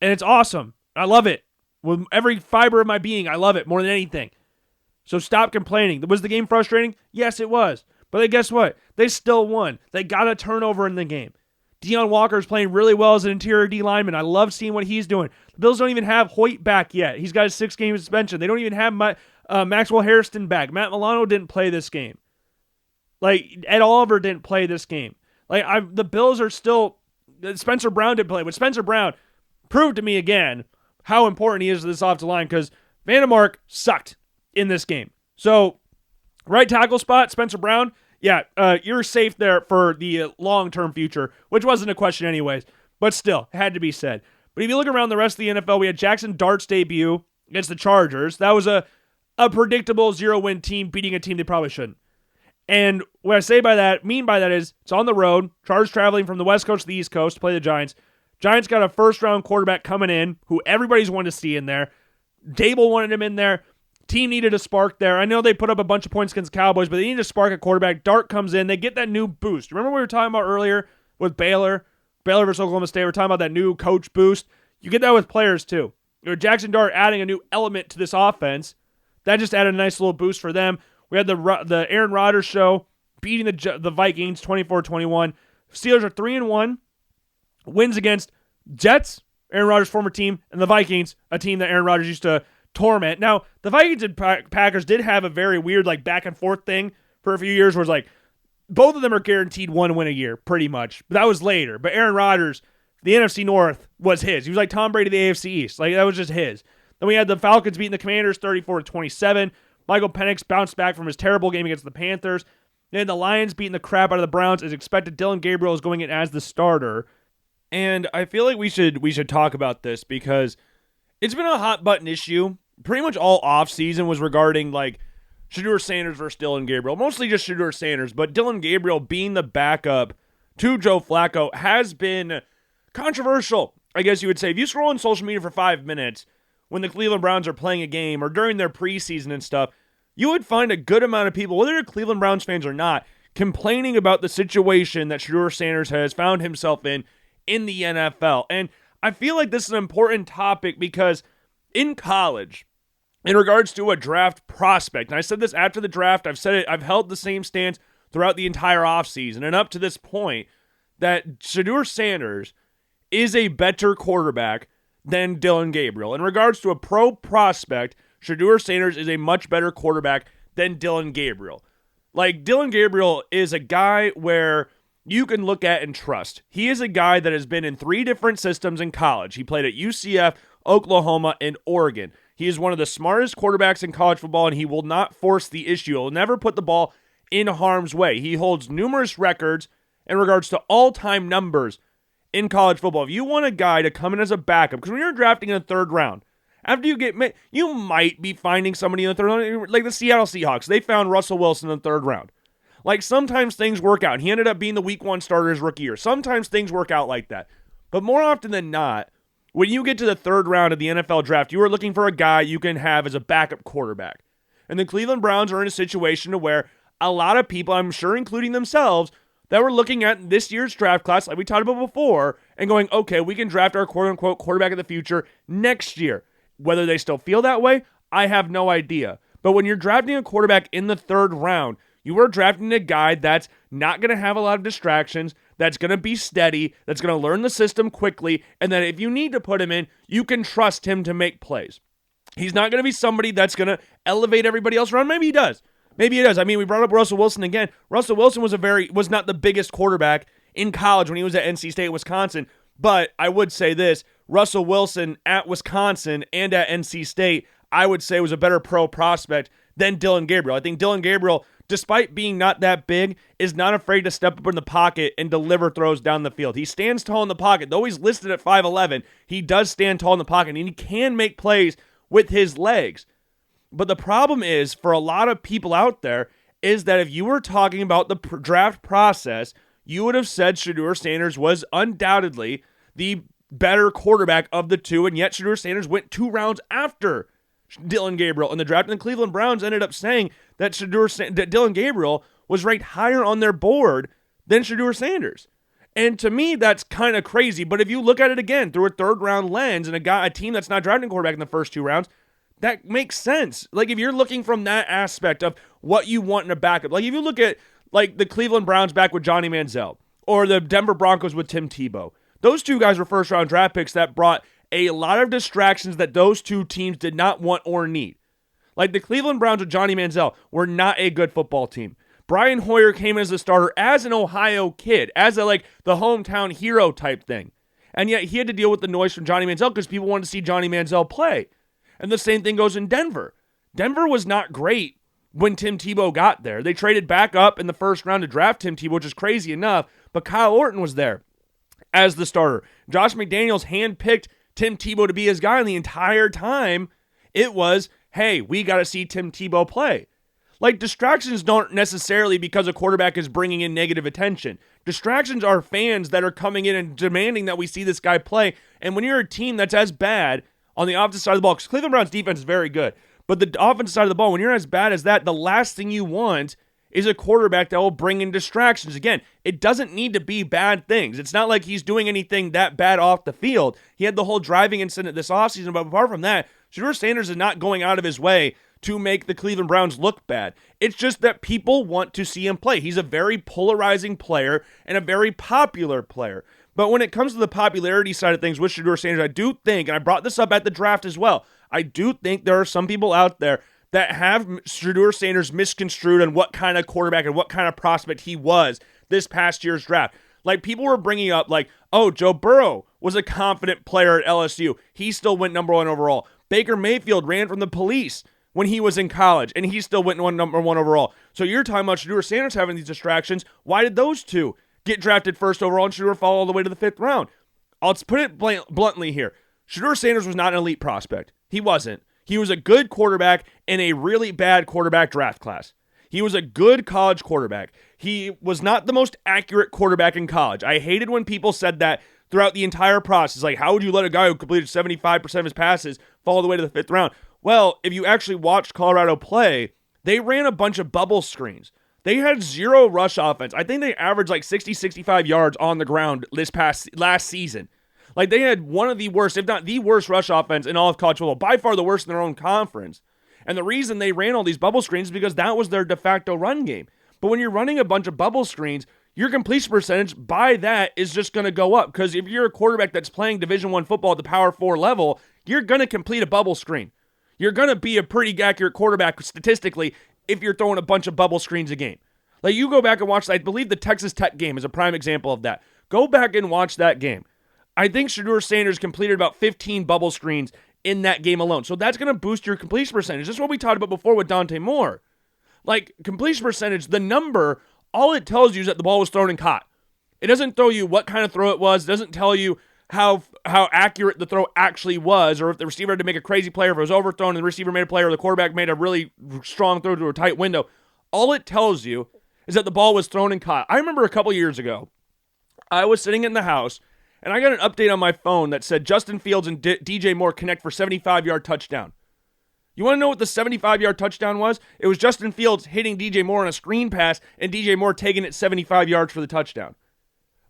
And it's awesome. I love it. With every fiber of my being, I love it more than anything. So stop complaining. Was the game frustrating? Yes, it was. But guess what? They still won. They got a turnover in the game. Deion Walker is playing really well as an interior D lineman. I love seeing what he's doing. The Bills don't even have Hoyt back yet. He's got a 6-game suspension. They don't even have Maxwell Hairston back. Matt Milano didn't play this game. Like, Ed Oliver didn't play this game. Like, the Bills are still... Spencer Brown didn't play, but Spencer Brown proved to me again how important he is to this offensive line because Vandermark sucked in this game. So, right tackle spot, Spencer Brown, you're safe there for the long-term future, which wasn't a question anyways, but still, it had to be said. But if you look around the rest of the NFL, we had Jackson Dart's debut against the Chargers. That was a predictable 0-win team beating a team they probably shouldn't. And what I mean by that is it's on the road. Chargers traveling from the West Coast to the East Coast to play the Giants. Giants got a first-round quarterback coming in who everybody's wanted to see in there. Dable wanted him in there. Team needed a spark there. I know they put up a bunch of points against the Cowboys, but they needed to spark a quarterback. Dart comes in. They get that new boost. Remember what we were talking about earlier with Baylor versus Oklahoma State? We were talking about that new coach boost. You get that with players too. Jackson Dart adding a new element to this offense. That just added a nice little boost for them. We had the Aaron Rodgers show beating the Vikings 24-21. Steelers are 3-1. Wins against Jets, Aaron Rodgers' former team, and the Vikings, a team that Aaron Rodgers used to torment. Now, the Vikings and Packers did have a very weird back and forth thing for a few years where it's like both of them are guaranteed one win a year, pretty much. But that was later. But Aaron Rodgers, the NFC North was his. He was like Tom Brady, the AFC East. Like, that was just his. Then we had the Falcons beating the Commanders 34-27. Michael Penix bounced back from his terrible game against the Panthers. Then the Lions beating the crap out of the Browns. As expected, Dillon Gabriel is going in as the starter. And I feel like we should talk about this because it's been a hot button issue. Pretty much all offseason was regarding Shedeur Sanders versus Dillon Gabriel. Mostly just Shedeur Sanders, but Dillon Gabriel being the backup to Joe Flacco has been controversial, I guess you would say. If you scroll on social media for 5 minutes when the Cleveland Browns are playing a game or during their preseason and stuff, you would find a good amount of people, whether you're Cleveland Browns fans or not, complaining about the situation that Shedeur Sanders has found himself in the NFL. And I feel like this is an important topic because in college, in regards to a draft prospect, and I said this after the draft, I've held the same stance throughout the entire offseason and up to this point, that Shedeur Sanders is a better quarterback than Dillon Gabriel. In regards to a pro prospect, Shedeur Sanders is a much better quarterback than Dillon Gabriel. Dillon Gabriel is a guy where you can look at and trust. He is a guy that has been in 3 different systems in college. He played at UCF, Oklahoma, and Oregon. He is one of the smartest quarterbacks in college football, and he will not force the issue. He'll never put the ball in harm's way. He holds numerous records in regards to all-time numbers in college football. If you want a guy to come in as a backup, because when you're drafting in the 3rd round, after you might be finding somebody in the 3rd round, like the Seattle Seahawks. They found Russell Wilson in the 3rd round. Sometimes things work out. He ended up being the week 1 starter his rookie year. Sometimes things work out like that. But more often than not, when you get to the 3rd round of the NFL draft, you are looking for a guy you can have as a backup quarterback. And the Cleveland Browns are in a situation where a lot of people, I'm sure including themselves, that were looking at this year's draft class, like we talked about before, and going, okay, we can draft our quote-unquote quarterback of the future next year. Whether they still feel that way, I have no idea. But when you're drafting a quarterback in the 3rd round, you are drafting a guy that's not going to have a lot of distractions, that's going to be steady, that's going to learn the system quickly, and that if you need to put him in, you can trust him to make plays. He's not going to be somebody that's going to elevate everybody else around. Maybe he does. Maybe he does. I mean, we brought up Russell Wilson again. Russell Wilson was not the biggest quarterback in college when he was at NC State, Wisconsin. But I would say this, Russell Wilson at Wisconsin and at NC State, I would say was a better pro prospect than Dillon Gabriel. I think Dillon Gabriel, despite being not that big, is not afraid to step up in the pocket and deliver throws down the field. He stands tall in the pocket. Though he's listed at 5'11", he does stand tall in the pocket, and he can make plays with his legs. But the problem is, for a lot of people out there, is that if you were talking about the draft process, you would have said Shedeur Sanders was undoubtedly the better quarterback of the two, and yet Shedeur Sanders went 2 rounds after Dillon Gabriel in the draft, and the Cleveland Browns ended up saying that Dillon Gabriel was ranked higher on their board than Shedeur Sanders. And to me, that's kind of crazy, but if you look at it again through a 3rd round lens and a team that's not drafting a quarterback in the first 2 rounds, that makes sense. If you're looking from that aspect of what you want in a backup, if you look at the Cleveland Browns back with Johnny Manziel or the Denver Broncos with Tim Tebow, those 2 guys were 1st round draft picks that brought a lot of distractions that those 2 teams did not want or need. The Cleveland Browns with Johnny Manziel were not a good football team. Brian Hoyer came as a starter as an Ohio kid, as the hometown hero type thing. And yet he had to deal with the noise from Johnny Manziel because people wanted to see Johnny Manziel play. And the same thing goes in Denver. Denver was not great when Tim Tebow got there. They traded back up in the first round to draft Tim Tebow, which is crazy enough, but Kyle Orton was there as the starter. Josh McDaniels handpicked Tim Tebow to be his guy, and the entire time it was, hey, we got to see Tim Tebow play. Like, distractions don't necessarily because a quarterback is bringing in negative attention. Distractions are fans that are coming in and demanding that we see this guy play. And when you're a team that's as bad on the offensive side of the ball, because Cleveland Browns defense is very good, but the offensive side of the ball, when you're as bad as that, the last thing you want is a quarterback that will bring in distractions. Again, it doesn't need to be bad things. It's not like he's doing anything that bad off the field. He had the whole driving incident this offseason, but apart from that, Shedeur Sanders is not going out of his way to make the Cleveland Browns look bad. It's just that people want to see him play. He's a very polarizing player and a very popular player. But when it comes to the popularity side of things with Shedeur Sanders, I do think, and I brought this up at the draft as well, I do think there are some people out there that have Shedeur Sanders misconstrued on what kind of quarterback and what kind of prospect he was this past year's draft. Like, people were bringing up, like, oh, Joe Burrow was a confident player at LSU. He still went number 1 overall. Baker Mayfield ran from the police when he was in college, and he still went number 1 overall. So you're talking about Shedeur Sanders having these distractions. Why did those two get drafted first overall and Shedeur fall all the way to the 5th round? I'll put it bluntly here. Shedeur Sanders was not an elite prospect. He wasn't. He was a good quarterback in a really bad quarterback draft class. He was a good college quarterback. He was not the most accurate quarterback in college. I hated when people said that throughout the entire process. Like, how would you let a guy who completed 75% of his passes fall all the way to the 5th round? Well, if you actually watched Colorado play, they ran a bunch of bubble screens. They had zero rush offense. I think they averaged like 60, 65 yards on the ground last season. Like, they had one of the worst, if not the worst rush offense in all of college football, by far the worst in their own conference. And the reason they ran all these bubble screens is because that was their de facto run game. But when you're running a bunch of bubble screens, your completion percentage by that is just going to go up. Because if you're a quarterback that's playing Division I football at the Power 4 level, you're going to complete a bubble screen. You're going to be a pretty accurate quarterback statistically if you're throwing a bunch of bubble screens a game. Like, you go back and watch, I believe the Texas Tech game is a prime example of that. Go back and watch that game. I think Shedeur Sanders completed about 15 bubble screens in that game alone. So that's going to boost your completion percentage. This is what we talked about before with Dante Moore. Like, completion percentage, the number, all it tells you is that the ball was thrown and caught. It doesn't tell you what kind of throw it was. It doesn't tell you how accurate the throw actually was, or if the receiver had to make a crazy play, or if it was overthrown and the receiver made a play, or the quarterback made a really strong throw to a tight window. All it tells you is that the ball was thrown and caught. I remember a couple years ago, I was sitting in the house, and I got an update on my phone that said Justin Fields and DJ Moore connect for 75-yard touchdown. You want to know what the 75-yard touchdown was? It was Justin Fields hitting DJ Moore on a screen pass and DJ Moore taking it 75 yards for the touchdown.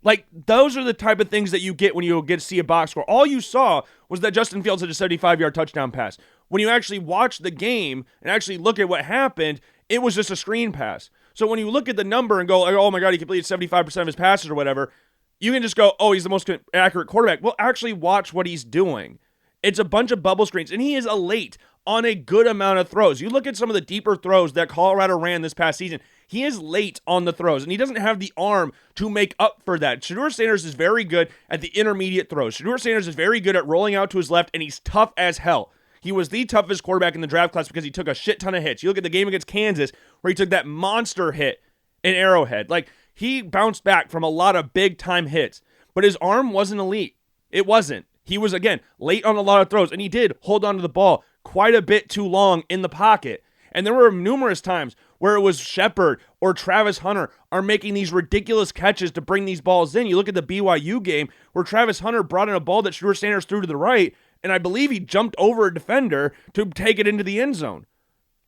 Like, those are the type of things that you get when you get to see a box score. All you saw was that Justin Fields hit a 75-yard touchdown pass. When you actually watch the game and actually look at what happened, it was just a screen pass. So when you look at the number and go, oh my God, he completed 75% of his passes or whatever, you can just go, oh, he's the most accurate quarterback. Well, actually watch what he's doing. It's a bunch of bubble screens, and he is elite on a good amount of throws. You look at some of the deeper throws that Colorado ran this past season, he is late on the throws, and he doesn't have the arm to make up for that. Shedeur Sanders is very good at the intermediate throws. Shedeur Sanders is very good at rolling out to his left, and he's tough as hell. He was the toughest quarterback in the draft class because he took a shit ton of hits. You look at the game against Kansas where he took that monster hit in Arrowhead. Like, he bounced back from a lot of big-time hits, but his arm wasn't elite. It wasn't. He was, again, late on a lot of throws, and he did hold on to the ball quite a bit too long in the pocket. And there were numerous times where it was Shepard or Travis Hunter are making these ridiculous catches to bring these balls in. You look at the BYU game where Travis Hunter brought in a ball that Shedeur Sanders threw to the right, and I believe he jumped over a defender to take it into the end zone.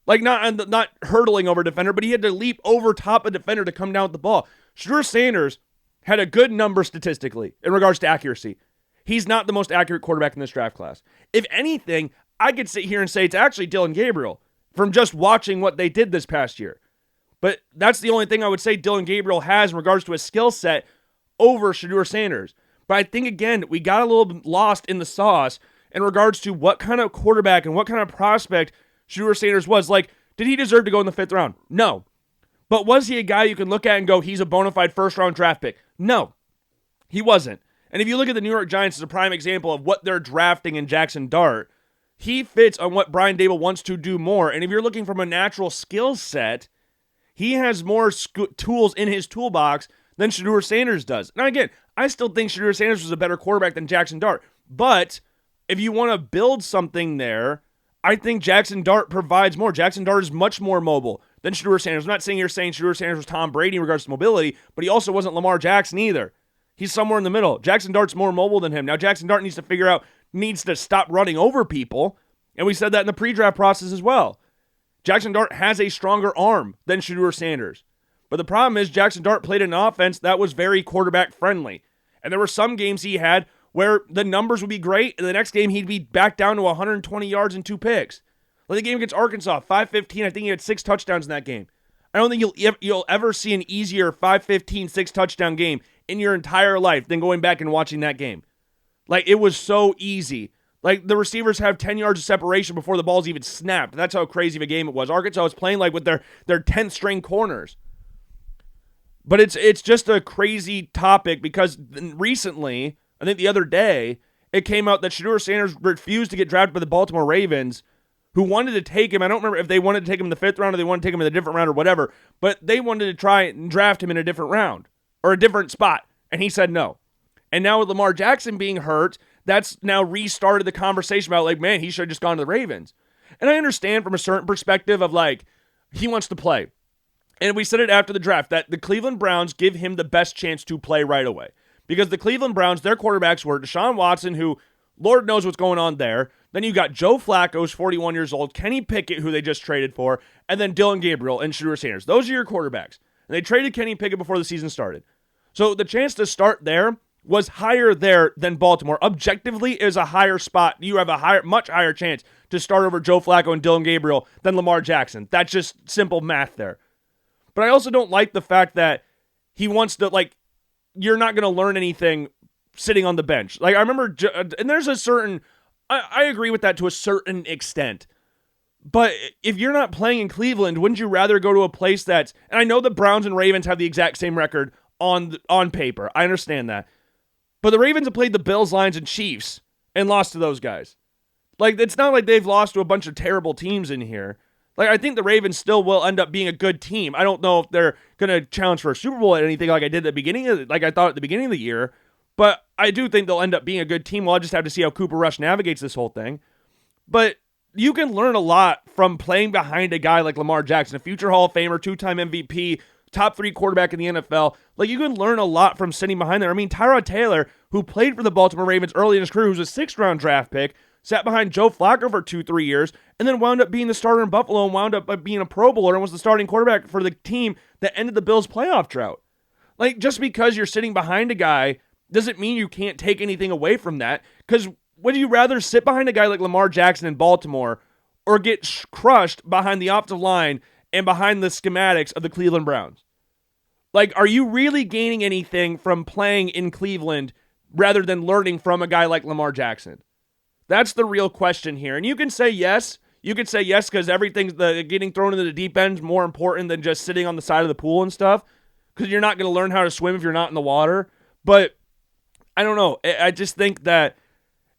Like, not hurdling over a defender, but he had to leap over top a defender to come down with the ball. Shedeur Sanders had a good number statistically in regards to accuracy. He's not the most accurate quarterback in this draft class. If anything, I could sit here and say it's actually Dillon Gabriel from just watching what they did this past year. But that's the only thing I would say Dillon Gabriel has in regards to his skill set over Shedeur Sanders. But I think, again, we got a little bit lost in the sauce in regards to what kind of quarterback and what kind of prospect Shedeur Sanders was. Like, did he deserve to go in the 5th round? No. But was he a guy you can look at and go, he's a bona fide first-round draft pick? No, he wasn't. And if you look at the New York Giants as a prime example of what they're drafting in Jackson Dart, he fits on what Brian Daboll wants to do more. And if you're looking from a natural skill set, he has more tools in his toolbox than Shedeur Sanders does. Now, again, I still think Shedeur Sanders was a better quarterback than Jackson Dart. But if you want to build something there, I think Jackson Dart provides more. Jackson Dart is much more mobile than Shedeur Sanders. I'm not saying you're saying Shedeur Sanders was Tom Brady in regards to mobility, but he also wasn't Lamar Jackson either. He's somewhere in the middle. Jackson Dart's more mobile than him. Now, Jackson Dart needs to stop running over people, and we said that in the pre-draft process as well. Jackson Dart has a stronger arm than Shedeur Sanders. But the problem is Jackson Dart played an offense that was very quarterback-friendly. And there were some games he had where the numbers would be great, and the next game he'd be back down to 120 yards and 2 picks. Like the game against Arkansas, 5-15, I think he had 6 touchdowns in that game. I don't think you'll ever see an easier 5-15, 6-touchdown game in your entire life than going back and watching that game. Like, it was so easy. Like, the receivers have 10 yards of separation before the ball's even snapped. That's how crazy of a game it was. Arkansas was playing like with their 10th string corners. But it's just a crazy topic because recently, I think the other day, it came out that Shedeur Sanders refused to get drafted by the Baltimore Ravens, who wanted to take him. I don't remember if they wanted to take him in the 5th round or they wanted to take him in a different round or whatever, but they wanted to try and draft him in a different round or a different spot, and he said no. And now with Lamar Jackson being hurt, that's now restarted the conversation about, like, man, he should have just gone to the Ravens. And I understand from a certain perspective of, like, he wants to play. And we said it after the draft, that the Cleveland Browns give him the best chance to play right away. Because the Cleveland Browns, their quarterbacks were Deshaun Watson, who, Lord knows what's going on there. Then you got Joe Flacco, who's 41 years old, Kenny Pickett, who they just traded for, and then Dillon Gabriel and Shedeur Sanders. Those are your quarterbacks. And they traded Kenny Pickett before the season started. So the chance to start there was higher there than Baltimore. Objectively is a higher spot. You have a much higher chance to start over Joe Flacco and Dillon Gabriel than Lamar Jackson. That's just simple math there. But I also don't like the fact that he wants to, like, you're not going to learn anything sitting on the bench. Like, I remember, and there's a certain, I agree with that to a certain extent. But if you're not playing in Cleveland, wouldn't you rather go to a place that's, and I know the Browns and Ravens have the exact same record on paper. I understand that. But the Ravens have played the Bills, Lions, and Chiefs and lost to those guys. Like, it's not like they've lost to a bunch of terrible teams in here. Like, I think the Ravens still will end up being a good team. I don't know if they're going to challenge for a Super Bowl or anything like I did at the beginning of, like I thought at the beginning of the year. But I do think they'll end up being a good team. We'll just have to see how Cooper Rush navigates this whole thing. But you can learn a lot from playing behind a guy like Lamar Jackson, a future Hall of Famer, 2-time MVP, top 3 quarterback in the NFL. Like, you can learn a lot from sitting behind there. I mean, Tyrod Taylor, who played for the Baltimore Ravens early in his career, who's a 6th-round draft pick, sat behind Joe Flacco for 2-3 years, and then wound up being the starter in Buffalo and wound up being a Pro Bowler and was the starting quarterback for the team that ended the Bills' playoff drought. Like, just because you're sitting behind a guy doesn't mean you can't take anything away from that, because would you rather sit behind a guy like Lamar Jackson in Baltimore or get crushed behind the offensive line and behind the schematics of the Cleveland Browns? Like, are you really gaining anything from playing in Cleveland rather than learning from a guy like Lamar Jackson? That's the real question here. And you can say yes. You could say yes because everything's getting thrown into the deep end is more important than just sitting on the side of the pool and stuff, because you're not going to learn how to swim if you're not in the water. But I don't know. I just think that,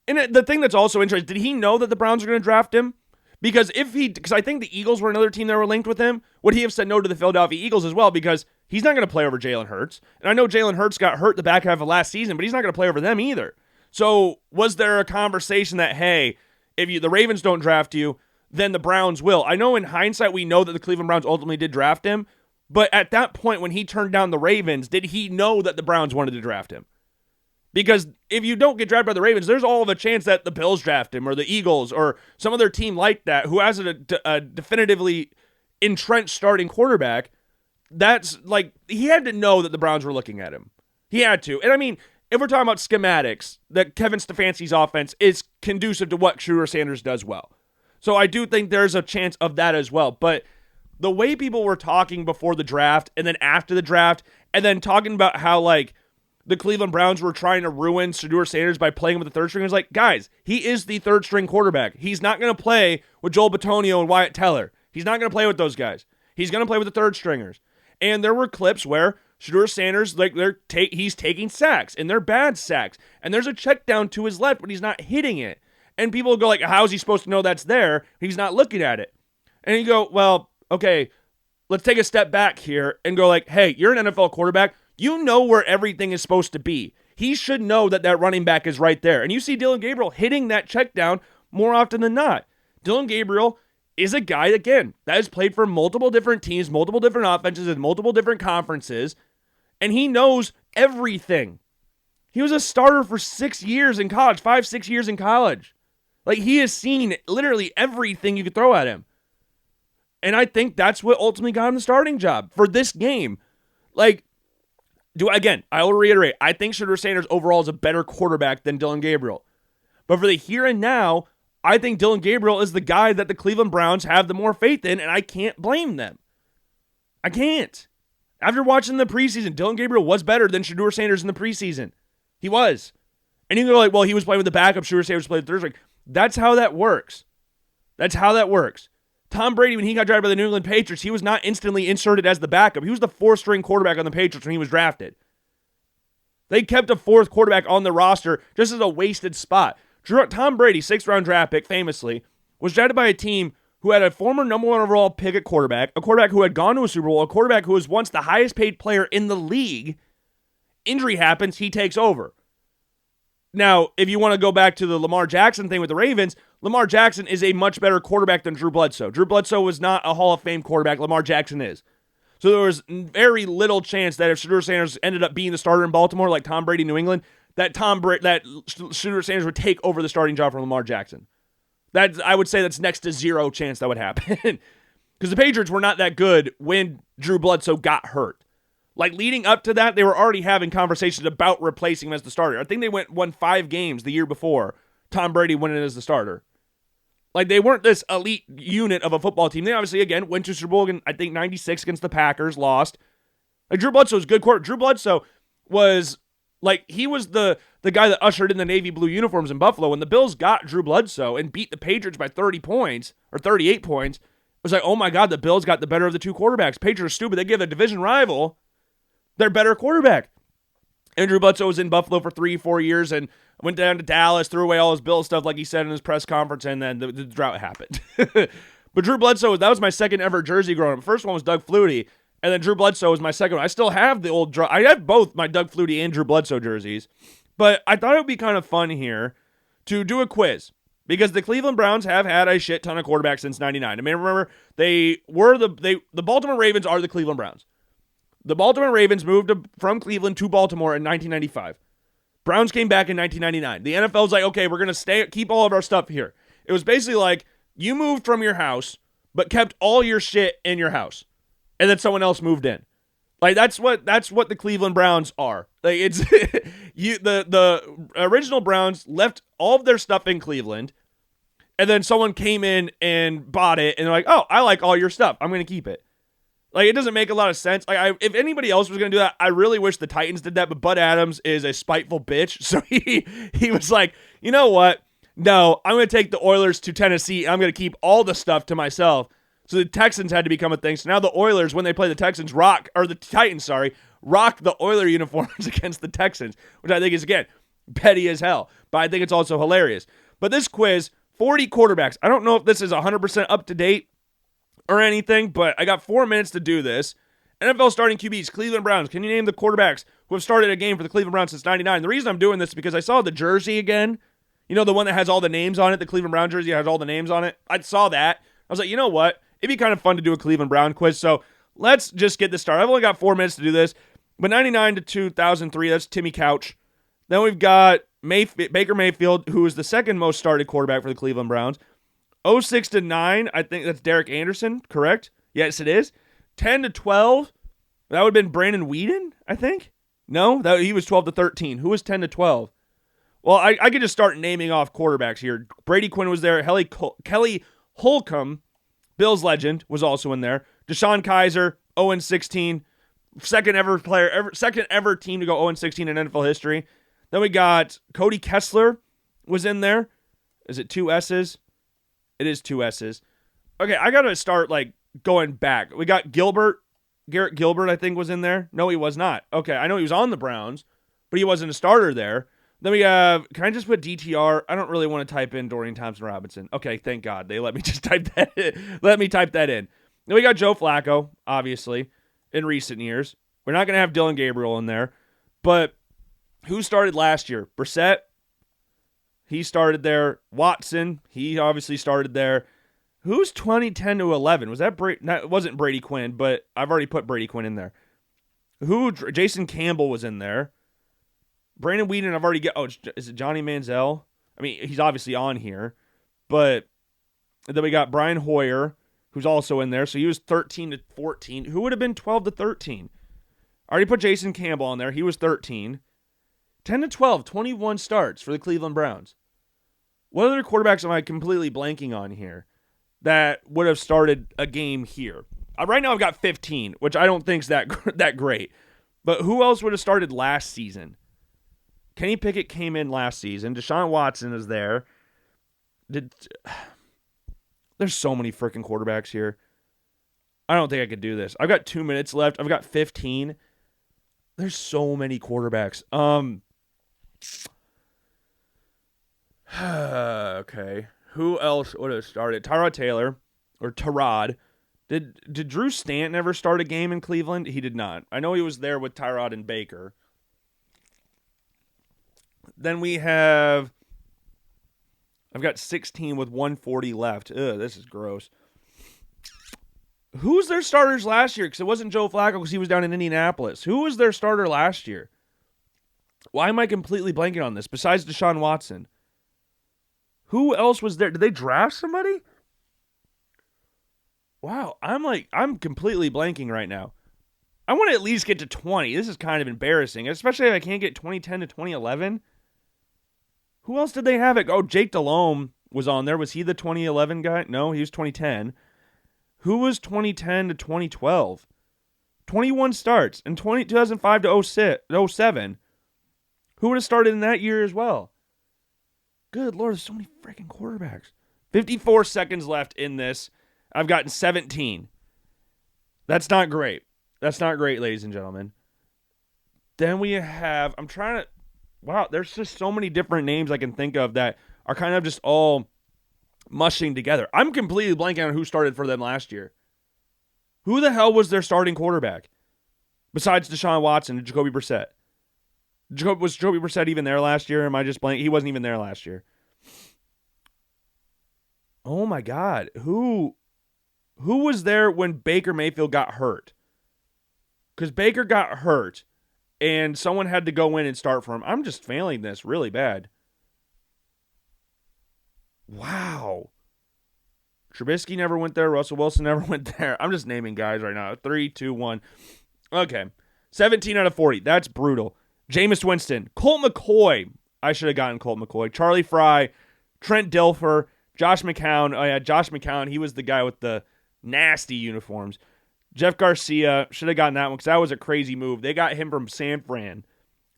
and the thing that's also interesting, did he know that the Browns are going to draft him? Because I think the Eagles were another team that were linked with him, would he have said no to the Philadelphia Eagles as well? Because he's not going to play over Jalen Hurts. And I know Jalen Hurts got hurt the back half of last season, but he's not going to play over them either. So was there a conversation that, hey, if the Ravens don't draft you, then the Browns will? I know in hindsight we know that the Cleveland Browns ultimately did draft him, but at that point when he turned down the Ravens, did he know that the Browns wanted to draft him? Because if you don't get drafted by the Ravens, there's all of a chance that the Bills draft him or the Eagles or some other team like that who has a definitively entrenched starting quarterback. That's like, he had to know that the Browns were looking at him. He had to. And I mean, if we're talking about schematics, that Kevin Stefanski's offense is conducive to what Shedeur Sanders does well. So I do think there's a chance of that as well. But the way people were talking before the draft and then after the draft and then talking about how, like, the Cleveland Browns were trying to ruin Shedeur Sanders by playing with the third string, it's like, guys, he is the third string quarterback. He's not going to play with Joel Bitonio and Wyatt Teller. He's not going to play with those guys. He's going to play with the third stringers. And there were clips where Shedeur Sanders, like he's taking sacks, and they're bad sacks. And there's a check down to his left, but he's not hitting it. And people go like, how is he supposed to know that's there? He's not looking at it. And you go, well, okay, let's take a step back here and go like, hey, you're an NFL quarterback. You know where everything is supposed to be. He should know that that running back is right there. And you see Dillon Gabriel hitting that check down more often than not. Dillon Gabriel is a guy, again, that has played for multiple different teams, multiple different offenses, in multiple different conferences, and he knows everything. He was a starter for 6 years in college, 5-6 years in college. Like, he has seen literally everything you could throw at him. And I think that's what ultimately got him the starting job for this game. Like, I will reiterate, I think Shedeur Sanders overall is a better quarterback than Dillon Gabriel. But for the here and now, I think Dillon Gabriel is the guy that the Cleveland Browns have the more faith in, and I can't blame them. I can't. After watching the preseason, Dillon Gabriel was better than Shedeur Sanders in the preseason. He was. And you go like, well, he was playing with the backup, Shedeur Sanders played Thursday. That's how that works. That's how that works. Tom Brady, when he got drafted by the New England Patriots, he was not instantly inserted as the backup. He was the fourth-string quarterback on the Patriots when he was drafted. They kept a fourth quarterback on the roster just as a wasted spot. Tom Brady, sixth-round draft pick, famously, was drafted by a team who had a former number one overall pick at quarterback, a quarterback who had gone to a Super Bowl, a quarterback who was once the highest-paid player in the league. Injury happens, he takes over. Now, if you want to go back to the Lamar Jackson thing with the Ravens, Lamar Jackson is a much better quarterback than Drew Bledsoe. Drew Bledsoe was not a Hall of Fame quarterback. Lamar Jackson is. So there was very little chance that if Shedeur Sanders ended up being the starter in Baltimore, like Tom Brady, New England, that Shedeur Sanders would take over the starting job from Lamar Jackson. That I would say that's next to zero chance that would happen. Because the Patriots were not that good when Drew Bledsoe got hurt. Like, leading up to that, they were already having conversations about replacing him as the starter. I think they won 5 games the year before Tom Brady went in as the starter. Like, they weren't this elite unit of a football team. They obviously, again, went to Super Bowl in, I think, 96 against the Packers, lost. Like, Drew Bledsoe was a good quarterback. Drew Bledsoe was, like, he was the guy that ushered in the navy blue uniforms in Buffalo. When the Bills got Drew Bledsoe and beat the Patriots by 30 points, or 38 points, it was like, oh my God, the Bills got the better of the two quarterbacks. Patriots are stupid. They give a division rival their better quarterback. Andrew Bledsoe was in Buffalo for 3-4 years and went down to Dallas, threw away all his Bill stuff like he said in his press conference, and then the drought happened. But Drew Bledsoe, that was my second ever jersey growing up. The first one was Doug Flutie, and then Drew Bledsoe was my second one. I still have the old, I have both my Doug Flutie and Drew Bledsoe jerseys, but I thought it would be kind of fun here to do a quiz. Because the Cleveland Browns have had a shit ton of quarterbacks since 99. I mean, remember, the Baltimore Ravens are the Cleveland Browns. The Baltimore Ravens moved from Cleveland to Baltimore in 1995. Browns came back in 1999. The NFL's like, okay, we're going to keep all of our stuff here. It was basically like, you moved from your house, but kept all your shit in your house. And then someone else moved in. Like, that's what the Cleveland Browns are. Like, it's the original Browns left all of their stuff in Cleveland, and then someone came in and bought it, and they're like, oh, I like all your stuff. I'm going to keep it. Like, it doesn't make a lot of sense. Like, if anybody else was going to do that, I really wish the Titans did that, but Bud Adams is a spiteful bitch, so he was like, you know what? No, I'm going to take the Oilers to Tennessee. I'm going to keep all the stuff to myself. So the Texans had to become a thing. So now the Oilers, when they play the Titans, rock the Oiler uniforms against the Texans, which I think is, again, petty as hell. But I think it's also hilarious. But this quiz, 40 quarterbacks. I don't know if this is 100% up to date or anything, but I got 4 minutes to do this. NFL starting QBs, Cleveland Browns. Can you name the quarterbacks who have started a game for the Cleveland Browns since 99? The reason I'm doing this is because I saw the jersey again. You know, the one that has all the names on it, the Cleveland Brown jersey has all the names on it. I saw that. I was like, you know what? It'd be kind of fun to do a Cleveland Brown quiz, so let's just get this started. I've only got 4 minutes to do this, but 99 to 2003, that's Timmy Couch. Then we've got Baker Mayfield, who is the second most started quarterback for the Cleveland Browns. 06 to 9, I think that's Derek Anderson, correct? Yes, it is. 10 to 12, that would have been Brandon Weeden, I think. No, he was 12 to 13. Who was 10 to 12? Well, I could just start naming off quarterbacks here. Brady Quinn was there. Kelly Holcomb, Bills legend, was also in there. Deshaun Kaiser, 0-16. Second ever team to go 0-16 in NFL history. Then we got Cody Kessler was in there. Is it 2 S's? It is 2 S's. Okay, I got to start, like, going back. We got Gilbert Garrett Gilbert, I think, was in there. No, he was not. Okay, I know he was on the Browns, but he wasn't a starter there. Then we have, can I just put DTR? I don't really want to type in Dorian Thompson-Robinson. Okay, thank God. They let me just type that in. Let me type that in. Then we got Joe Flacco, obviously, in recent years. We're not going to have Dillon Gabriel in there. But who started last year? Brissett, he started there. Watson, he obviously started there. Who's 2010 to 11? Was that Brady? No, it wasn't Brady Quinn, but I've already put Brady Quinn in there. Jason Campbell was in there. Brandon Weeden, I've already got. Oh, is it Johnny Manziel? I mean, he's obviously on here. But then we got Brian Hoyer, who's also in there. So he was 13 to 14. Who would have been 12 to 13? I already put Jason Campbell on there. He was 13. 10 to 12, 21 starts for the Cleveland Browns. What other quarterbacks am I completely blanking on here that would have started a game here? Right now I've got 15, which I don't think is that great. But who else would have started last season? Kenny Pickett came in last season. Deshaun Watson is there. There's so many freaking quarterbacks here. I don't think I could do this. I've got 2 minutes left. I've got 15. There's so many quarterbacks. Okay. Who else would have started? Tyrod Taylor or Tyrod. Did Drew Stanton ever start a game in Cleveland? He did not. I know he was there with Tyrod and Baker. Then we have, I've got 16 with 140 left. Ugh, this is gross. Who's their starters last year? Because it wasn't Joe Flacco because he was down in Indianapolis. Who was their starter last year? Why am I completely blanking on this besides Deshaun Watson? Who else was there? Did they draft somebody? Wow, I'm completely blanking right now. I want to at least get to 20. This is kind of embarrassing, especially if I can't get 2010 to 2011. Who else did they have it? Oh, Jake Delhomme was on there. Was he the 2011 guy? No, he was 2010. Who was 2010 to 2012? 21 starts. And 2005 to 07. Who would have started in that year as well? Good Lord, there's so many freaking quarterbacks. 54 seconds left in this. I've gotten 17. That's not great. That's not great, ladies and gentlemen. Then we have, wow, there's just so many different names I can think of that are kind of just all mushing together. I'm completely blanking on who started for them last year. Who the hell was their starting quarterback? Besides Deshaun Watson and Jacoby Brissett. Was Jacoby Brissett even there last year? Or am I just blanking? He wasn't even there last year. Oh my God. Who was there when Baker Mayfield got hurt? Because Baker got hurt and someone had to go in and start for him. I'm just failing this really bad. Wow. Trubisky never went there. Russell Wilson never went there. I'm just naming guys right now. 3, 2, 1. Okay. 17 out of 40. That's brutal. Jameis Winston. Colt McCoy. I should have gotten Colt McCoy. Charlie Fry. Trent Dilfer. Josh McCown. Oh, yeah, Josh McCown. He was the guy with the nasty uniforms. Jeff Garcia. Should have gotten that one because that was a crazy move. They got him from San Fran.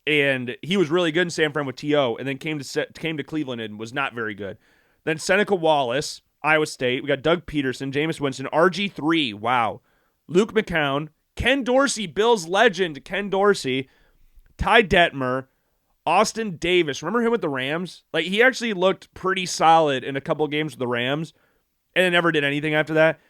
And he was really good in San Fran with T.O. And then came to Cleveland and was not very good. Then Seneca Wallace, Iowa State. We got Doug Peterson, Jameis Winston, RG3, wow. Luke McCown, Ken Dorsey, Bills legend, Ken Dorsey, Ty Detmer, Austin Davis. Remember him with the Rams? Like, he actually looked pretty solid in a couple of games with the Rams, and then never did anything after that.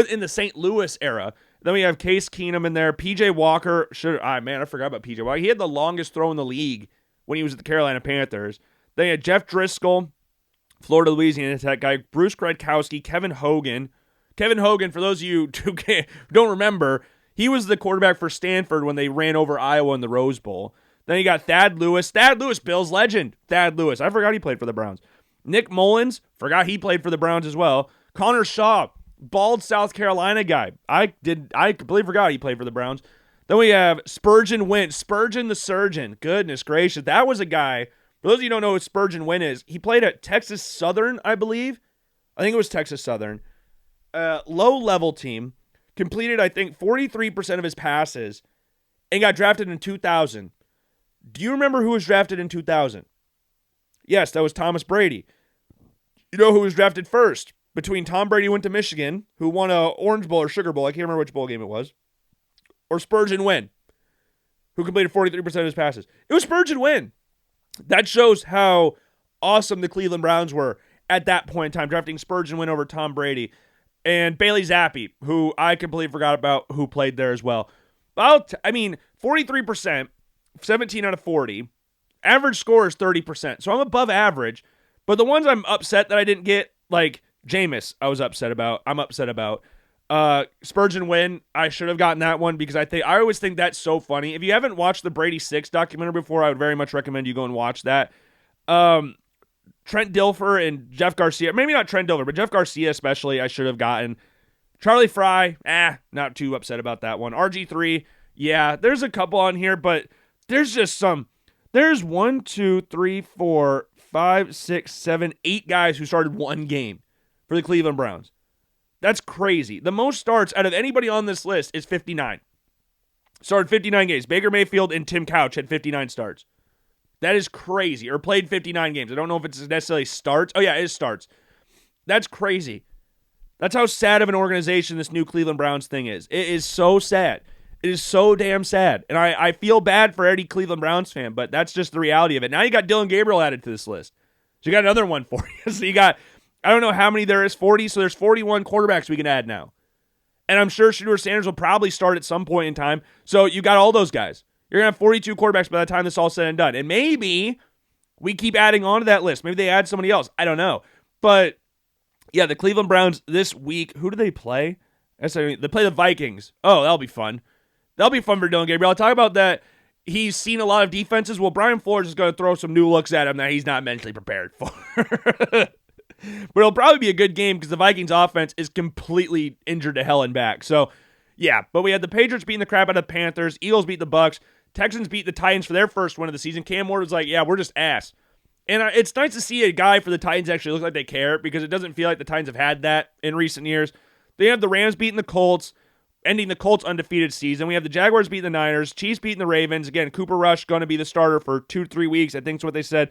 In the St. Louis era. Then we have Case Keenum in there. P.J. Walker. I forgot about P.J. Walker. He had the longest throw in the league when he was at the Carolina Panthers. Then you had Jeff Driscoll, Florida Louisiana Tech guy, Bruce Gradkowski, Kevin Hogan. Kevin Hogan, for those of you who don't remember, he was the quarterback for Stanford when they ran over Iowa in the Rose Bowl. Then you got Thad Lewis. Thad Lewis, Bills legend. Thad Lewis. I forgot he played for the Browns. Nick Mullins. Forgot he played for the Browns as well. Connor Shaw. Bald South Carolina guy. I completely forgot he played for the Browns. Then we have Spurgeon Wentz. Spurgeon the Surgeon. Goodness gracious. That was a guy. For those of you who don't know who Spurgeon Wentz is, he played at Texas Southern, I believe. I think it was Texas Southern. Low-level team. Completed, I think, 43% of his passes and got drafted in 2000. Do you remember who was drafted in 2000? Yes, that was Thomas Brady. You know who was drafted first? Between Tom Brady went to Michigan, who won a Orange Bowl or Sugar Bowl. I can't remember which bowl game it was. or Spurgeon Wynn, who completed 43% of his passes. It was Spurgeon Wynn. That shows how awesome the Cleveland Browns were at that point in time, drafting Spurgeon Wynn over Tom Brady. And Bailey Zappi, who I completely forgot about, who played there as well. 43%, 17 out of 40. Average score is 30%, so I'm above average. But the ones I'm upset that I didn't get, like Jameis, I'm upset about. Spurgeon Wynn, I should have gotten that one because I always think that's so funny. If you haven't watched the Brady 6 documentary before, I would very much recommend you go and watch that. Trent Dilfer and Jeff Garcia, maybe not Trent Dilfer, but Jeff Garcia especially, I should have gotten. Charlie Fry, not too upset about that one. RG3, yeah, there's a couple on here, but there's just some. There's 1, 2, 3, 4, 5, 6, 7, 8 guys who started one game for the Cleveland Browns. That's crazy. The most starts out of anybody on this list is 59. Started 59 games. Baker Mayfield and Tim Couch had 59 starts. That is crazy. Or played 59 games. I don't know if it's necessarily starts. Oh, yeah, it is starts. That's crazy. That's how sad of an organization this new Cleveland Browns thing is. It is so sad. It is so damn sad. And I feel bad for any Cleveland Browns fan, but that's just the reality of it. Now you got Dillon Gabriel added to this list. So you got another one for you. So you got, I don't know how many there is, 40. So there's 41 quarterbacks we can add now. And I'm sure Shedeur Sanders will probably start at some point in time. So you got all those guys. You're going to have 42 quarterbacks by the time this is all said and done. And maybe we keep adding on to that list. Maybe they add somebody else. I don't know. But yeah, the Cleveland Browns this week, who do they play? They play the Vikings. Oh, that'll be fun. That'll be fun for Dillon Gabriel. I'll talk about that. He's seen a lot of defenses. Well, Brian Flores is going to throw some new looks at him that he's not mentally prepared for. But it'll probably be a good game because the Vikings offense is completely injured to hell and back. So, yeah. But we had the Patriots beating the crap out of the Panthers. Eagles beat the Bucks. Texans beat the Titans for their first win of the season. Cam Ward was like, yeah, we're just ass. And it's nice to see a guy for the Titans actually look like they care because it doesn't feel like the Titans have had that in recent years. They have the Rams beating the Colts, ending the Colts' undefeated season. We have the Jaguars beating the Niners, Chiefs beating the Ravens. Again, Cooper Rush going to be the starter for 2 to 3 weeks. I think that's what they said.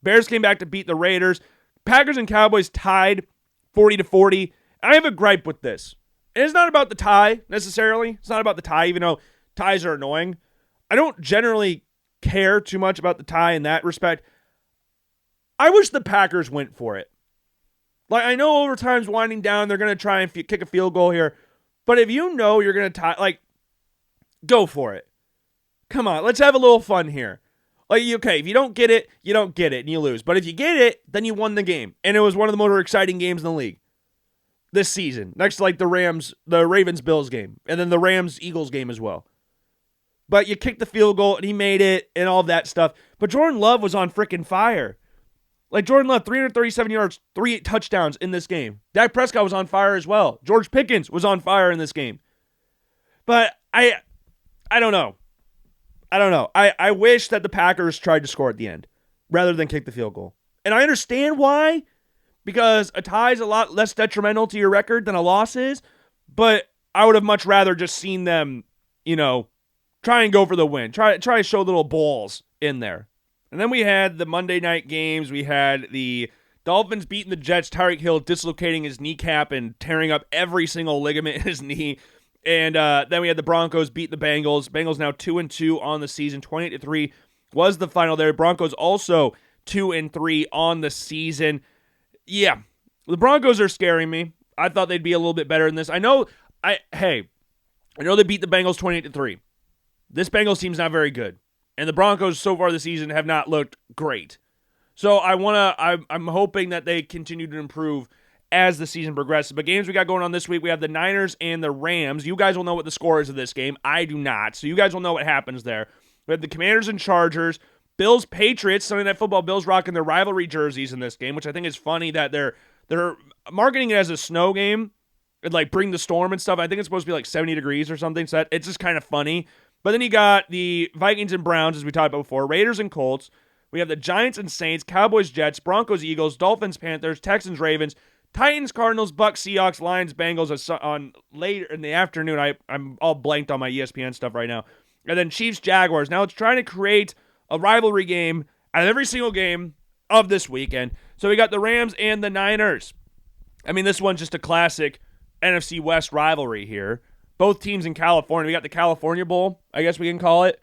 Bears came back to beat the Raiders. Packers and Cowboys tied 40-40. I have a gripe with this. And it's not about the tie, necessarily. It's not about the tie, even though ties are annoying. I don't generally care too much about the tie in that respect. I wish the Packers went for it. Like, I know overtime's winding down. They're going to try and kick a field goal here. But if you know you're going to tie, like, go for it. Come on, let's have a little fun here. Like, okay, if you don't get it, you don't get it, and you lose. But if you get it, then you won the game. And it was one of the more exciting games in the league this season. Next to, like, the Ravens-Bills game. And then the Rams-Eagles game as well. But you kicked the field goal, and he made it, and all that stuff. But Jordan Love was on freaking fire. Like, Jordan Love, 337 yards, 3 touchdowns in this game. Dak Prescott was on fire as well. George Pickens was on fire in this game. But I don't know. I wish that the Packers tried to score at the end rather than kick the field goal. And I understand why, because a tie is a lot less detrimental to your record than a loss is. But I would have much rather just seen them, try and go for the win. Try to show little balls in there. And then we had the Monday night games. We had the Dolphins beating the Jets. Tyreek Hill dislocating his kneecap and tearing up every single ligament in his knee. And then we had the Broncos beat the Bengals. Bengals now 2-2 on the season. 28-3 was the final there. Broncos also 2-3 on the season. Yeah, the Broncos are scaring me. I thought they'd be a little bit better than this. I know they beat the Bengals 28-3. This Bengals team's not very good. And the Broncos so far this season have not looked great. So I'm hoping that they continue to improve as the season progresses. But games we got going on this week, we have the Niners and the Rams. You guys will know what the score is of this game. I do not. So you guys will know what happens there. We have the Commanders and Chargers. Bills, Patriots, Sunday Night Football. Bills rocking their rivalry jerseys in this game, which I think is funny that they're marketing it as a snow game and like bring the storm and stuff. I think it's supposed to be like 70 degrees or something. So it's just kind of funny. But then you got the Vikings and Browns, as we talked about before, Raiders and Colts. We have the Giants and Saints, Cowboys, Jets, Broncos, Eagles, Dolphins, Panthers, Texans, Ravens, Titans, Cardinals, Bucks, Seahawks, Lions, Bengals on later in the afternoon. I'm all blanked on my ESPN stuff right now. And then Chiefs, Jaguars. Now it's trying to create a rivalry game out of every single game of this weekend. So we got the Rams and the Niners. I mean, this one's just a classic NFC West rivalry here. both teams in California. We got the California Bowl, I guess we can call it.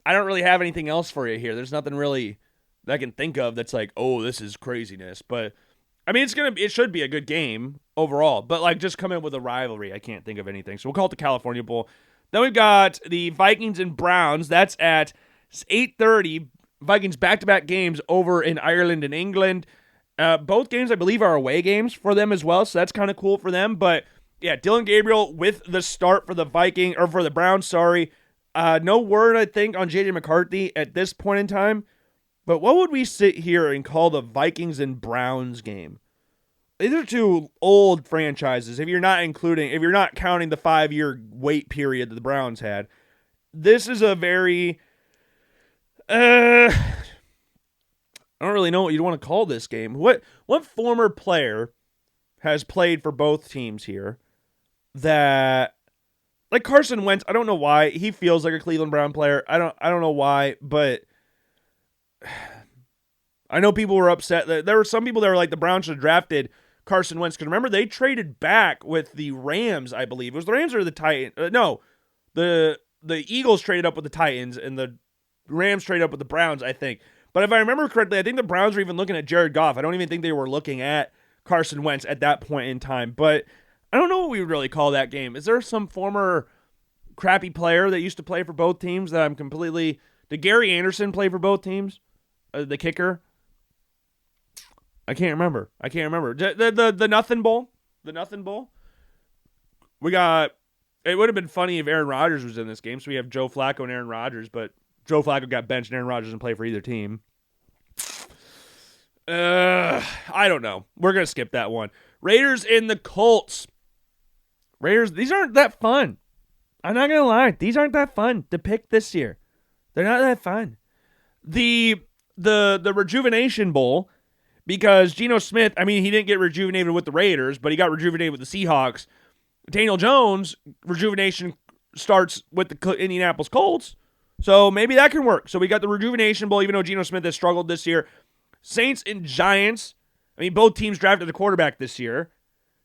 I don't really have anything else for you here. There's nothing really that I can think of that's like, oh, this is craziness. But I mean, it should be a good game overall. But like, just come in with a rivalry. I can't think of anything. So we'll call it the California Bowl. Then we've got the Vikings and Browns. That's at 8:30. Vikings back-to-back games over in Ireland and England. Both games, I believe, are away games for them as well, so that's kind of cool for them. But yeah, Dillon Gabriel with the start for the Browns. Sorry, no word I think on JJ McCarthy at this point in time. But what would we sit here and call the Vikings and Browns game? These are two old franchises. If you're not counting the 5-year wait period that the Browns had, this is a very I don't really know what you'd want to call this game. What former player has played for both teams here that, like Carson Wentz, I don't know why he feels like a Cleveland Brown player. I don't know why, but I know people were upset. There were some people that were like the Browns should have drafted Carson Wentz, because remember they traded back with the Rams, I believe. It was the Rams or the Titans? No, the Eagles traded up with the Titans and the Rams traded up with the Browns, I think. But if I remember correctly, I think the Browns were even looking at Jared Goff. I don't even think they were looking at Carson Wentz at that point in time. But I don't know what we would really call that game. Is there some former crappy player that used to play for both teams that I'm completely... Did Gary Anderson play for both teams? The kicker? I can't remember. The Nothing Bowl? The Nothing Bowl? We got... It would have been funny if Aaron Rodgers was in this game. So we have Joe Flacco and Aaron Rodgers, but Joe Flacco got benched and Aaron Rodgers didn't play for either team. I don't know. We're going to skip that one. Raiders and the Colts. Raiders, these aren't that fun. I'm not going to lie. These aren't that fun to pick this year. They're not that fun. The Rejuvenation Bowl, because Geno Smith, I mean, he didn't get rejuvenated with the Raiders, but he got rejuvenated with the Seahawks. Daniel Jones, rejuvenation starts with the Indianapolis Colts. So maybe that can work. So we got the Rejuvenation Bowl, even though Geno Smith has struggled this year. Saints and Giants. I mean, both teams drafted a quarterback this year.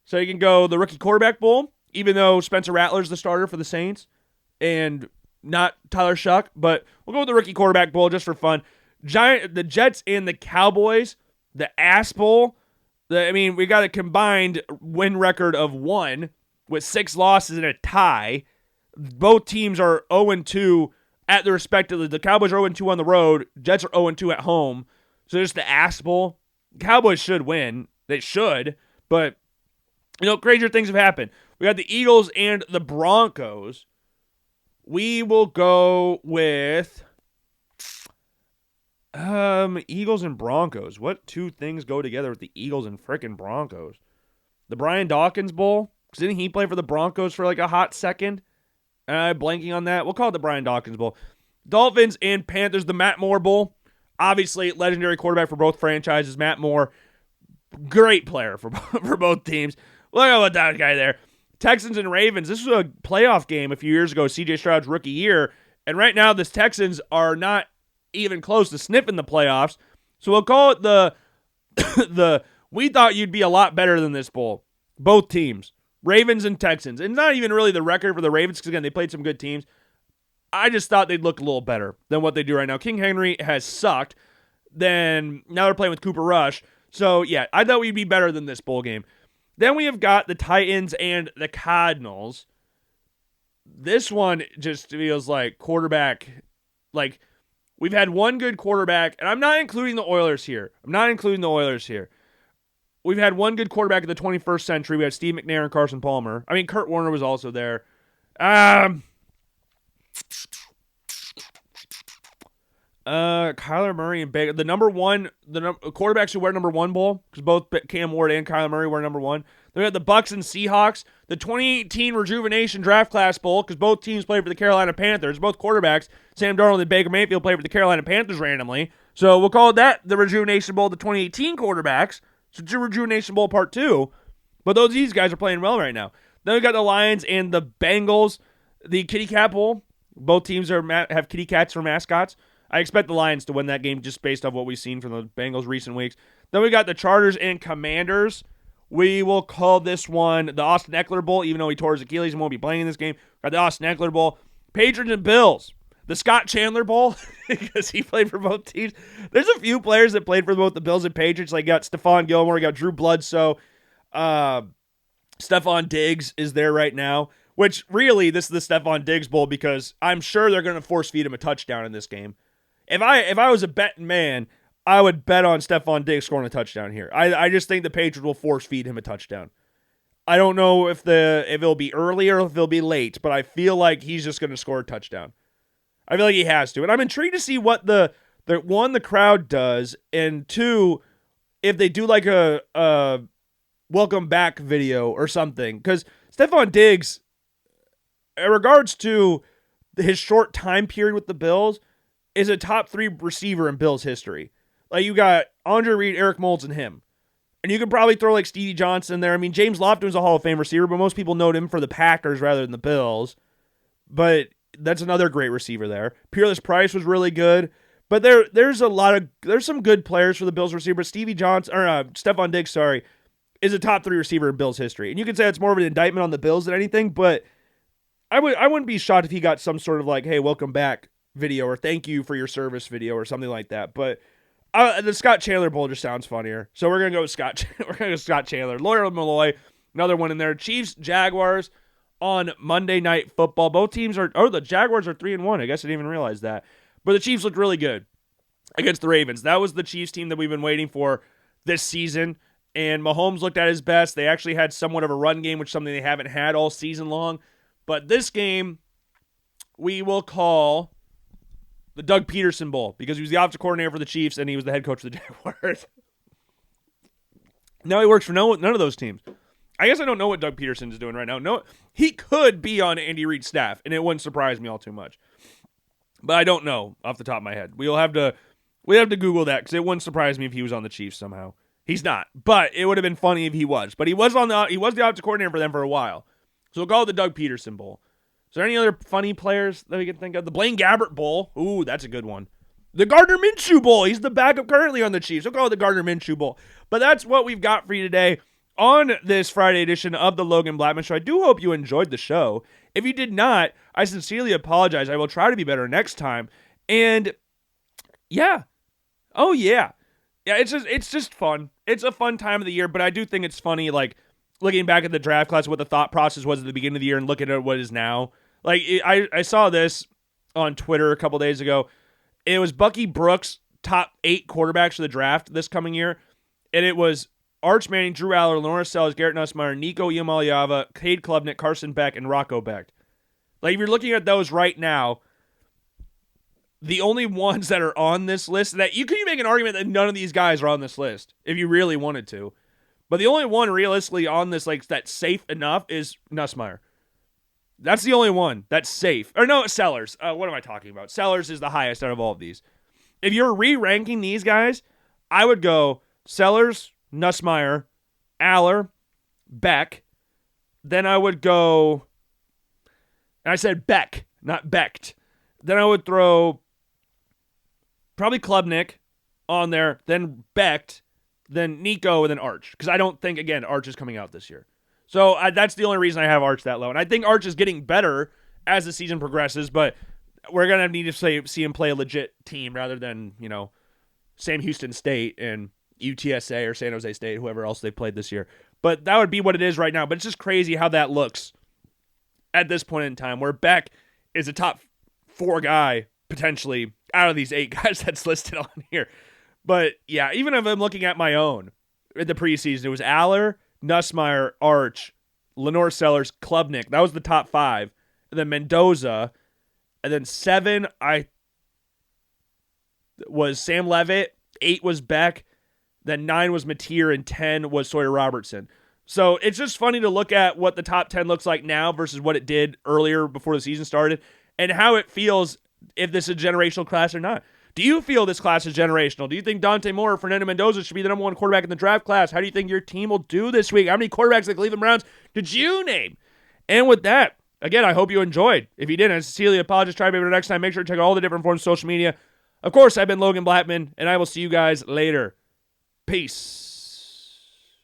So you can go the Rookie Quarterback Bowl, even though Spencer Rattler's the starter for the Saints and not Tyler Shuck. But we'll go with the Rookie Quarterback Bowl just for fun. The Jets and the Cowboys, the Ass Bowl. We got a combined win record of 1 with 6 losses and a tie. Both teams are 0-2 at the respectively. The Cowboys are 0-2 on the road. Jets are 0-2 at home. So just the Ass Bowl. Cowboys should win. They should. But, crazier things have happened. We got the Eagles and the Broncos. We will go with Eagles and Broncos. What two things go together with the Eagles and frickin' Broncos? The Brian Dawkins Bowl. Because didn't he play for the Broncos for like a hot second? Blanking on that. We'll call it the Brian Dawkins Bowl. Dolphins and Panthers, the Matt Moore Bowl. Obviously, legendary quarterback for both franchises. Matt Moore, great player for both teams. Look at that guy there. Texans and Ravens. This was a playoff game a few years ago, C.J. Stroud's rookie year. And right now, the Texans are not even close to sniffing the playoffs. So we'll call it the we thought you'd be a lot better than this bowl. Both teams. Ravens and Texans. And not even really the record for the Ravens, because, again, they played some good teams. I just thought they'd look a little better than what they do right now. King Henry has sucked. Then now they're playing with Cooper Rush. So, yeah, I thought we'd be better than this bowl game. Then we have got the Titans and the Cardinals. This one just feels like quarterback. Like, we've had one good quarterback, and I'm not including the Oilers here. We've had one good quarterback in the 21st century. We had Steve McNair and Carson Palmer. I mean, Kurt Warner was also there. Kyler Murray and Baker. The quarterbacks who wear number 1 bowl, because both Cam Ward and Kyler Murray wear number 1. They had the Bucks and Seahawks. The 2018 Rejuvenation Draft Class Bowl, because both teams played for the Carolina Panthers. Both quarterbacks, Sam Darnold and Baker Mayfield, played for the Carolina Panthers randomly. So we'll call that the Rejuvenation Bowl, the 2018 quarterbacks. So it's a Rejuvenation Bowl Part 2. But these guys are playing well right now. Then we got the Lions and the Bengals. The Kitty Cat Bowl. Both teams have kitty cats for mascots. I expect the Lions to win that game just based off what we've seen from the Bengals recent weeks. Then we got the Chargers and Commanders. We will call this one the Austin Eckler Bowl, even though he tore his Achilles and won't be playing in this game. Got the Austin Eckler Bowl. Patriots and Bills. The Scott Chandler Bowl, because he played for both teams. There's a few players that played for both the Bills and Patriots. Like, you got Stephon Gilmore, you got Drew Bledsoe. Stephon Diggs is there right now, which really, this is the Stephon Diggs Bowl because I'm sure they're going to force feed him a touchdown in this game. If I was a betting man, I would bet on Stephon Diggs scoring a touchdown here. I just think the Patriots will force feed him a touchdown. I don't know if it'll be early or if it'll be late, but I feel like he's just going to score a touchdown. I feel like he has to. And I'm intrigued to see what the crowd does, and two, if they do like a welcome back video or something. Because Stephon Diggs, in regards to his short time period with the Bills, is a top 3 receiver in Bills history. Like, you got Andre Reed, Eric Moulds, and him. And you could probably throw like Stevie Johnson there. I mean, James Lofton's a Hall of Fame receiver, but most people know him for the Packers rather than the Bills. But that's another great receiver there. Peerless Price was really good. But there's some good players for the Bills receiver. Stevie Johnson, or Stephon Diggs, is a top 3 receiver in Bills history. And you could say it's more of an indictment on the Bills than anything, but I wouldn't be shocked if he got some sort of like, hey, welcome back video or thank you for your service video or something like that. But the Scott Chandler Bowl just sounds funnier. So we're going to go with Scott. We're going to go Scott Chandler. Lawyer Malloy, another one in there. Chiefs, Jaguars on Monday Night Football. Both teams the Jaguars are 3-1. I guess I didn't even realize that. But the Chiefs looked really good against the Ravens. That was the Chiefs team that we've been waiting for this season. And Mahomes looked at his best. They actually had somewhat of a run game, which is something they haven't had all season long. But this game, we will call the Doug Peterson Bowl because he was the offensive coordinator for the Chiefs and he was the head coach of the Jaguars. Now he works for none of those teams. I guess I don't know what Doug Peterson is doing right now. No, he could be on Andy Reid's staff, and it wouldn't surprise me all too much. But I don't know off the top of my head. We have to Google that because it wouldn't surprise me if he was on the Chiefs somehow. He's not, but it would have been funny if he was. But he was the offensive coordinator for them for a while. So we'll call it the Doug Peterson Bowl. Is there any other funny players that we can think of? The Blaine Gabbert Bowl. Ooh, that's a good one. The Gardner Minshew Bowl. He's the backup currently on the Chiefs. We'll call it the Gardner Minshew Bowl. But that's what we've got for you today on this Friday edition of the Logan Blackman Show. I do hope you enjoyed the show. If you did not, I sincerely apologize. I will try to be better next time. And yeah. Oh, yeah. Yeah, it's just fun. It's a fun time of the year, but I do think it's funny, like, looking back at the draft class, what the thought process was at the beginning of the year and looking at what is now. Like, I saw this on Twitter a couple days ago. It was Bucky Brooks' top 8 quarterbacks for the draft this coming year, and it was Arch Manning, Drew Aller, Lawrence Sellers, Garrett Nussmeier, Nico Iamaleava, Cade Klubnik, Carson Beck, and Rocco Becht. Like, if you're looking at those right now, the only ones that are on this list, that you could make an argument that none of these guys are on this list if you really wanted to. But the only one realistically on this, like, that's safe enough is Nussmeier. That's the only one that's safe. Or no, Sellers. What am I talking about? Sellers is the highest out of all of these. If you're re-ranking these guys, I would go Sellers, Nussmeier, Aller, Beck. Then I would go, and I said Beck, not Becht. Then I would throw probably Klubnik on there, then Becht, then Nico, and then Arch. Because I don't think, again, Arch is coming out this year. So that's the only reason I have Arch that low. And I think Arch is getting better as the season progresses, but we're going to need to see him play a legit team rather than, Sam Houston State and UTSA or San Jose State, whoever else they played this year. But that would be what it is right now. But it's just crazy how that looks at this point in time, where Beck is a top 4 guy, potentially, out of these 8 guys that's listed on here. But, yeah, even if I'm looking at my own in the preseason, it was Aller, Nussmeier, Arch, Lenore Sellers, Klubnik. That was the top 5. And then Mendoza. And then 7, was Sam Levitt. 8 was Beck. Then 9 was Mateer. And 10 was Sawyer Robertson. So it's just funny to look at what the top 10 looks like now versus what it did earlier before the season started. And how it feels if this is a generational class or not. Do you feel this class is generational? Do you think Dante Moore or Fernando Mendoza should be the number 1 quarterback in the draft class? How do you think your team will do this week? How many quarterbacks the Cleveland Browns did you name? And with that, again, I hope you enjoyed. If you didn't, I sincerely apologize. Try to be better next time. Make sure to check out all the different forms of social media. Of course, I've been Logan Blackman, and I will see you guys later. Peace.